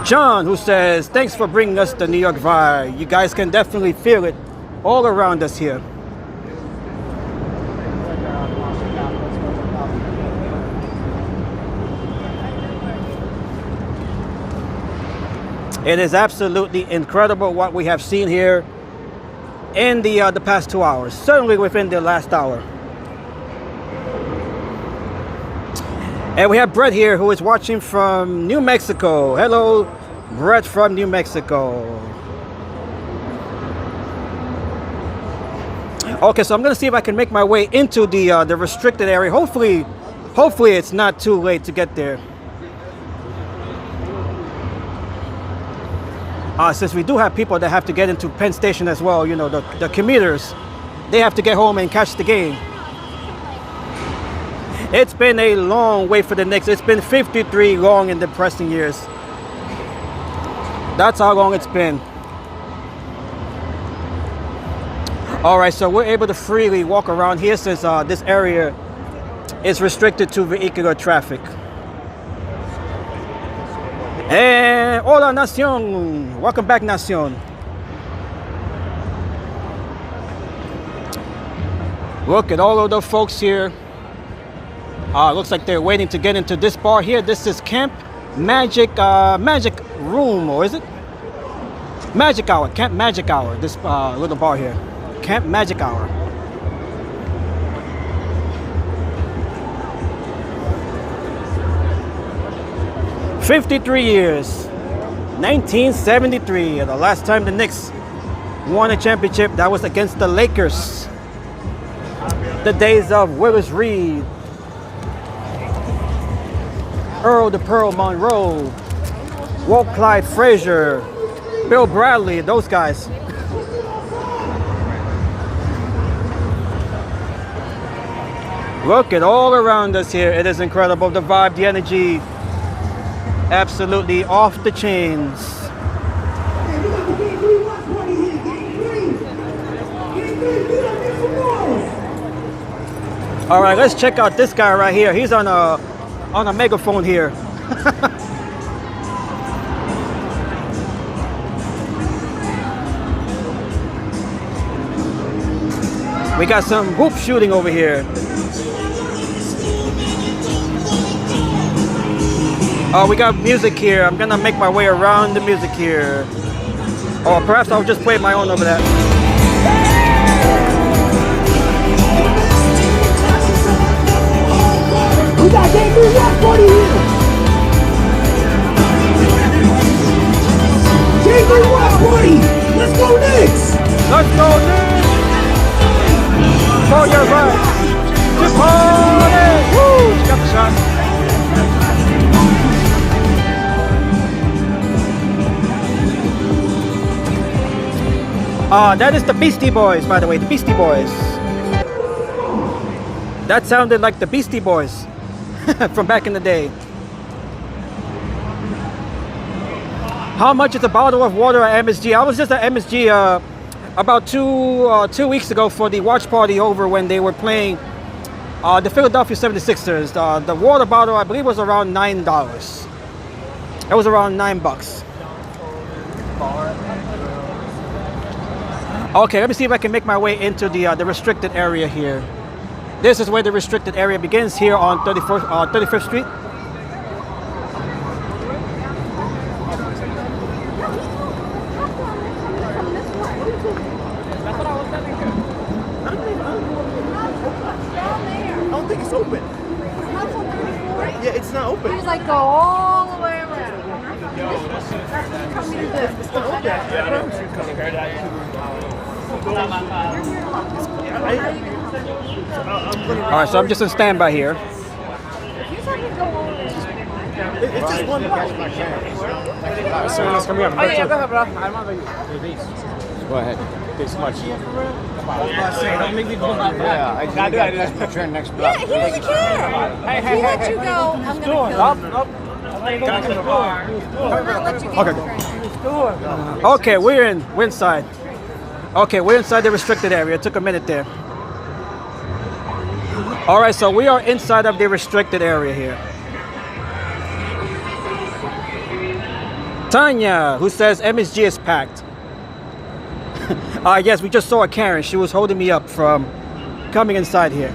John, who says, thanks for bringing us the New York vibe. You guys can definitely feel it all around us here. It is absolutely incredible what we have seen here in the past 2 hours, certainly within the last hour. And we have Brett here, who is watching from New Mexico. Hello, Brett from New Mexico. Okay, so I'm gonna see if I can make my way into the restricted area. Hopefully it's not too late to get there. Since we do have people that have to get into Penn Station as well, you know, the commuters, they have to get home and catch the game. It's been a long wait for the Knicks. It's been 53 long and depressing years. That's how long it's been. All right, so we're able to freely walk around here since this area is restricted to vehicular traffic. And hola Nacion, welcome back Nacion. Look at all of the folks here. Looks like they're waiting to get into this bar here. This is Camp Magic Room, or is it? Magic Hour, Camp Magic Hour, this little bar here. Camp Magic Hour. "53 years, 1973, the last time the Knicks won a championship, that was against the Lakers. The days of Willis Reed, Earl the Pearl Monroe, Walt Clyde Frazier, Bill Bradley, those guys. Look at all around us here. It is incredible. The vibe, the energy, absolutely off the chains. All right, let's check out this guy right here. He's on a megaphone here. We got some hoop shooting over here. We got music here. I'm gonna make my way around the music here. Or perhaps I'll just play my own over that. We got Game 140 here. Game 140. Let's go Knicks. Let's go Knicks. For your right. To party. Woo! She got the shot. That is the Beastie Boys, by the way, the Beastie Boys. That sounded like the Beastie Boys from back in the day. How much is a bottle of water at MSG? I was just at MSG about two weeks ago for the watch party over when they were playing the Philadelphia 76ers. The water bottle, I believe, was around $9. It was around $9. Okay, let me see if I can make my way into the restricted area here. This is where the restricted area begins here on 35th Street. I don't think it's open. Yeah, it's not open. He's like, go all the way around. It's not open. All right, so I'm just in standby here. It's just one part. Coming up. Oh, yeah, go ahead, bro. I'm on the Go ahead. This much. Don't make me go that bad. Yeah, I do. That's my turn next block. Yeah, here's the camera. If you let you go, I'm gonna kill you. Okay, we're inside. Okay, we're inside the restricted area. It took a minute there. All right, so we are inside of the restricted area here. Tanya, who says MSG is packed. Yes, we just saw a Karen. She was holding me up from coming inside here.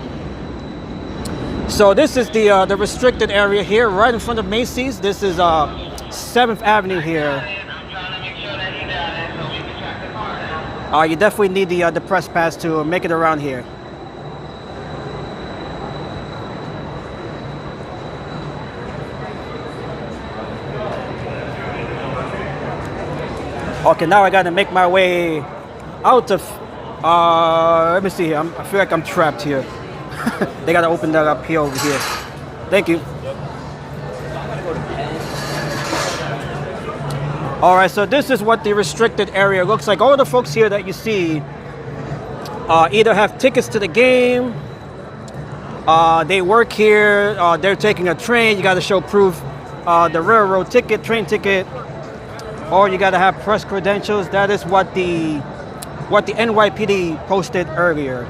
So this is the restricted area here, right in front of Macy's. This is 7th Avenue here. You definitely need the press pass to make it around here. Okay, now I gotta make my way out of, let me see here. I feel like I'm trapped here. They gotta open that up here over here. Thank you. All right, so this is what the restricted area looks like. All the folks here that you see either have tickets to the game They work here. They're taking a train. You got to show proof, the railroad ticket, train ticket, or you got to have press credentials. That is what the NYPD posted earlier.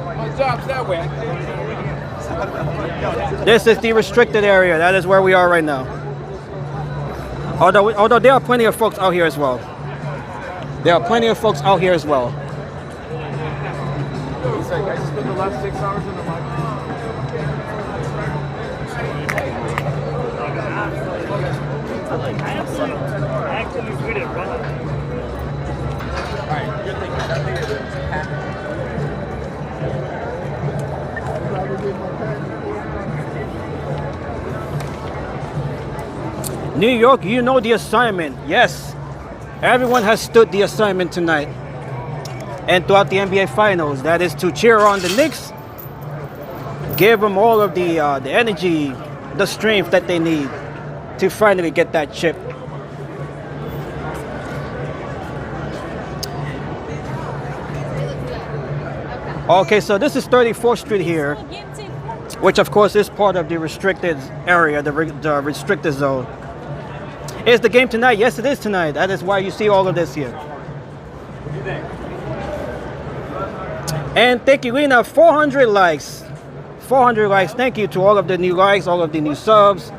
My job's that way. This is the restricted area. That is where we are right now. Although there are plenty of folks out here as well. There are plenty of folks out here as well. He's like, I just spent the last 6 hours in the mic. I actually good at running. Alright, good thing. New York, you know the assignment. Yes, everyone has stood the assignment tonight and throughout the NBA Finals. That is to cheer on the Knicks, give them all of the energy, the strength that they need to finally get that chip. Okay, so this is 34th Street here, which of course is part of the restricted area, the restricted zone. Is the game tonight? Yes, it is tonight. That is why you see all of this here. What do you think? And thank you, Lena, 400 likes. 400 likes. Thank you to all of the new likes, all of the new subs,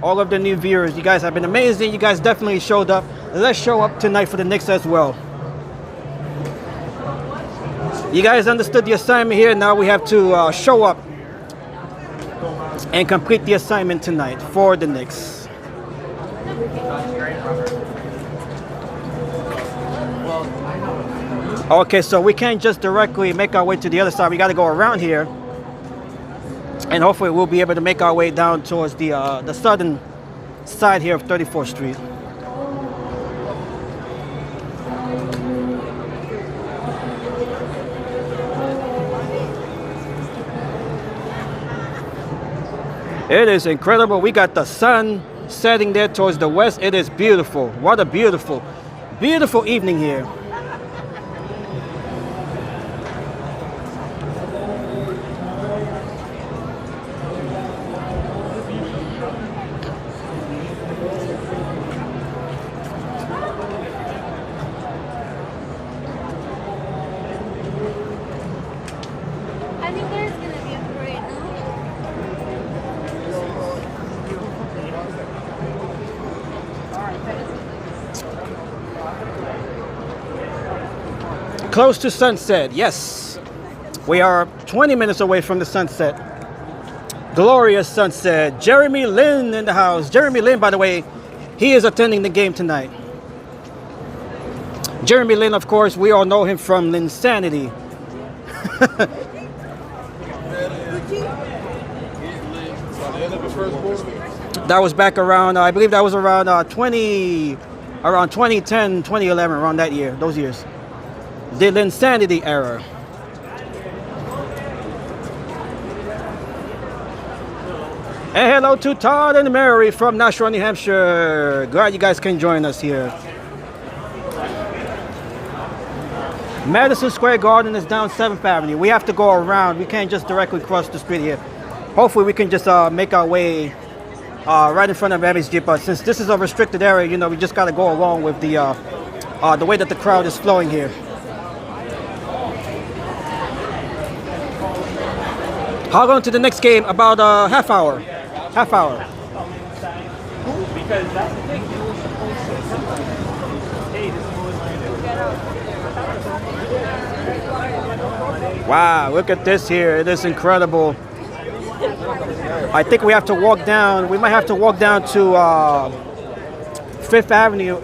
all of the new viewers. You guys have been amazing. You guys definitely showed up. Let's show up tonight for the Knicks as well. You guys understood the assignment here. Now we have to show up and complete the assignment tonight for the Knicks. Okay, so we can't just directly make our way to the other side. We got to go around here, and hopefully we'll be able to make our way down towards the southern side here of 34th Street. It is incredible. We got the sun setting there towards the west. It is beautiful. What a beautiful, beautiful evening here. I think there's gonna be a parade, no? Close to sunset, yes. We are 20 minutes away from the sunset. Glorious sunset. Jeremy Lin in the house. Jeremy Lin, by the way, he is attending the game tonight. Jeremy Lin, of course, we all know him from Linsanity. That was back around, I believe that was around 2010, 2011, around that year, those years. The Linsanity era. And hello to Todd and Mary from Nashua, New Hampshire. Glad you guys can join us here. Madison Square Garden is down 7th Avenue. We have to go around. We can't just directly cross the street here. Hopefully we can just make our way right in front of MSG, but since this is a restricted area, you know, we just got to go along with the way that the crowd is flowing here. How long to the next game? About a half hour. Half hour. Because that's the thing. It was supposed to. Hey, this is Wow, look at this here. It is incredible. I think we have to walk down. We might have to walk down to 5th Avenue.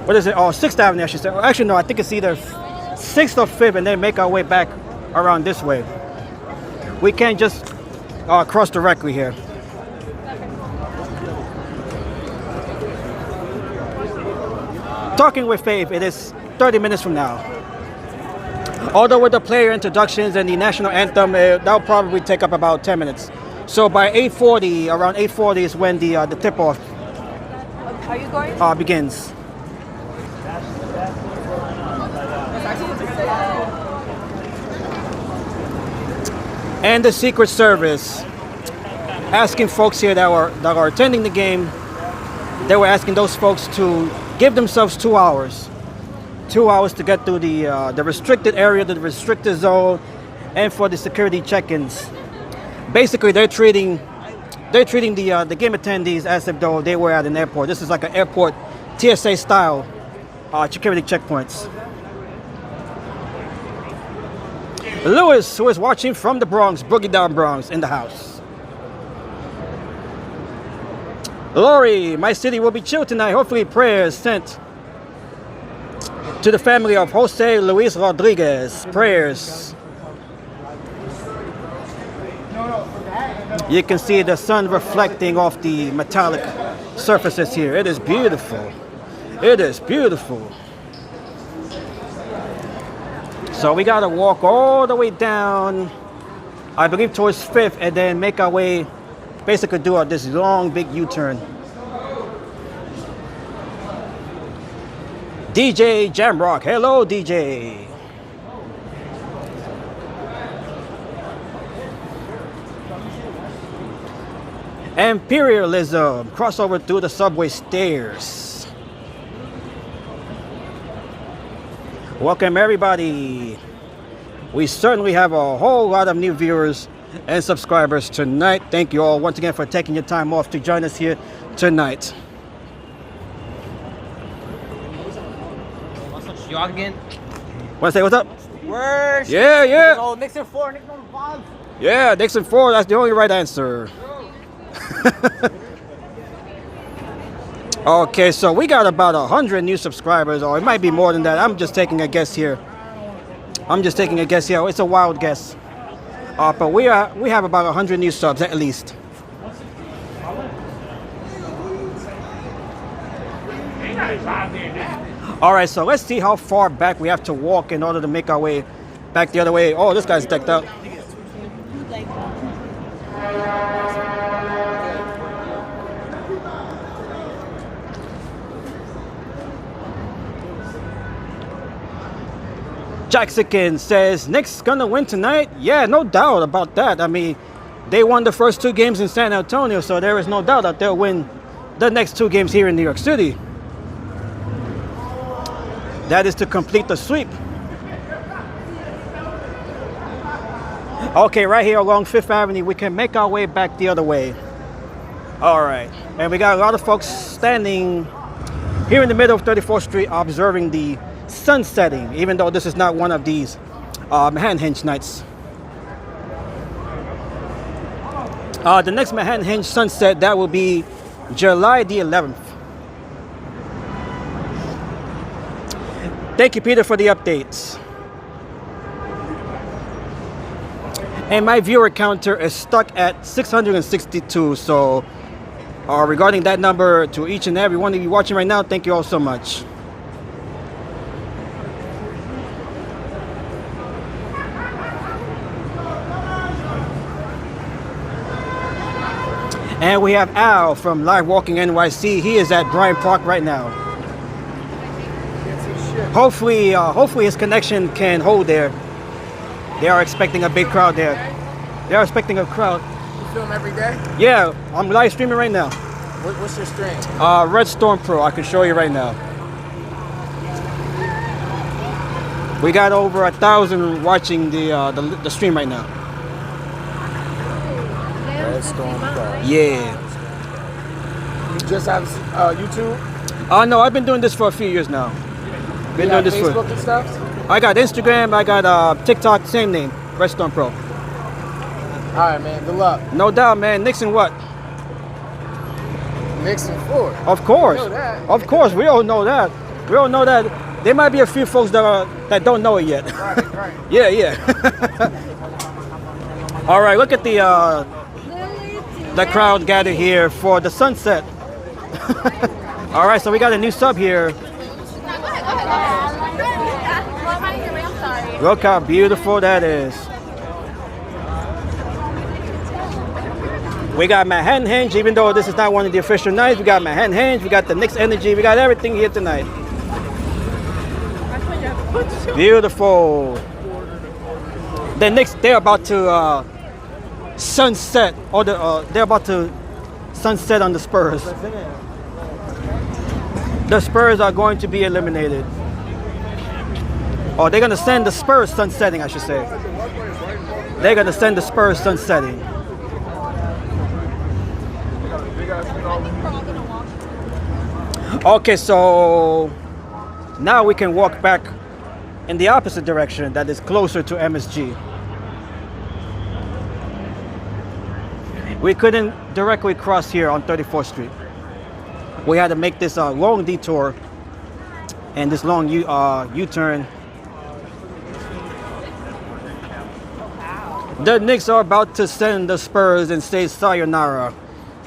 What is it? Oh, 6th Avenue, I should say. Actually, no, I think it's either 6th or 5th, and then make our way back around this way. We can't just cross directly here. Talking with Faith, it is 30 minutes from now. Although with the player introductions and the national anthem, that'll probably take up about 10 minutes. So by 8:40, around 8:40 is when the tip-off begins. and the Secret Service asking folks here that are attending the game. They were asking those folks to give themselves 2 hours. 2 hours to get through the restricted area, the restricted zone, and for the security check-ins. Basically, they're treating the game attendees as if though they were at an airport. This is like an airport TSA style security checkpoints. Lewis, who is watching from the Bronx, Boogie Down Bronx, in the house. Lori, my city will be chill tonight. Hopefully prayers sent to the family of Jose Luis Rodriguez. Prayers. You can see the sun reflecting off the metallic surfaces here. It is beautiful. It is beautiful. So we gotta walk all the way down, I believe towards 5th, and then make our way, basically do this long big U-turn. DJ Jamrock, hello DJ. Imperialism, crossover through the subway stairs. Welcome everybody. We certainly have a whole lot of new viewers and subscribers tonight. Thank you all once again for taking your time off to join us here tonight. Y'all again? Want to say what's up? Word. Yeah. Oh, Knicks in 4, Knicks on the vibes. Yeah, Knicks in 4, that's the only right answer. Okay, so we got about 100 new subscribers, or it might be more than that. I'm just taking a guess here. It's a wild guess. But we have about 100 new subs at least. All right, so let's see how far back we have to walk in order to make our way back the other way. Oh, this guy's decked out. Jaxican says, Knicks gonna win tonight? Yeah, no doubt about that. I mean, they won the first 2 games in San Antonio, so there is no doubt that they'll win the next 2 games here in New York City. That is to complete the sweep. Okay, right here along 5th Avenue, we can make our way back the other way. All right, and we got a lot of folks standing here in the middle of 34th Street observing the sun setting, even though this is not one of these Manhattan Hinge nights. The next Manhattan Hinge sunset, that will be July the 11th. Thank you, Peter, for the updates. And my viewer counter is stuck at 662. So regarding that number, to each and every one of you watching right now, thank you all so much. And we have Al from Live Walking NYC. He is at Bryant Park right now. Hopefully his connection can hold there. They are expecting a big crowd there. They are expecting a crowd. You film every day? Yeah, I'm live streaming right now. What's your stream? Red Storm Pro. I can show you right now. We got over 1,000 watching the stream right now. Red Storm Pro. Yeah. You just have YouTube? No, I've been doing this for a few years now. Been doing this Facebook and stuff? I got Instagram, I got TikTok, same name, Red Storm Pro. Alright, man, good luck. No doubt, man. Knicks and what? Knicks and 4. Of course. You know that. Of course, we all know that. We all know that. There might be a few folks that don't know it yet. Right. Yeah. All right, look at the crowd gathered here for the sunset. All right, so we got a new sub here. Look how beautiful that is. We got Manhattan Hinge, even though this is not one of the official nights. We got Manhattan Hinge, we got the Knicks energy, we got everything here tonight. Beautiful. The Knicks, they're about to sunset, or they're about to sunset on the Spurs. The Spurs are going to be eliminated. Or they're going to send the Spurs sunsetting, I should say. They're going to send the Spurs sunsetting. Okay, so now we can walk back in the opposite direction that is closer to MSG. We couldn't directly cross here on 34th Street. We had to make this long detour and this long U-turn. The Knicks are about to send the Spurs and say sayonara.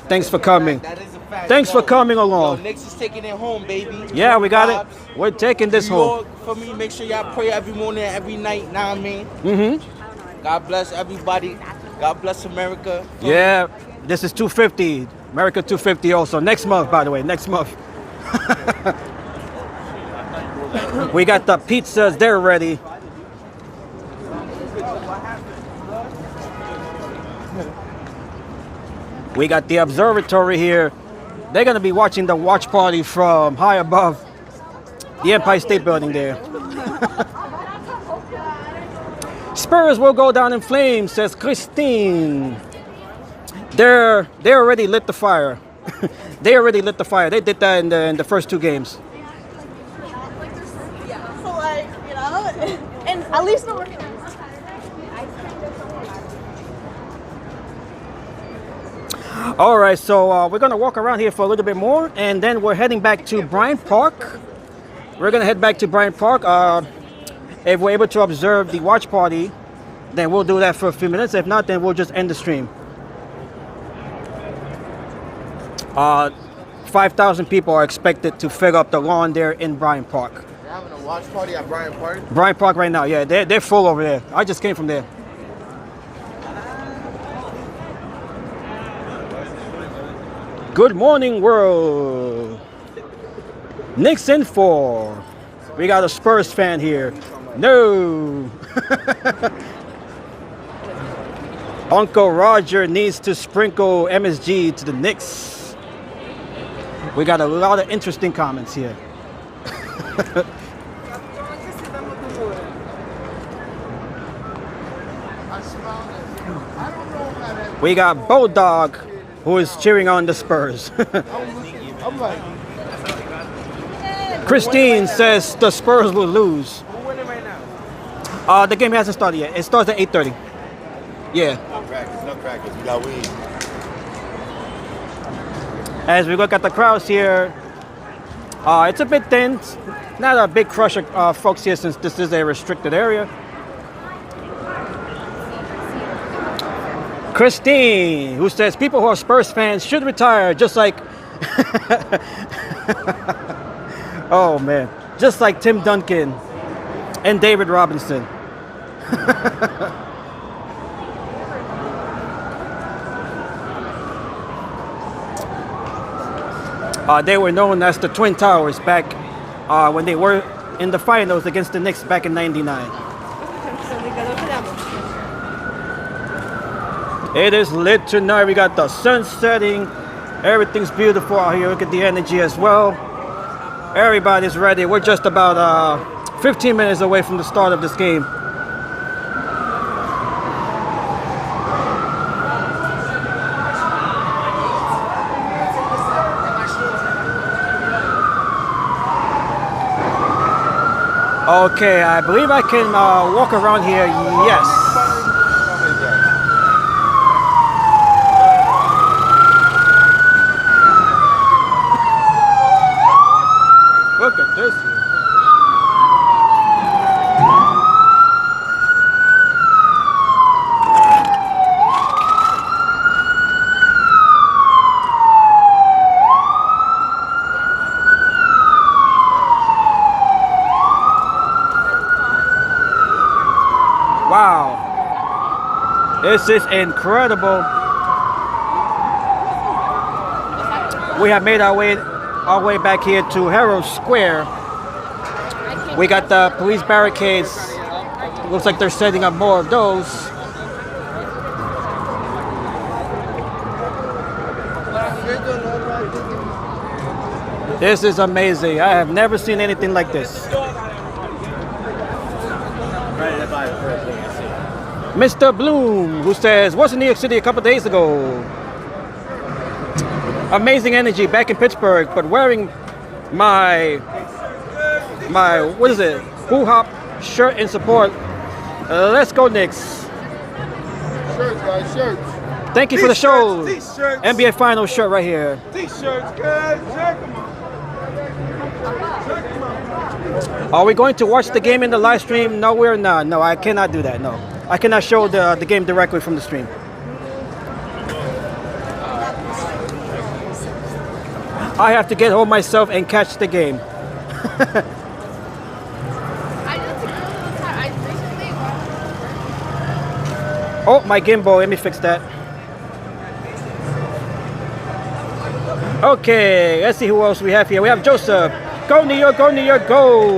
Thanks for coming. That is a fact. Thanks for coming along. Yo, Knicks is taking it home, baby. Yeah, we got it. We're taking this New home. York, for me, make sure y'all pray every morning, every night. Know what I mean? Mm-hmm. God bless everybody. God bless America. Yeah, this is 250. America 250 also. Next month, by the way. Next month. We got the pizzas. They're ready. We got the observatory here. They're going to be watching the watch party from high above the Empire State Building there. Spurs will go down in flames, says Christine. They already lit the fire. They already lit the fire. They did that in the first two games. Yeah, so like, you know, and at least we're working. All right, so we're going to walk around here for a little bit more, and then we're heading back to Bryant Park. We're going to head back to Bryant Park. If we're able to observe the watch party, then we'll do that for a few minutes. If not, then we'll just end the stream. 5,000 people are expected to fill up the lawn there in Bryant Park. They're having a watch party at Bryant Park? Bryant Park right now, yeah. They're full over there. I just came from there. Good morning, world. Knicks in 4. We got a Spurs fan here. No. Uncle Roger needs to sprinkle MSG to the Knicks. We got a lot of interesting comments here. We got Bulldog, who is cheering on the Spurs. Christine says the Spurs will lose. Who's winning right now? The game hasn't started yet. It starts at 8:30. Yeah. No crackers. We got weed. As we look at the crowds here, it's a bit thin. Not a big crush of folks here since this is a restricted area. Christine, who says people who are Spurs fans should retire, just like oh man, just like Tim Duncan and David Robinson. They were known as the Twin Towers back when they were in the finals against the Knicks back in '99. It is lit tonight. We got the sun setting. Everything's beautiful out here. Look at the energy as well. Everybody's ready. We're just about 15 minutes away from the start of this game. Okay, I believe I can walk around here. Yes. Look at this here. Wow. This is incredible. We have made our way back here to Herald Square. We got the police barricades. Looks like they're setting up more of those. This is amazing. I have never seen anything like this. Mr. Bloom, who says, was in New York City a couple days ago. Amazing energy back in Pittsburgh, but wearing my what is it? Hoo Hop shirt in support. Let's go Knicks. Shirts, guys, shirts. Thank you for the show. T-shirts. NBA Finals shirt right here. T-shirts, guys. Check them out. Are we going to watch the game in the live stream? No, we're not. No, I cannot do that. No, I cannot show the game directly from the stream. I have to get home myself and catch the game. Oh, my gimbal. Let me fix that. Okay, let's see who else we have here. We have Joseph. Go New York, go New York, go!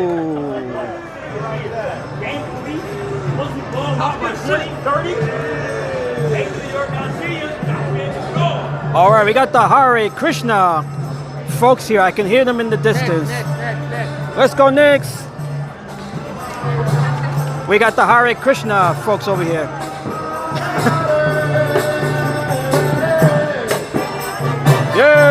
All right, we got the Hare Krishna folks here. I can hear them in the distance. Let's go Knicks! We got the Hare Krishna folks over here. Yeah!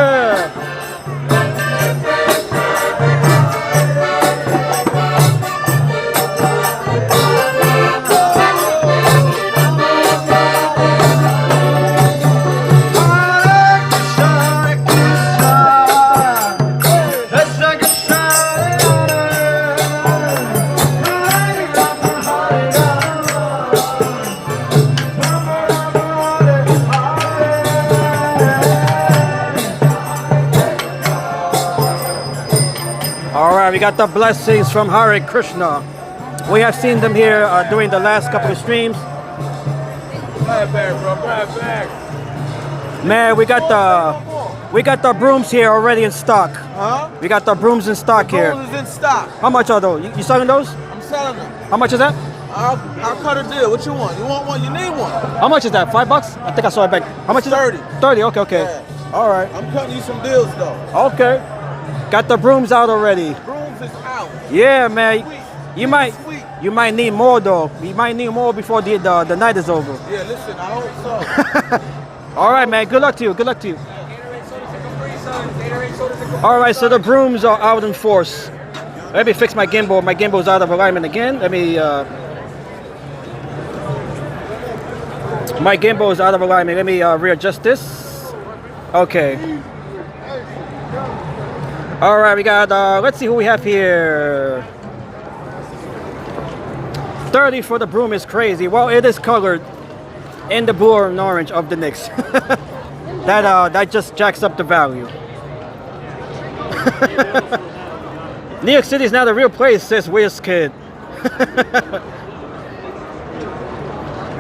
We got the blessings from Hare Krishna. We have seen them here during the last couple of streams. Man, we got the brooms here already in stock. Huh? We got the brooms in stock here. Brooms is in stock. How much are those? You selling those? I'm selling them. How much is that? I'll cut a deal. What you want? You want one? You need one. How much is that? $5? I think I saw it back. How much is 30. that? 30. Okay, okay. Yeah. All right. I'm cutting you some deals though. Okay. Got the brooms out already. Brooms is out. Yeah, man. You might need more though. You might need more before the night is over. Yeah, listen, I hope so. All right, man. Good luck to you. Good luck to you. All right, so the brooms are out in force. Let me fix my gimbal. My gimbal's out of alignment again. Let me. My gimbal is out of alignment. Let me readjust this. Okay. All right, we got. Let's see who we have here. 30 for the broom is crazy. Well, it is colored in the blue and orange of the Knicks. that just jacks up the value. New York City is not a real place, says Wiz Kid.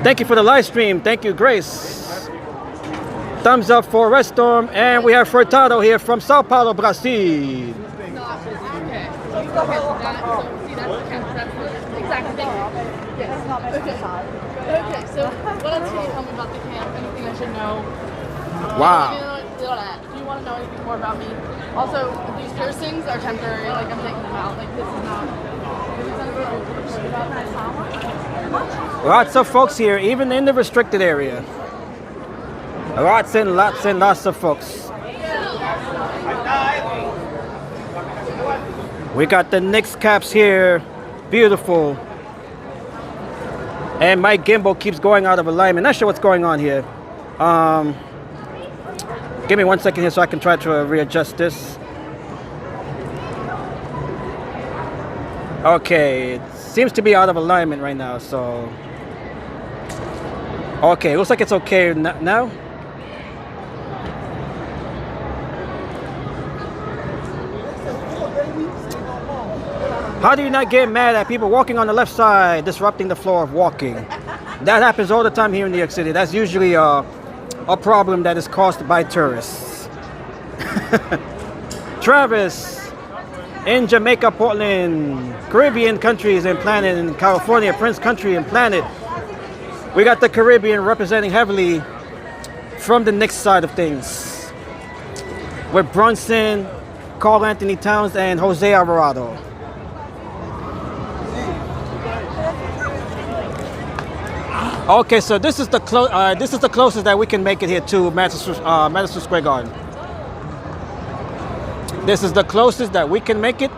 Thank you for the live stream. Thank you, Grace. Thumbs up for Red Storm. And we have Furtado here from Sao Paulo, Brazil. Okay, so what else can you tell me about the camp? Anything I should know? Wow. Do you want to know anything more about me? Also, these piercings are temporary. Like, I'm taking them out. Like, this is not. Lots of folks here, even in the restricted area. Lots and lots of folks. We got the Knicks caps here. Beautiful. And my gimbal keeps going out of alignment. Not sure what's going on here. Give me 1 second here so I can try to readjust this. Okay, it seems to be out of alignment right now, so. Okay, looks like it's okay now. How do you not get mad at people walking on the left side, disrupting the flow of walking? That happens all the time here in New York City. That's usually a problem that is caused by tourists. Travis, in Jamaica, Portland, Caribbean countries and planet, in California, Prince Country and planet. We got the Caribbean representing heavily from the Knicks side of things. with Brunson, Karl Anthony Towns, and Jose Alvarado. Okay, so this is the closest that we can make it here to Madison Square Garden. This is the closest that we can make it.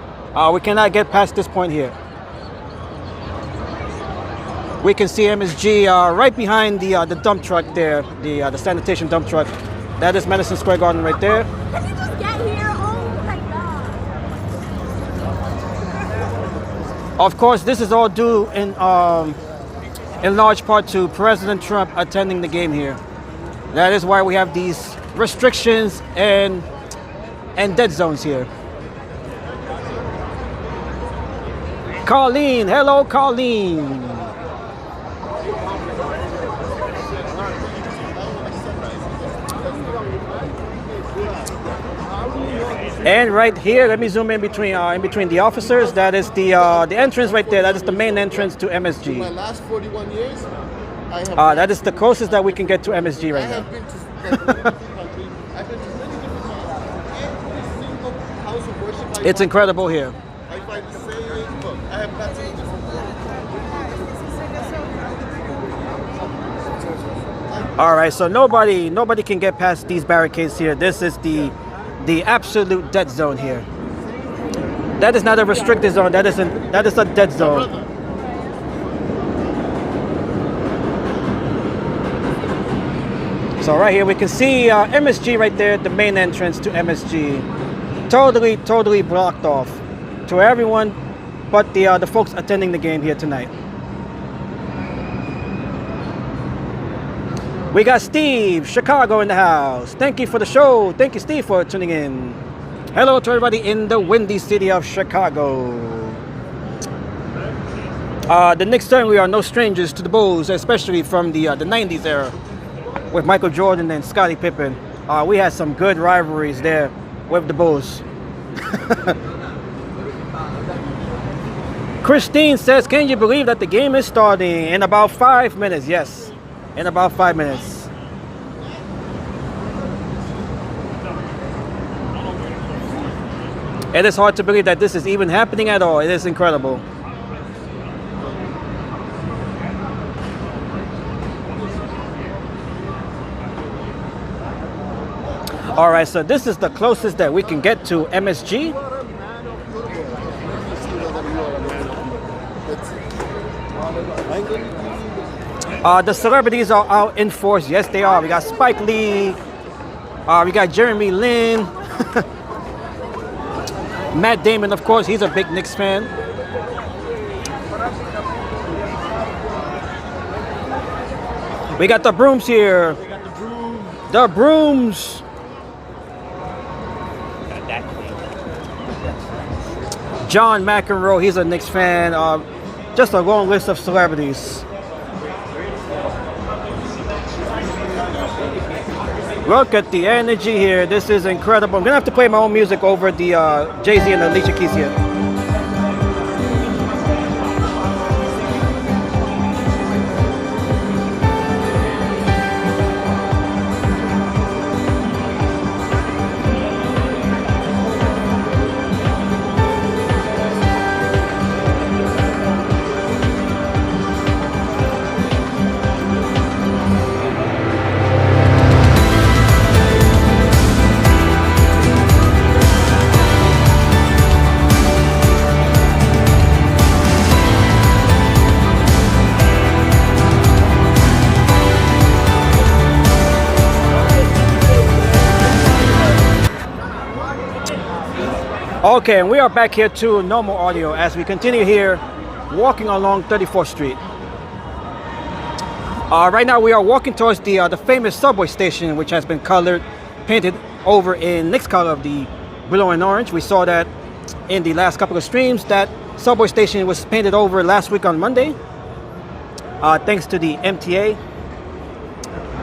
We cannot get past this point here. We can see MSG right behind the dump truck there, the sanitation dump truck. That is Madison Square Garden right there. Can you just get here? Oh my God. Of course, this is all due in large part to President Trump attending the game here. That is why we have these restrictions and dead zones here. Colleen, hello Colleen. And right here, let me zoom in between the officers. That is the entrance right there. That is the main entrance to MSG. My last 41 years, I have that is the closest that we can get to MSG right now. I've been to many different every single house of worship. It's incredible here. I find the same book. I have not seen All right, so nobody can get past these barricades here. This is the absolute dead zone here. That is not a restricted zone. That is a dead zone. So right here we can see MSG right there, the main entrance to MSG, totally blocked off to everyone but the folks attending the game here tonight. We got Steve, Chicago in the house. Thank you for the show. Thank you, Steve, for tuning in. Hello to everybody in the windy city of Chicago. The Knicks certainly are no strangers to the Bulls, especially from the 90s era with Michael Jordan and Scottie Pippen. We had some good rivalries there with the Bulls. Christine says, can you believe that the game is starting in about 5 minutes? Yes. In about 5 minutes. It is hard to believe that this is even happening at all. It is incredible. All right, so this is the closest that we can get to MSG. The celebrities are out in force. Yes, they are. We got Spike Lee. We got Jeremy Lin. Matt Damon, of course. He's a big Knicks fan. We got the brooms here. The brooms. John McEnroe. He's a Knicks fan. Just a long list of celebrities. Look at the energy here. This is incredible. I'm gonna have to play my own music over the Jay-Z and Alicia Keys here. Okay, and we are back here to normal audio as we continue here walking along 34th Street. Right now we are walking towards the famous subway station, which has been painted over in Knicks color of the blue and orange. We saw that in the last couple of streams. That subway station was painted over last week on Monday, thanks to the MTA.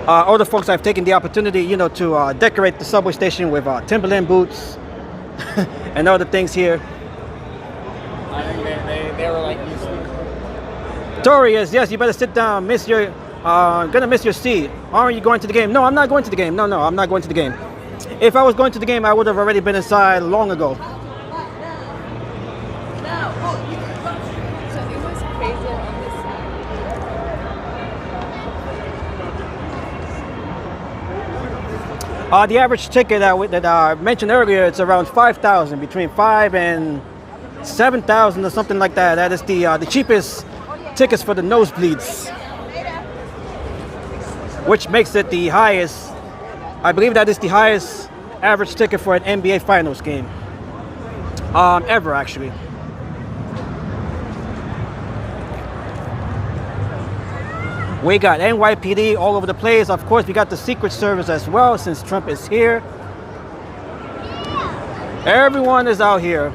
Other folks have taken the opportunity, to decorate the subway station with Timberland boots and other things here. I think they were like used to. Tori is, yes, you better sit down. Gonna miss your seat. Aren't you going to the game? No, I'm not going to the game. No, I'm not going to the game. If I was going to the game, I would have already been inside long ago. So it was crazy on this side. The average ticket that I mentioned earlier, it's around 5,000, between 5 and 7,000 or something like that. That is the cheapest tickets for the nosebleeds, which makes it the highest. I believe that is the highest average ticket for an NBA Finals game ever, actually. We got NYPD all over the place. Of course, we got the Secret Service as well, since Trump is here. Everyone is out here.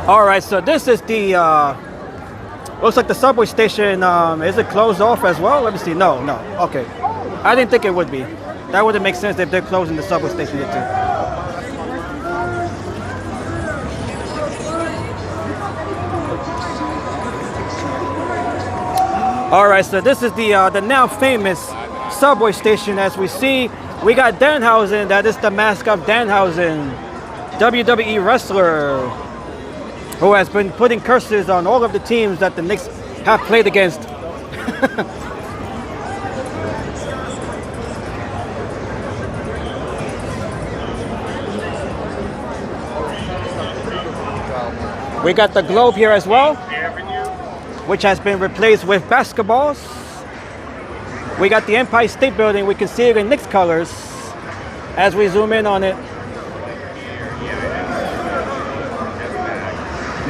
All right, so this is the, looks like the subway station. Is it closed off as well? Let me see. No, okay. I didn't think it would be. That wouldn't make sense if they're closing the subway station here too. All right, so this is the now famous subway station. As we see, we got Danhausen. That is the mask of Danhausen, WWE wrestler, who has been putting curses on all of the teams that the Knicks have played against. We got the globe here as well, which has been replaced with basketballs. We got the Empire State Building. We can see it in Knicks colors as we zoom in on it.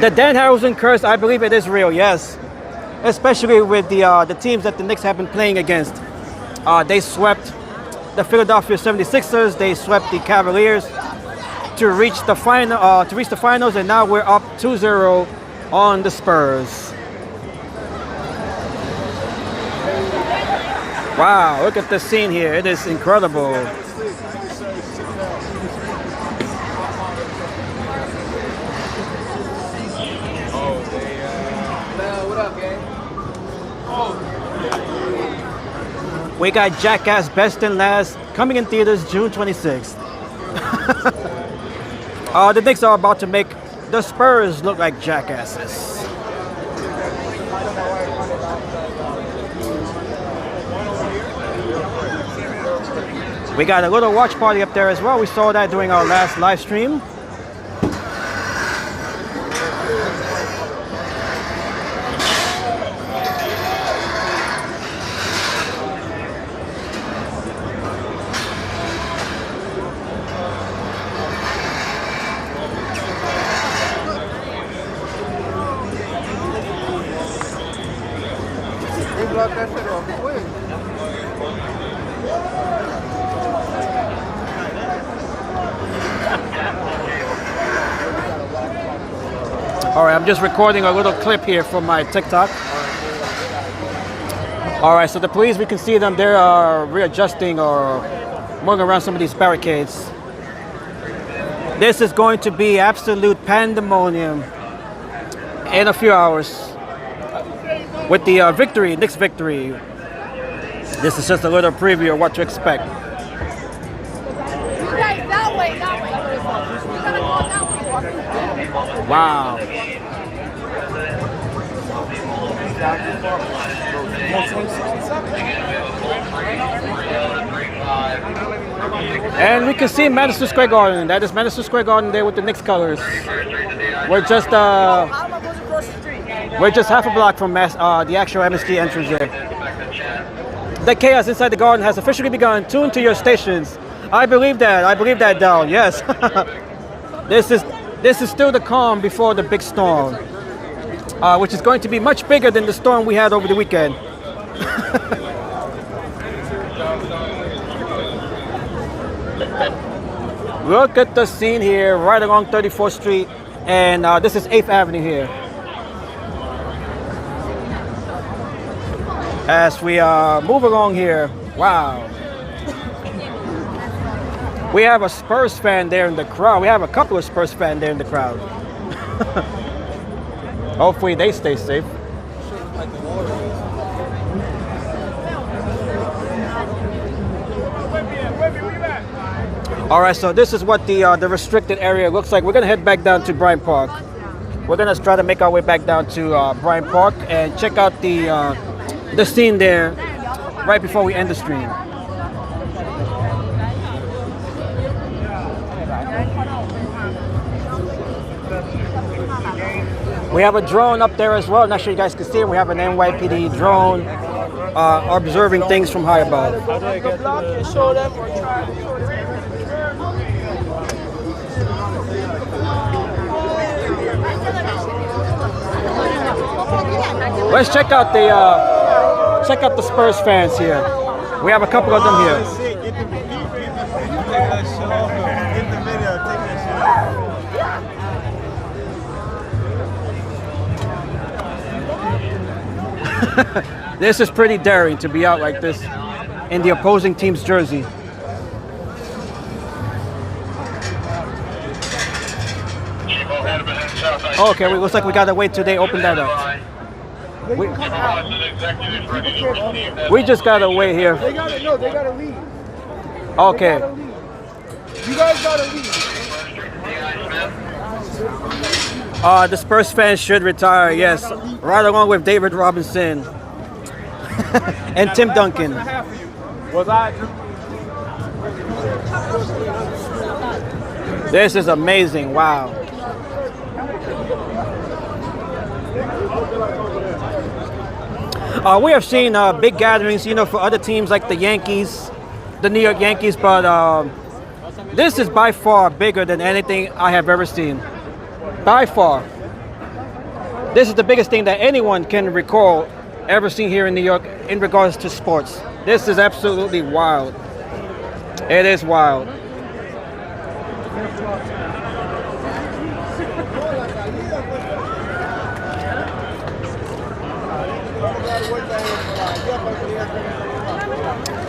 The Danhausen curse, I believe it is real, yes. Especially with the teams that the Knicks have been playing against. They swept the Philadelphia 76ers, they swept the Cavaliers to reach the finals, and now we're up 2-0 on the Spurs. Wow, look at the scene here. It is incredible. We got Jackass Best and Last coming in theaters June 26th. The Knicks are about to make the Spurs look like jackasses. We got a little watch party up there as well. We saw that during our last live stream. All right, I'm just recording a little clip here from my TikTok. All right, so the police, we can see them. They are readjusting or moving around some of these barricades. This is going to be absolute pandemonium in a few hours with the victory, Knicks victory. This is just a little preview of what to expect. That way. You gotta go that way. Wow. And we can see Madison Square Garden. That is Madison Square Garden there with the Knicks colors. We're just half a block from the actual MSG entrance there. The chaos inside the garden has officially begun. Tune to your stations. I believe that, Dal. Yes. This is still the calm before the big storm, which is going to be much bigger than the storm we had over the weekend. Look at the scene here, right along 34th Street, and this is 8th Avenue here. As we move along here, wow. We have a Spurs fan there in the crowd. We have a couple of Spurs fans there in the crowd. Hopefully they stay safe. All right, so this is what the restricted area looks like. We're gonna head back down to Bryant Park. We're gonna try to make our way back down to Bryant Park and check out the scene there right before we end the stream. We have a drone up there as well. Not sure you guys can see it. We have an NYPD drone observing things from high above. Let's check out the Spurs fans here. We have a couple of them here. This is pretty daring to be out like this in the opposing team's jersey. Okay, looks like we gotta wait till they open that up. We just gotta wait here. They gotta leave. Okay. You guys gotta leave. The Spurs fans should retire, yes. Right along with David Robinson and Tim Duncan. This is amazing, wow. We have seen big gatherings, you know, for other teams like the Yankees, the New York Yankees, but this is by far bigger than anything I have ever seen. By far. This is the biggest thing that anyone can recall ever seen here in New York in regards to sports. This is absolutely wild. It is wild.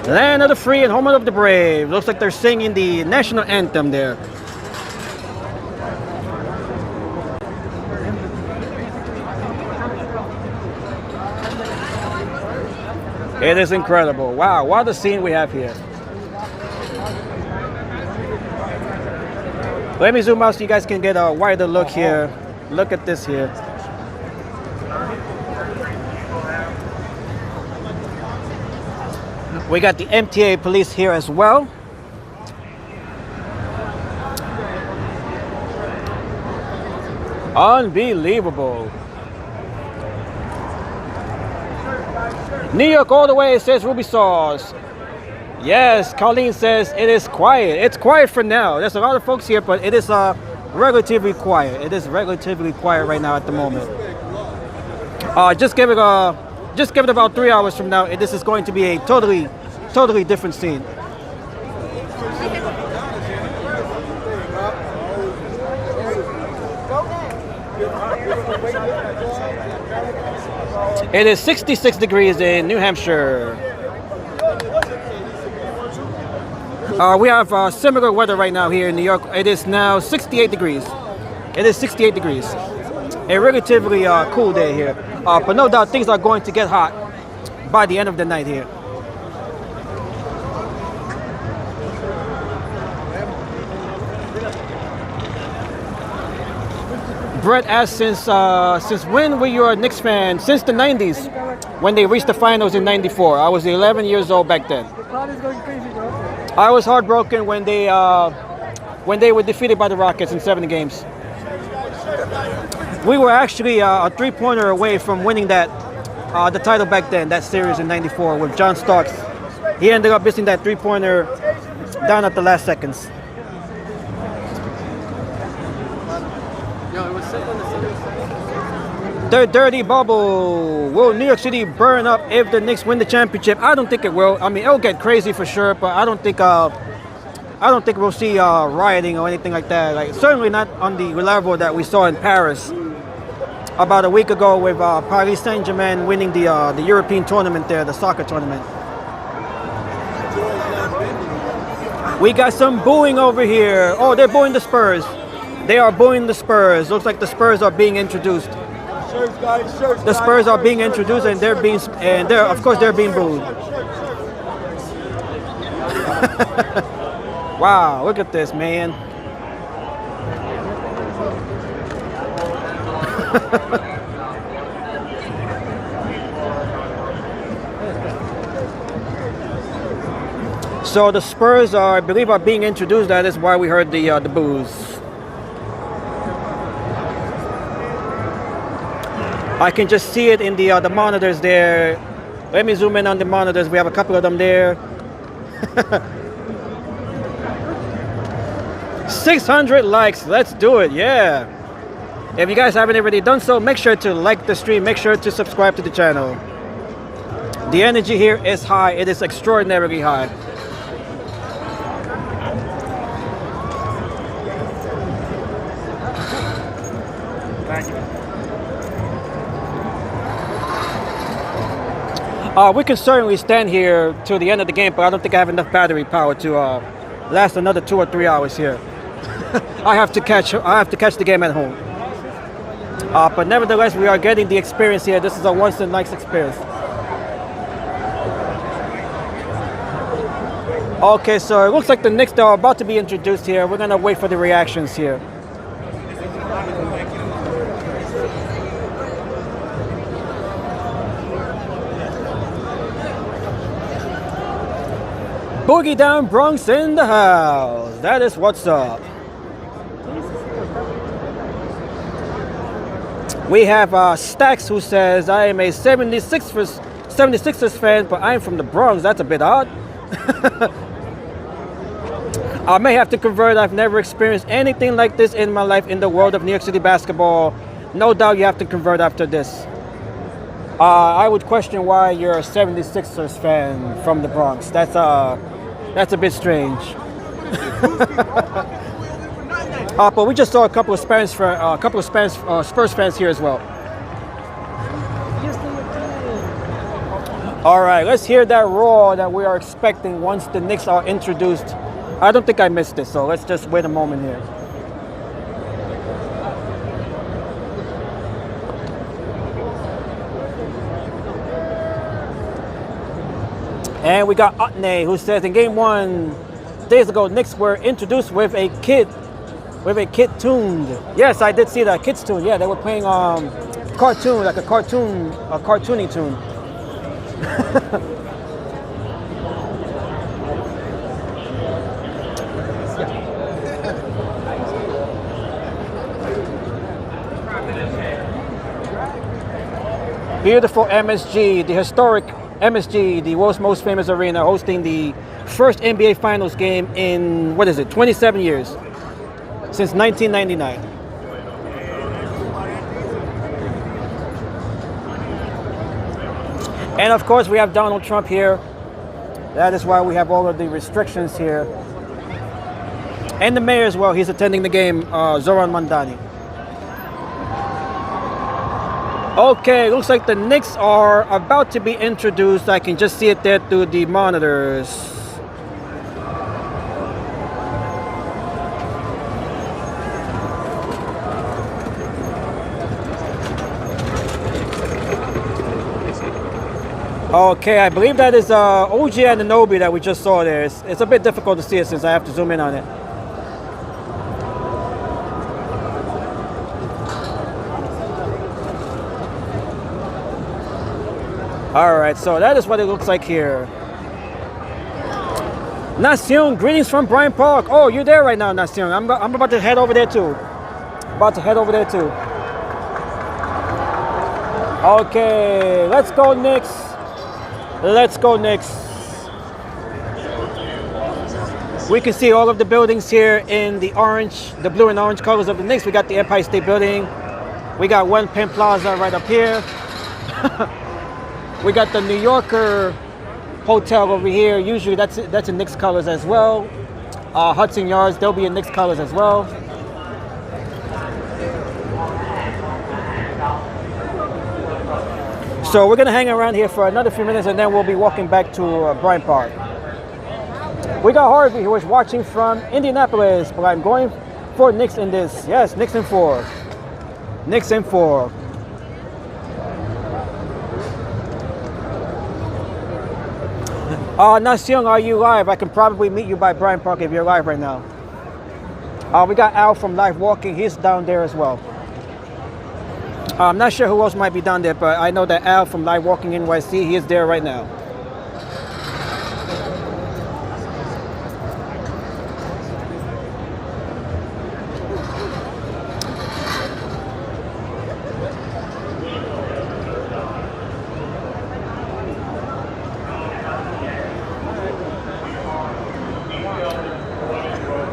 Land of the free and home of the brave. Looks like they're singing the national anthem there. It is incredible. Wow, what a scene we have here. Let me zoom out so you guys can get a wider look here. Look at this here. We got the MTA police here as well. Unbelievable. New York all the way, says Ruby Sauce. Yes, Colleen says it is quiet. It's quiet for now. There's a lot of folks here, but it is relatively quiet. It is relatively quiet right now at the moment. Just give it about 3 hours from now, this is going to be a totally different scene. It is 66 degrees in New Hampshire. We have similar weather right now here in New York. It is now 68 degrees. It is 68 degrees. A relatively cool day here. But no doubt things are going to get hot by the end of the night here. Brett asks, since when were you a Knicks fan? Since the 90s, when they reached the finals in '94. I was 11 years old back then. I was heartbroken when they were defeated by the Rockets in 7 games. We were actually a three-pointer away from winning the title back then, that series in '94 with John Starks. He ended up missing that three-pointer down at the last seconds. The dirty bubble. Will New York City burn up if the Knicks win the championship? I don't think it will. I mean, it'll get crazy for sure, but I don't think we'll see rioting or anything like that. Like, certainly not on the level that we saw in Paris about a week ago with Paris Saint-Germain winning the European tournament there, the soccer tournament. We got some booing over here. Oh, they're booing the Spurs. They are booing the Spurs. Looks like the Spurs are being introduced. The Spurs are being introduced, and they're being, of course, they're being booed. Wow, look at this, man. So the Spurs are, I believe, are being introduced. That is why we heard the boos. I can just see it in the monitors there. Let me zoom in on the monitors. We have a couple of them there. 600 likes. Let's do it. Yeah. If you guys haven't already done so, make sure to like the stream. Make sure to subscribe to the channel. The energy here is high. It is extraordinarily high. We can certainly stand here till the end of the game, but I don't think I have enough battery power to last another 2 or 3 hours here. I have to catch the game at home. But nevertheless, we are getting the experience here. This is a once in a lifetime experience. Okay, so it looks like the Knicks are about to be introduced here. We're gonna wait for the reactions here. Boogie Down Bronx in the house. That is what's up. We have Stacks who says, I am a 76ers fan, but I am from the Bronx. That's a bit odd. I may have to convert. I've never experienced anything like this in my life in the world of New York City basketball. No doubt you have to convert after this. I would question why you're a 76ers fan from the Bronx. That's a bit strange. But we just saw a couple of Spurs fans here as well. All right, let's hear that roar that we are expecting once the Knicks are introduced. I don't think I missed it, so let's just wait a moment here. And we got Otney who says in game 1 days ago, Knicks were introduced with a kit tuned. Yes, I did see that kids tune. Yeah, they were playing cartoon, like a cartoony tune. Beautiful MSG, the historic MSG, the world's most famous arena, hosting the first NBA Finals game in, 27 years, since 1999. And of course we have Donald Trump here. That is why we have all of the restrictions here. And the mayor as well, he's attending the game, Zohran Mamdani. Okay, looks like the Knicks are about to be introduced. I can just see it there through the monitors. Okay, I believe that is OG Anunoby that we just saw there. It's a bit difficult to see it since I have to zoom in on it. Alright, so that is what it looks like here. Nacion, greetings from Bryant Park. Oh, you're there right now, Nacion. I'm about to head over there too. Okay, let's go Knicks. Let's go Knicks. We can see all of the buildings here in the orange, the blue and orange colors of the Knicks. We got the Empire State Building. We got One Penn Plaza right up here. We got the New Yorker Hotel over here. Usually that's in Knicks colors as well. Hudson Yards, they'll be in Knicks colors as well. So we're gonna hang around here for another few minutes and then we'll be walking back to Bryant Park. We got Harvey who is watching from Indianapolis, but I'm going for Knicks in this. Yes, Knicks in 4. Knicks in 4. Nasyung, are you live? I can probably meet you by Bryant Park if you're live right now. We got Al from Live Walking. He's down there as well. I'm not sure who else might be down there, but I know that Al from Live Walking NYC, he is there right now.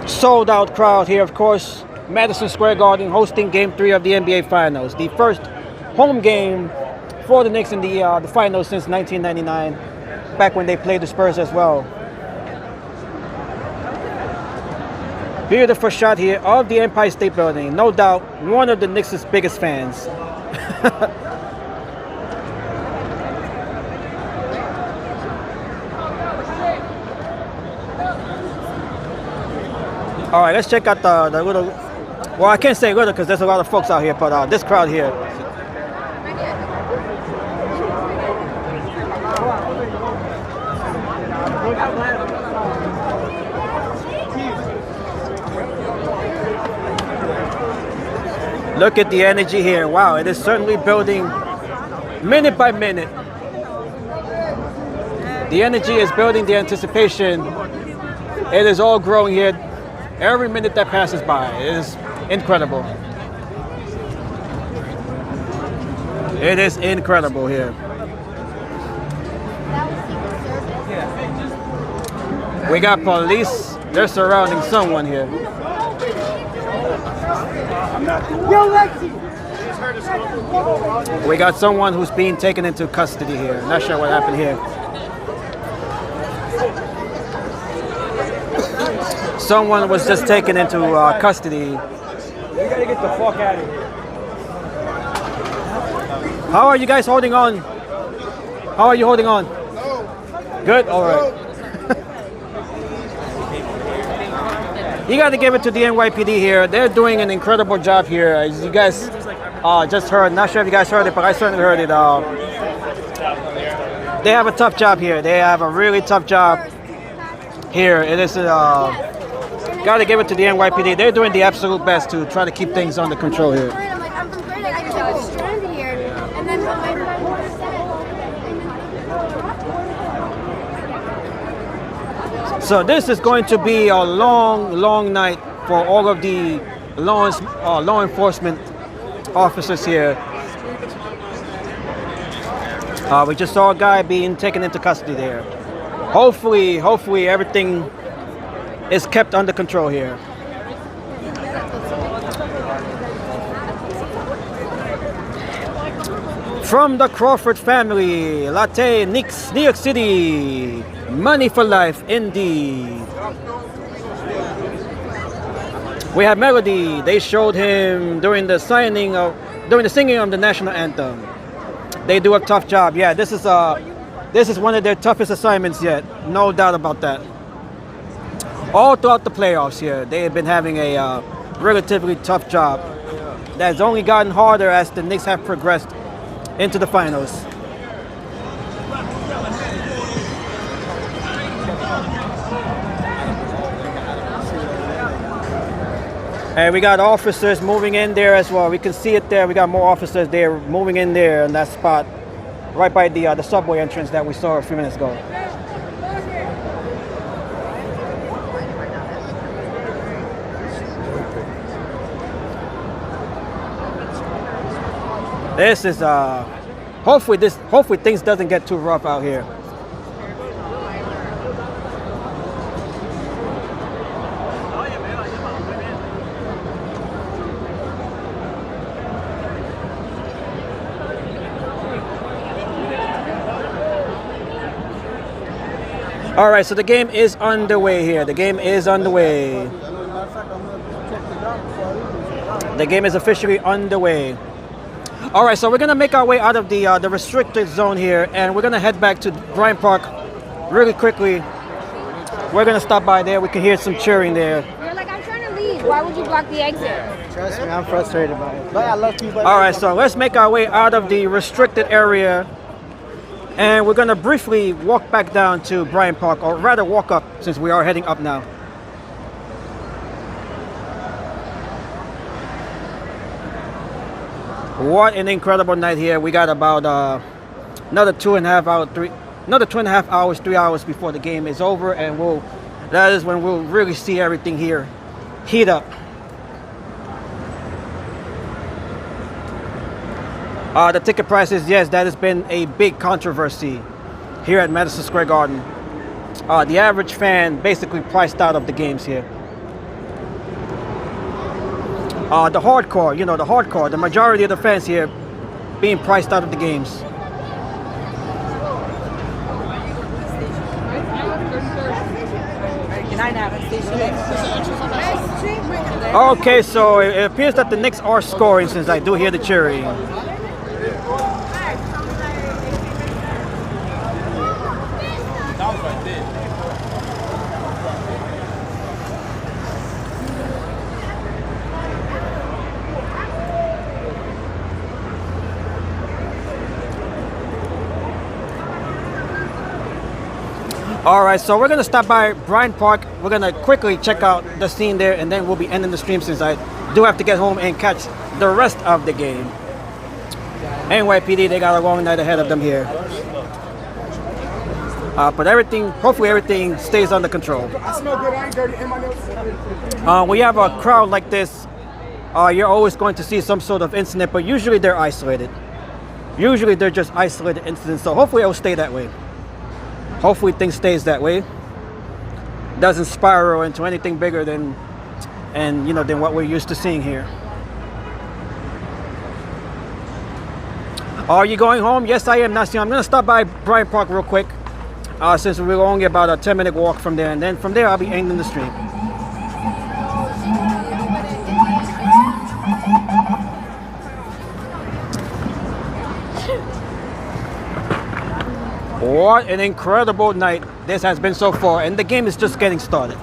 Sold out crowd here, of course. Madison Square Garden hosting Game 3 of the NBA Finals. The first home game for the Knicks in the finals since 1999, back when they played the Spurs as well. Beautiful shot here of the Empire State Building. No doubt one of the Knicks' biggest fans. All right, let's check out the little, well, I can't say little because there's a lot of folks out here, but this crowd here. Look at the energy here. Wow, it is certainly building minute by minute. The energy is building, the anticipation. It is all growing here. Every minute that passes by is incredible. It is incredible here. We got police. They're surrounding someone here. We got someone who's being taken into custody here. Not sure what happened here. Someone was just taken into custody. We gotta get the fuck out of here. How are you guys holding on? How are you holding on? Good? All right. You got to give it to the NYPD here. They're doing an incredible job here. As you guys just heard, not sure if you guys heard it, but I certainly heard it. They have a tough job here. They have a really tough job here. It is, got to give it to the NYPD. They're doing the absolute best to try to keep things under control here. I'm from Great. I was stranded here, and then So this is going to be a long, long night for all of the law enforcement officers here. We just saw a guy being taken into custody there. Hopefully everything is kept under control here. From the Crawford family, Latte, Knicks, New York City. Money for life, indeed. We have Melody. They showed him during the singing of the national anthem. They do a tough job. Yeah, this is one of their toughest assignments yet. No doubt about that. All throughout the playoffs here, they have been having a relatively tough job. That's only gotten harder as the Knicks have progressed into the finals. And we got officers moving in there as well. We can see it there. We got more officers there moving in there in that spot, right by the subway entrance that we saw a few minutes ago. This is hopefully things doesn't get too rough out here. All right, so the game is underway here. The game is underway. The game is officially underway. All right, so we're gonna make our way out of the restricted zone here, and we're gonna head back to Bryant Park really quickly. We're gonna stop by there. We can hear some cheering there. You're like, I'm trying to leave. Why would you block the exit? Trust me, I'm frustrated by it. But I love you. All right, so let's make our way out of the restricted area And we're gonna briefly walk back down to Bryant Park, or rather walk up, since we are heading up now. What an incredible night here. We got about another 2.5 hours, 3 hours before the game is over, and that is when we'll really see everything here heat up. The ticket prices, yes, that has been a big controversy here at Madison Square Garden. The average fan basically priced out of the games here. The hardcore, the majority of the fans here being priced out of the games. Okay, so it appears that the Knicks are scoring, since I do hear the cheering. All right, so we're gonna stop by Bryant Park. We're gonna quickly check out the scene there, and then we'll be ending the stream, since I do have to get home and catch the rest of the game. NYPD, they got a long night ahead of them here. But hopefully everything stays under control. When you have a crowd like this, you're always going to see some sort of incident, but usually they're isolated. Usually they're just isolated incidents, so hopefully it will stay that way. Hopefully things stays that way. Doesn't spiral into anything bigger than what we're used to seeing here. Are you going home? Yes, I am, Nasim. I'm gonna stop by Bryant Park real quick, since we're only about a 10-minute walk from there, and then from there I'll be ending the stream. What an incredible night this has been so far, and the game is just getting started.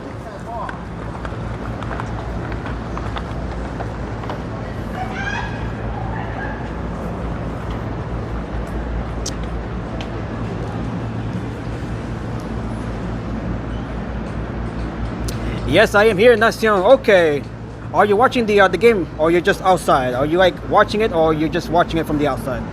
Yes, I am here, Nation. Okay. Are you watching the game, or you're just outside? Are you like watching it, or you're just watching it from the outside?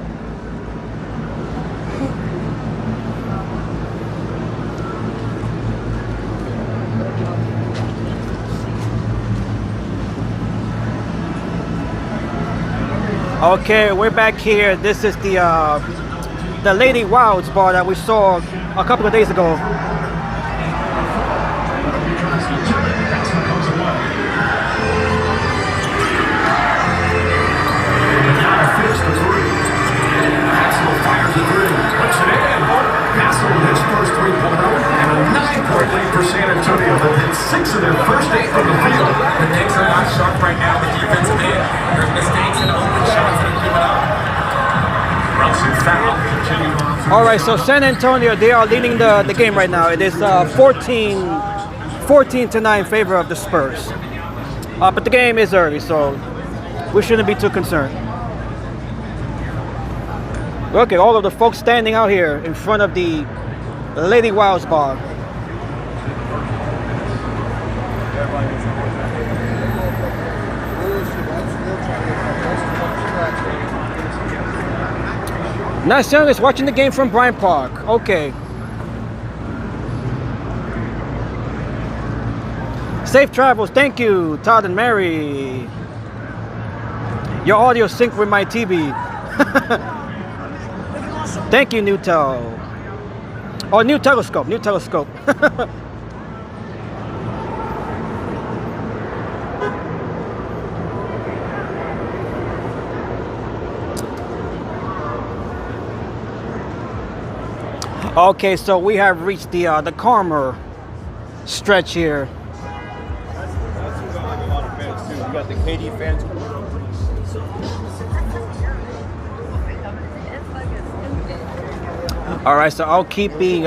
Okay, we're back here. This is the Lady Wilds bar that we saw a couple of days ago. His first three-pointer and a 9-point lead for San Antonio. They've hit 6 of their first 8 from the field. The Knicks are not sharp right now. The defensive end. There's mistakes and open shots that are giving up. Brunson foul. Continue on. All right, so San Antonio, they are leading the game right now. It is 14-9 favor of the Spurs. But the game is early, so we shouldn't be too concerned. Look at all of the folks standing out here in front of the Lady Wilds bar. Nation is watching the game from Bryant Park. Okay. Safe travels. Thank you, Todd and Mary. Your audio synced with my TV. Thank you, Newtel. Oh, new telescope, new telescope. Okay, so we have reached the calmer stretch here. That's got like a lot of fans too. We got the KD fans. All right, so I'll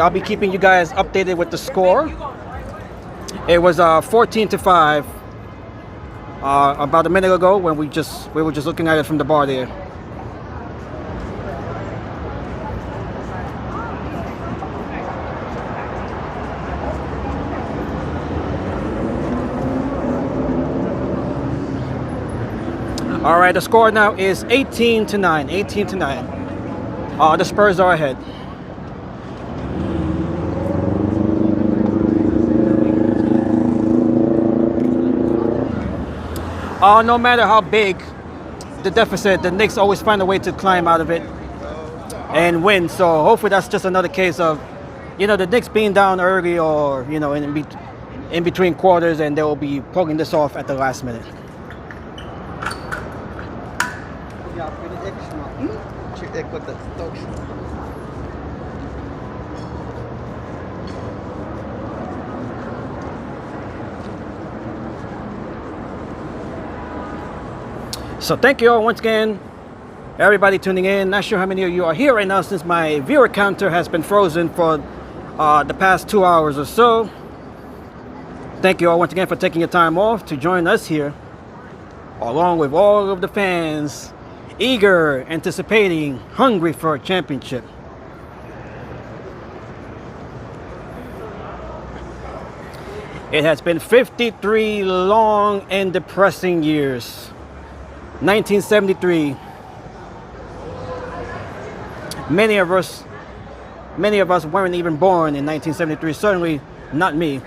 be keeping you guys updated with the score. It was 14-5 about a minute ago when we were just looking at it from the bar there. All right, the score now is 18-9. 18-9. The Spurs are ahead. No matter how big the deficit, the Knicks always find a way to climb out of it and win. So hopefully that's just another case of, you know, the Knicks being down early, or, you know, in between quarters, and they will be pulling this off at the last minute. So thank you all once again, everybody tuning in. Not sure how many of you are here right now, since my viewer counter has been frozen for the past 2 hours or so. Thank you all once again for taking your time off to join us here, along with all of the fans, eager, anticipating, hungry for a championship. It has been 53 long and depressing years. 1973. Many of us weren't even born in 1973. Certainly not me.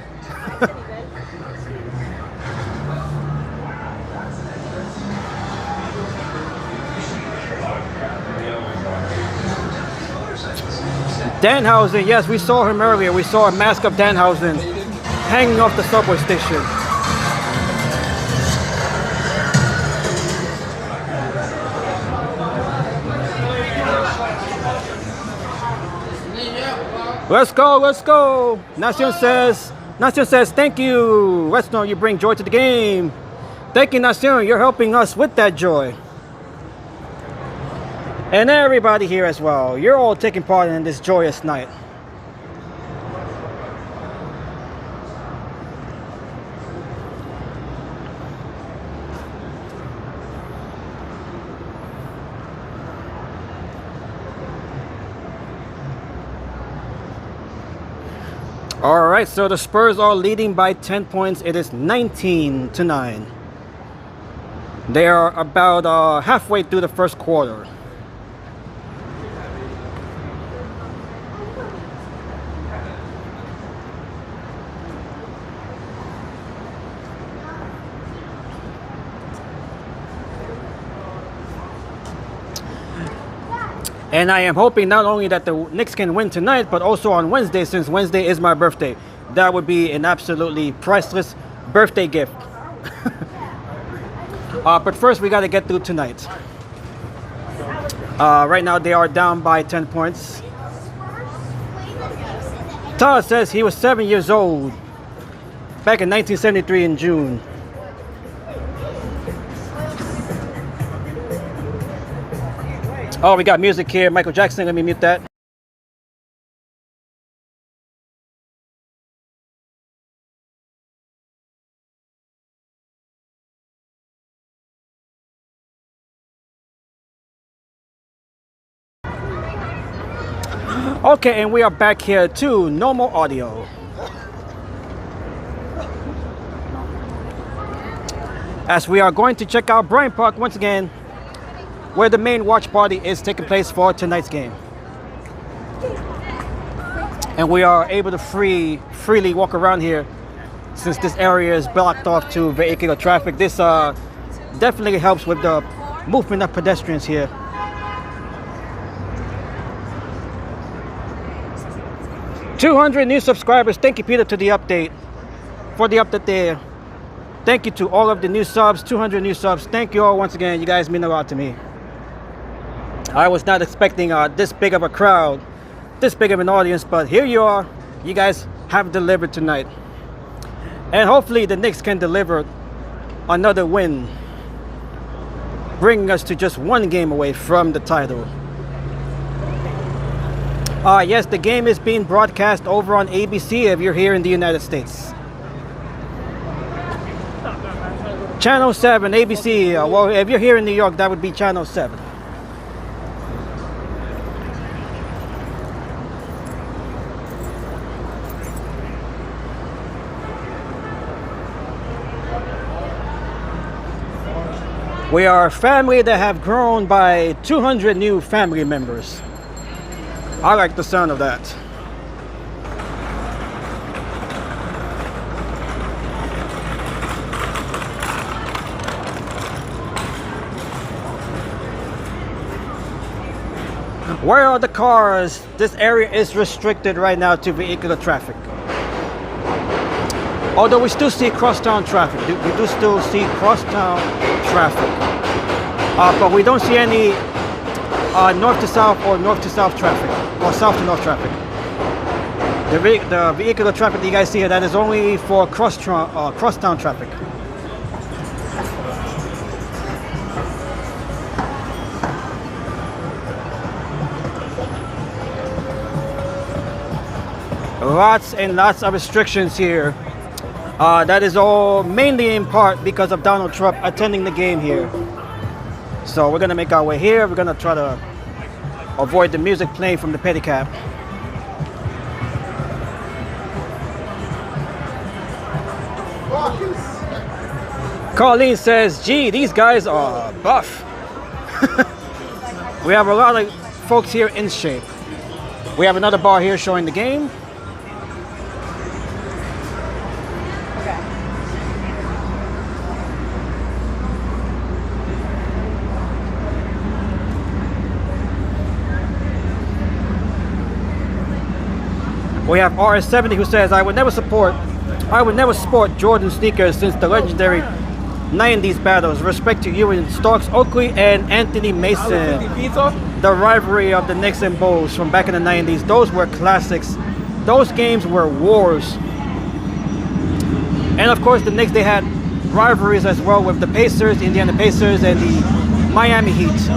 Danhausen, yes, we saw him earlier. We saw a mask of Danhausen hanging off the subway station. Let's go, let's go. Nacion says, thank you. Let's know you bring joy to the game. Thank you, Nacion. You're helping us with that joy. And everybody here as well. You're all taking part in this joyous night. All right, so the Spurs are leading by 10 points. It is 19-9. They are about halfway through the first quarter. And I am hoping not only that the Knicks can win tonight, but also on Wednesday, since Wednesday is my birthday. That would be an absolutely priceless birthday gift. But first, we got to get through tonight. Right now, they are down by 10 points. Todd says he was 7 years old back in 1973 in June. Oh, we got music here. Michael Jackson, let me mute that. Okay, and we are back here to normal audio. As we are going to check out Bryant Park once again, where the main watch party is taking place for tonight's game. And we are able to freely walk around here, since this area is blocked off to vehicular traffic. This definitely helps with the movement of pedestrians here. $200 new subscribers. Thank you, Peter, for the update there. Thank you to all of the new subs, 200 new subs. Thank you all once again. You guys mean a lot to me. I was not expecting this big of a crowd, this big of an audience, but here you are. You guys have delivered tonight. And hopefully the Knicks can deliver another win, bringing us to just one game away from the title. Yes, the game is being broadcast over on ABC if you're here in the United States. Channel 7, ABC. Well, if you're here in New York, that would be Channel 7. We are a family that have grown by 200 new family members. I like the sound of that. Where are the cars? This area is restricted right now to vehicular traffic. Although we still see crosstown traffic. We do still see crosstown traffic. But we don't see any north to south or north to south traffic or south to north traffic. The vehicular traffic that you guys see here, that is only for crosstown traffic. Lots and lots of restrictions here. That is all mainly in part because of Donald Trump attending the game here. So we're gonna make our way here. We're gonna try to avoid the music playing from the pedicab. Colleen says, gee, these guys are buff. We have a lot of folks here in shape. We have another bar here showing the game. We have RS70 who says, I would never sport Jordan sneakers since the legendary 90s battles. Respect to you and Starks Oakley and Anthony Mason. The rivalry of the Knicks and Bulls from back in the 90s. Those were classics. Those games were wars. And of course the Knicks, they had rivalries as well with the Pacers, Indiana Pacers, and the Miami Heat.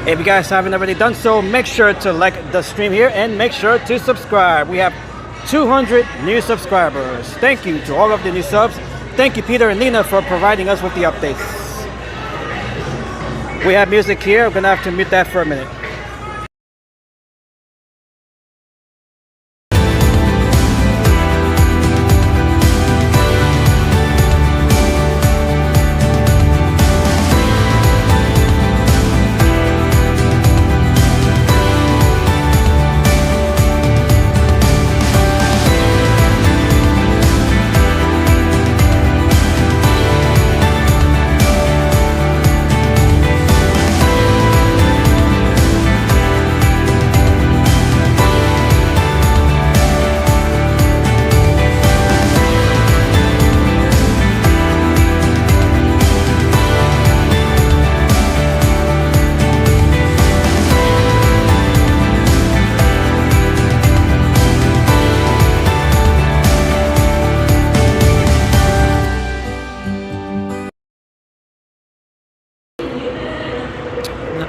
If you guys haven't already done so, make sure to like the stream here and make sure to subscribe. We have 200 new subscribers. Thank you to all of the new subs. Thank you, Peter and Nina, for providing us with the updates. We have music here. I'm gonna have to mute that for a minute.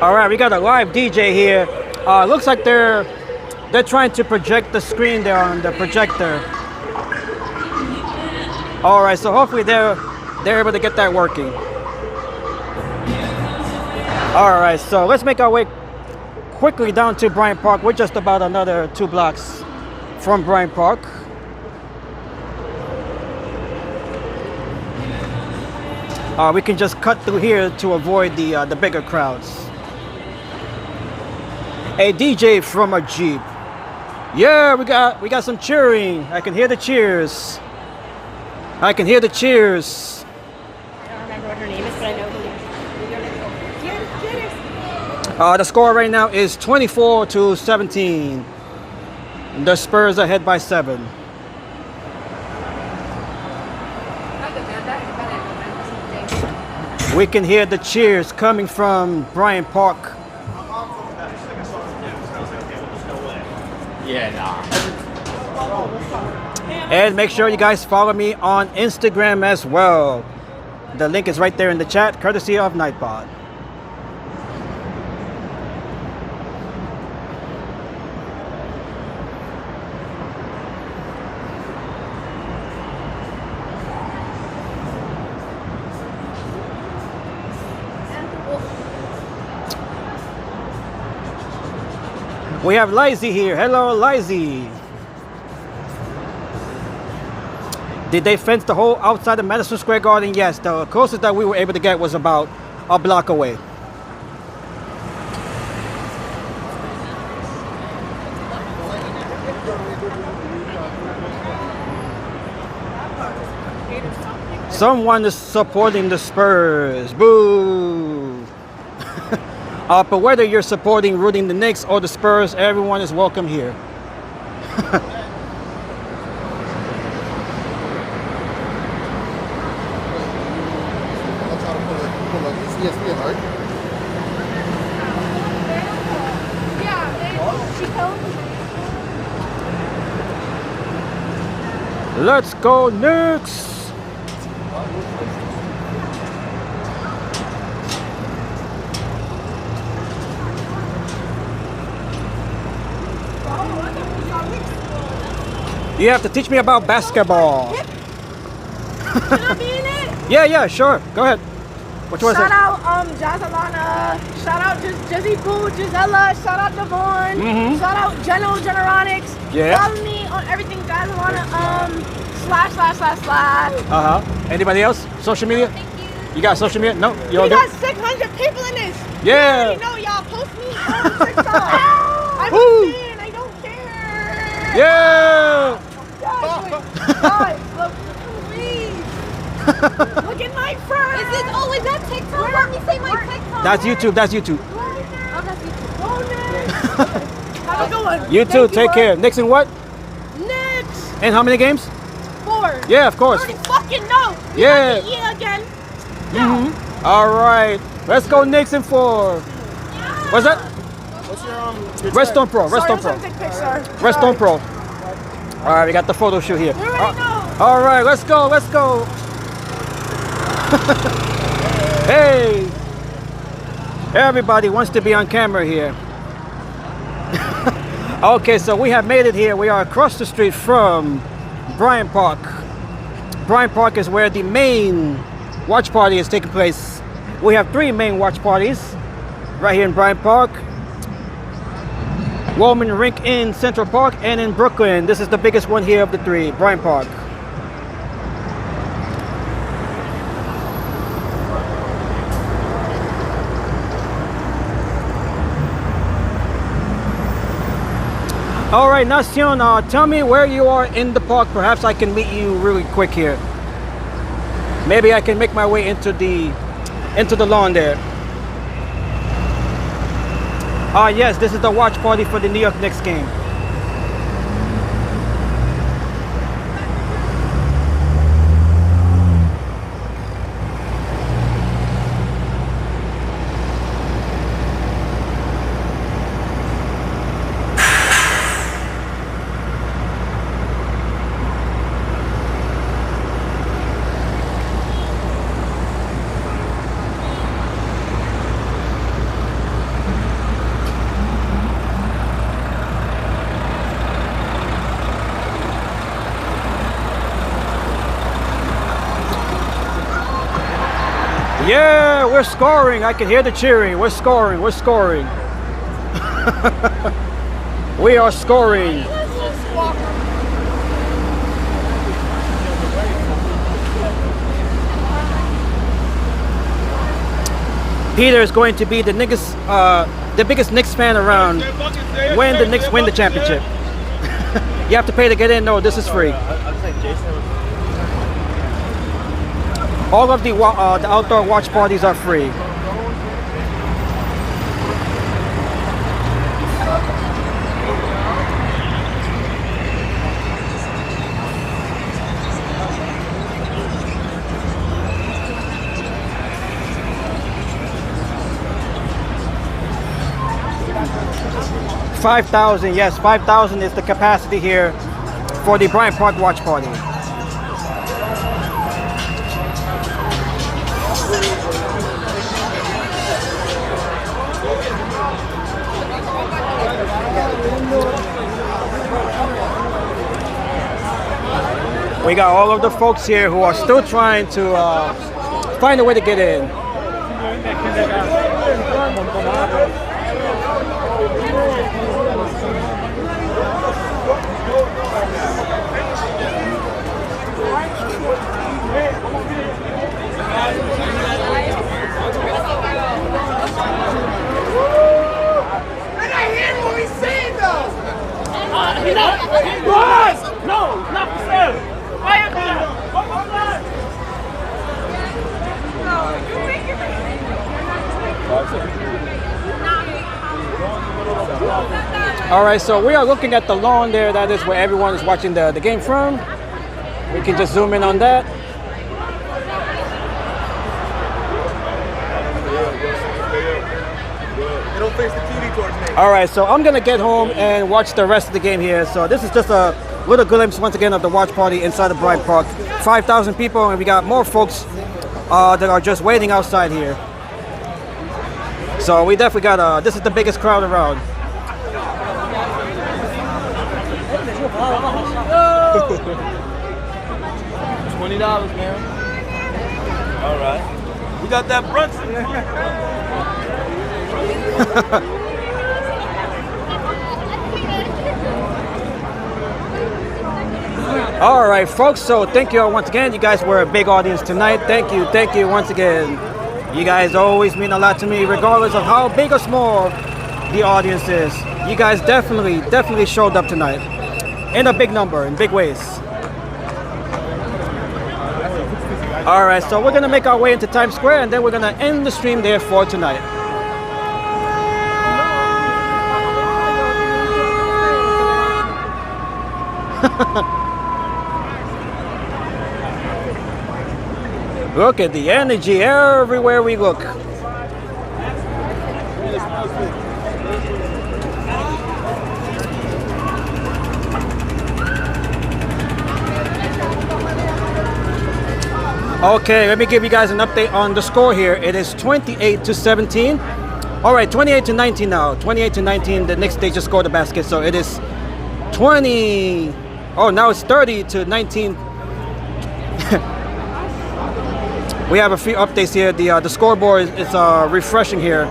All right, we got a live DJ here. Looks like they're trying to project the screen there on the projector. All right, so hopefully they're able to get that working. All right, so let's make our way quickly down to Bryant Park. We're just about another 2 blocks from Bryant Park. We can just cut through here to avoid the bigger crowds. A DJ from a Jeep. Yeah, we got some cheering. I can hear the cheers. I can hear the cheers. I don't remember what her name is, but I know who. The score right now is 24-17. The Spurs are ahead by 7. We can hear the cheers coming from Bryant Park. Yeah, nah. And make sure you guys follow me on Instagram as well. The link is right there in the chat, courtesy of Nightbot. We have Lizzie here. Hello, Lizzie. Did they fence the whole outside of Madison Square Garden? Yes, the closest that we were able to get was about a block away. Someone is supporting the Spurs. Boo! But whether you're rooting the Knicks or the Spurs, everyone is welcome here. Let's go Knicks! You have to teach me about basketball. Can I be in it? Yeah, sure. Go ahead. What you want to say? Shout out Jazalana. Shout out Jizzy Boo, Gisella. Shout out Devon. Shout out Generonics. Yeah. Follow me on everything Jazalana. //// Anybody else? Social media? Thank you. You got social media? No. You We don't got 600 people in this. Yeah. You know y'all post me on TikTok. I'm a fan. I don't care. Yeah. Guys, look, please. Look at my friend. Is that TikTok? Let me say my TikTok. That's YouTube. That's YouTube. Oh, that's YouTube. Have a good one. You too. Take care. Knicks and what? Knicks. And how many games? 4. Yeah, of course. I already fucking know. Yeah. Yeah again. All right. Let's go Knicks and 4. What's that? What's your Redstone Pro. Redstone Pro. Redstone Pro. All right, we got the photo shoot here. All right, let's go. Let's go. Hey. Everybody wants to be on camera here. Okay, so we have made it here. We are across the street from Bryant Park. Bryant Park is where the main watch party is taking place. We have 3 main watch parties right here in Bryant Park. Woman Rink in Central Park and in Brooklyn. This is the biggest one here of the 3, Bryant Park. All right, Nacion, tell me where you are in the park. Perhaps I can meet you really quick here. Maybe I can make my way into the lawn there. Yes, this is the watch party for the New York Knicks game. Yeah, we're scoring. I can hear the cheering. We're scoring. We're scoring. We are scoring. Peter is going to be the biggest Knicks fan around when the Knicks win the championship. You have to pay to get in. No, this is free. All of the outdoor watch parties are free. $5,000, yes, 5,000 is the capacity here for the Bryant Park watch party. We got all of the folks here who are still trying to find a way to get in. All right, so we are looking at the lawn there. That is where everyone is watching the game from. We can just zoom in on that. Don't face the TV towards me. All right, so I'm gonna get home and watch the rest of the game here. So this is just a little glimpse once again of the watch party inside of Bryant Park. 5,000 people, and we got more folks that are just waiting outside here. So we definitely got this is the biggest crowd around. $20, man. All right. We got that Brunson. All right, folks. So thank you all once again. You guys were a big audience tonight. Thank you once again. You guys always mean a lot to me, regardless of how big or small the audience is. You guys definitely showed up tonight in a big number, in big ways. All right, so we're gonna make our way into Times Square, and then we're gonna end the stream there for tonight. Look at the energy everywhere we look. Okay, let me give you guys an update on the score here. It is 28-17. All right, 28-19 now. 28-19. The Knicks, they just scored the basket, so it is 20. Oh, now it's 30-19. We have a few updates here. The scoreboard is refreshing here.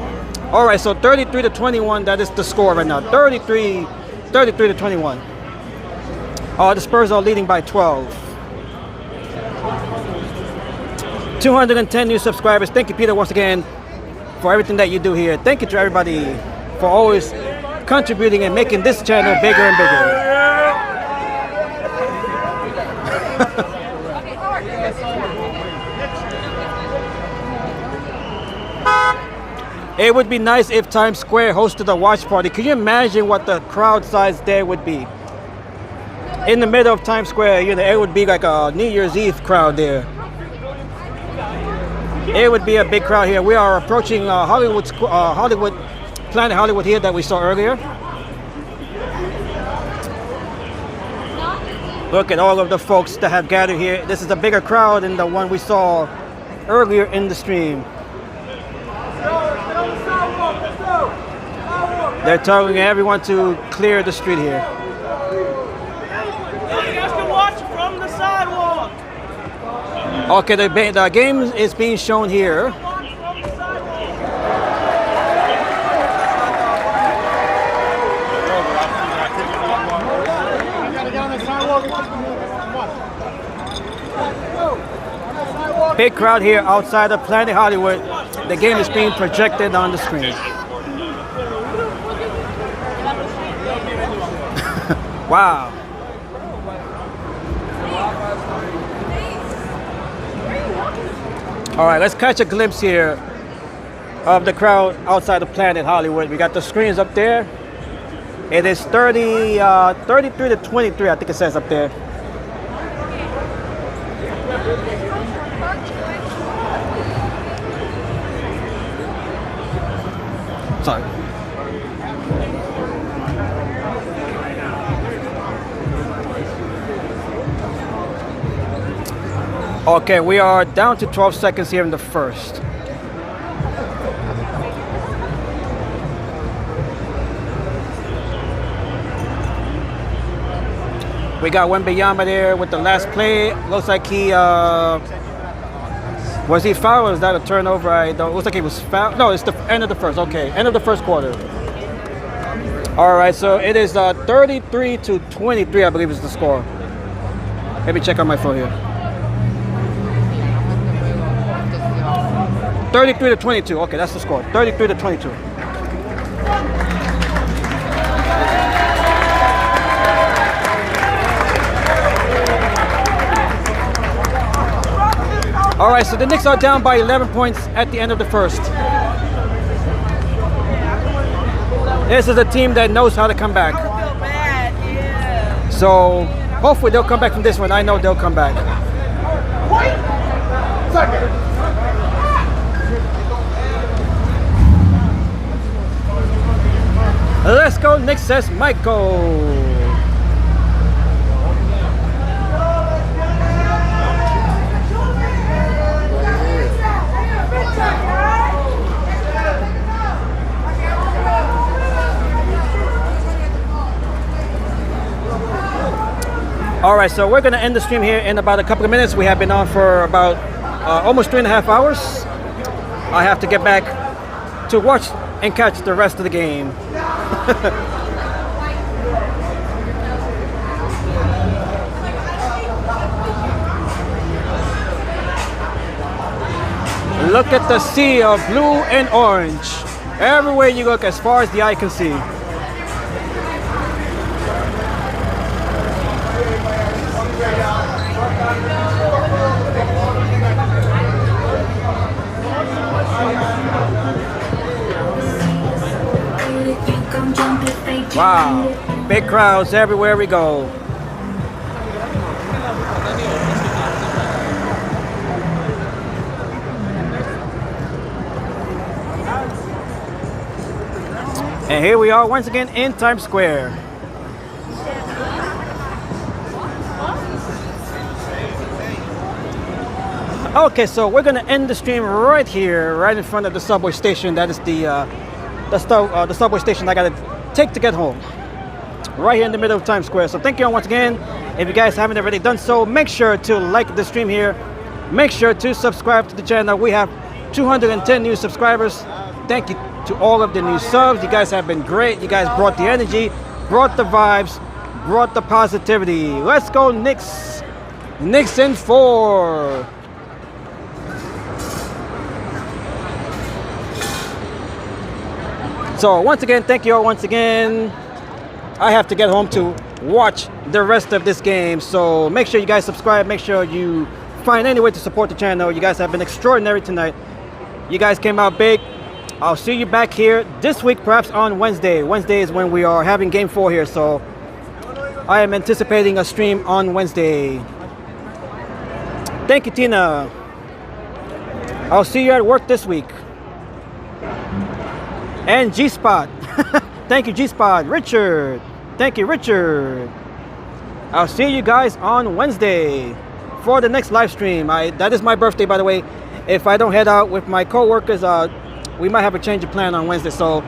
All right, so 33-21. That is the score right now. 33-21. The Spurs are leading by 12. 210 new subscribers. Thank you, Peter, once again for everything that you do here. Thank you to everybody for always contributing and making this channel bigger and bigger. It would be nice if Times Square hosted a watch party. Can you imagine what the crowd size there would be? In the middle of Times Square, you know, it would be like a New Year's Eve crowd there. It would be a big crowd here. We are approaching Planet Hollywood here that we saw earlier. Look at all of the folks that have gathered here. This is a bigger crowd than the one we saw earlier in the stream. They're telling everyone to clear the street here. You guys can watch from the sidewalk. Okay, the game is being shown here. Big crowd here outside of Planet Hollywood. The game is being projected on the screen. Wow. All right, let's catch a glimpse here of the crowd outside of Planet Hollywood. We got the screens up there. It is 33-23, I think it says up there. Sorry. Okay, we are down to 12 seconds here in the first. We got Wembanyama there with the last play. Looks like he was he fouled or is that a turnover? I don't. Looks like he was fouled. No, it's the end of the first. Okay, end of the first quarter. All right, so it is 33-23, I believe is the score. Let me check on my phone here. 33-22. Okay, that's the score. 33-22. All right, so the Knicks are down by 11 points at the end of the first. This is a team that knows how to come back. So hopefully they'll come back from this one. I know they'll come back. Let's go, Knicks, says Michael. All right, so we're gonna end the stream here in about a couple of minutes. We have been on for about almost 3.5 hours. I have to get back to watch and catch the rest of the game. Look at the sea of blue and orange. Everywhere you look, as far as the eye can see. Wow, big crowds everywhere we go. And here we are once again in Times Square. Okay, so we're gonna end the stream right here, right in front of the subway station. That is the subway station I gotta take to get home. Right here in the middle of Times Square. So thank you all once again. If you guys haven't already done so, make sure to like the stream here. Make sure to subscribe to the channel. We have 210 new subscribers. Thank you to all of the new subs. You guys have been great. You guys brought the energy, brought the vibes, brought the positivity. Let's go, Knicks. Knicks in 4. So once again, thank you all once again. I have to get home to watch the rest of this game. So make sure you guys subscribe. Make sure you find any way to support the channel. You guys have been extraordinary tonight. You guys came out big. I'll see you back here this week, perhaps on Wednesday. Wednesday is when we are having game 4 here. So I am anticipating a stream on Wednesday. Thank you, Tina. I'll see you at work this week. And G-Spot. Thank you, G-Spot. Richard. Thank you, Richard. I'll see you guys on Wednesday for the next live stream. That is my birthday, by the way. If I don't head out with my co-workers, we might have a change of plan on Wednesday. So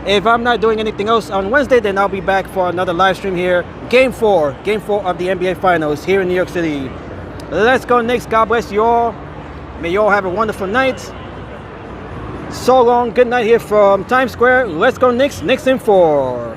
if I'm not doing anything else on Wednesday, then I'll be back for another live stream here. Game 4 of the NBA Finals here in New York City. Let's go, Knicks. God bless you all. May you all have a wonderful night. So long. Good night here from Times Square. Let's go, Knicks. Knicks in 4.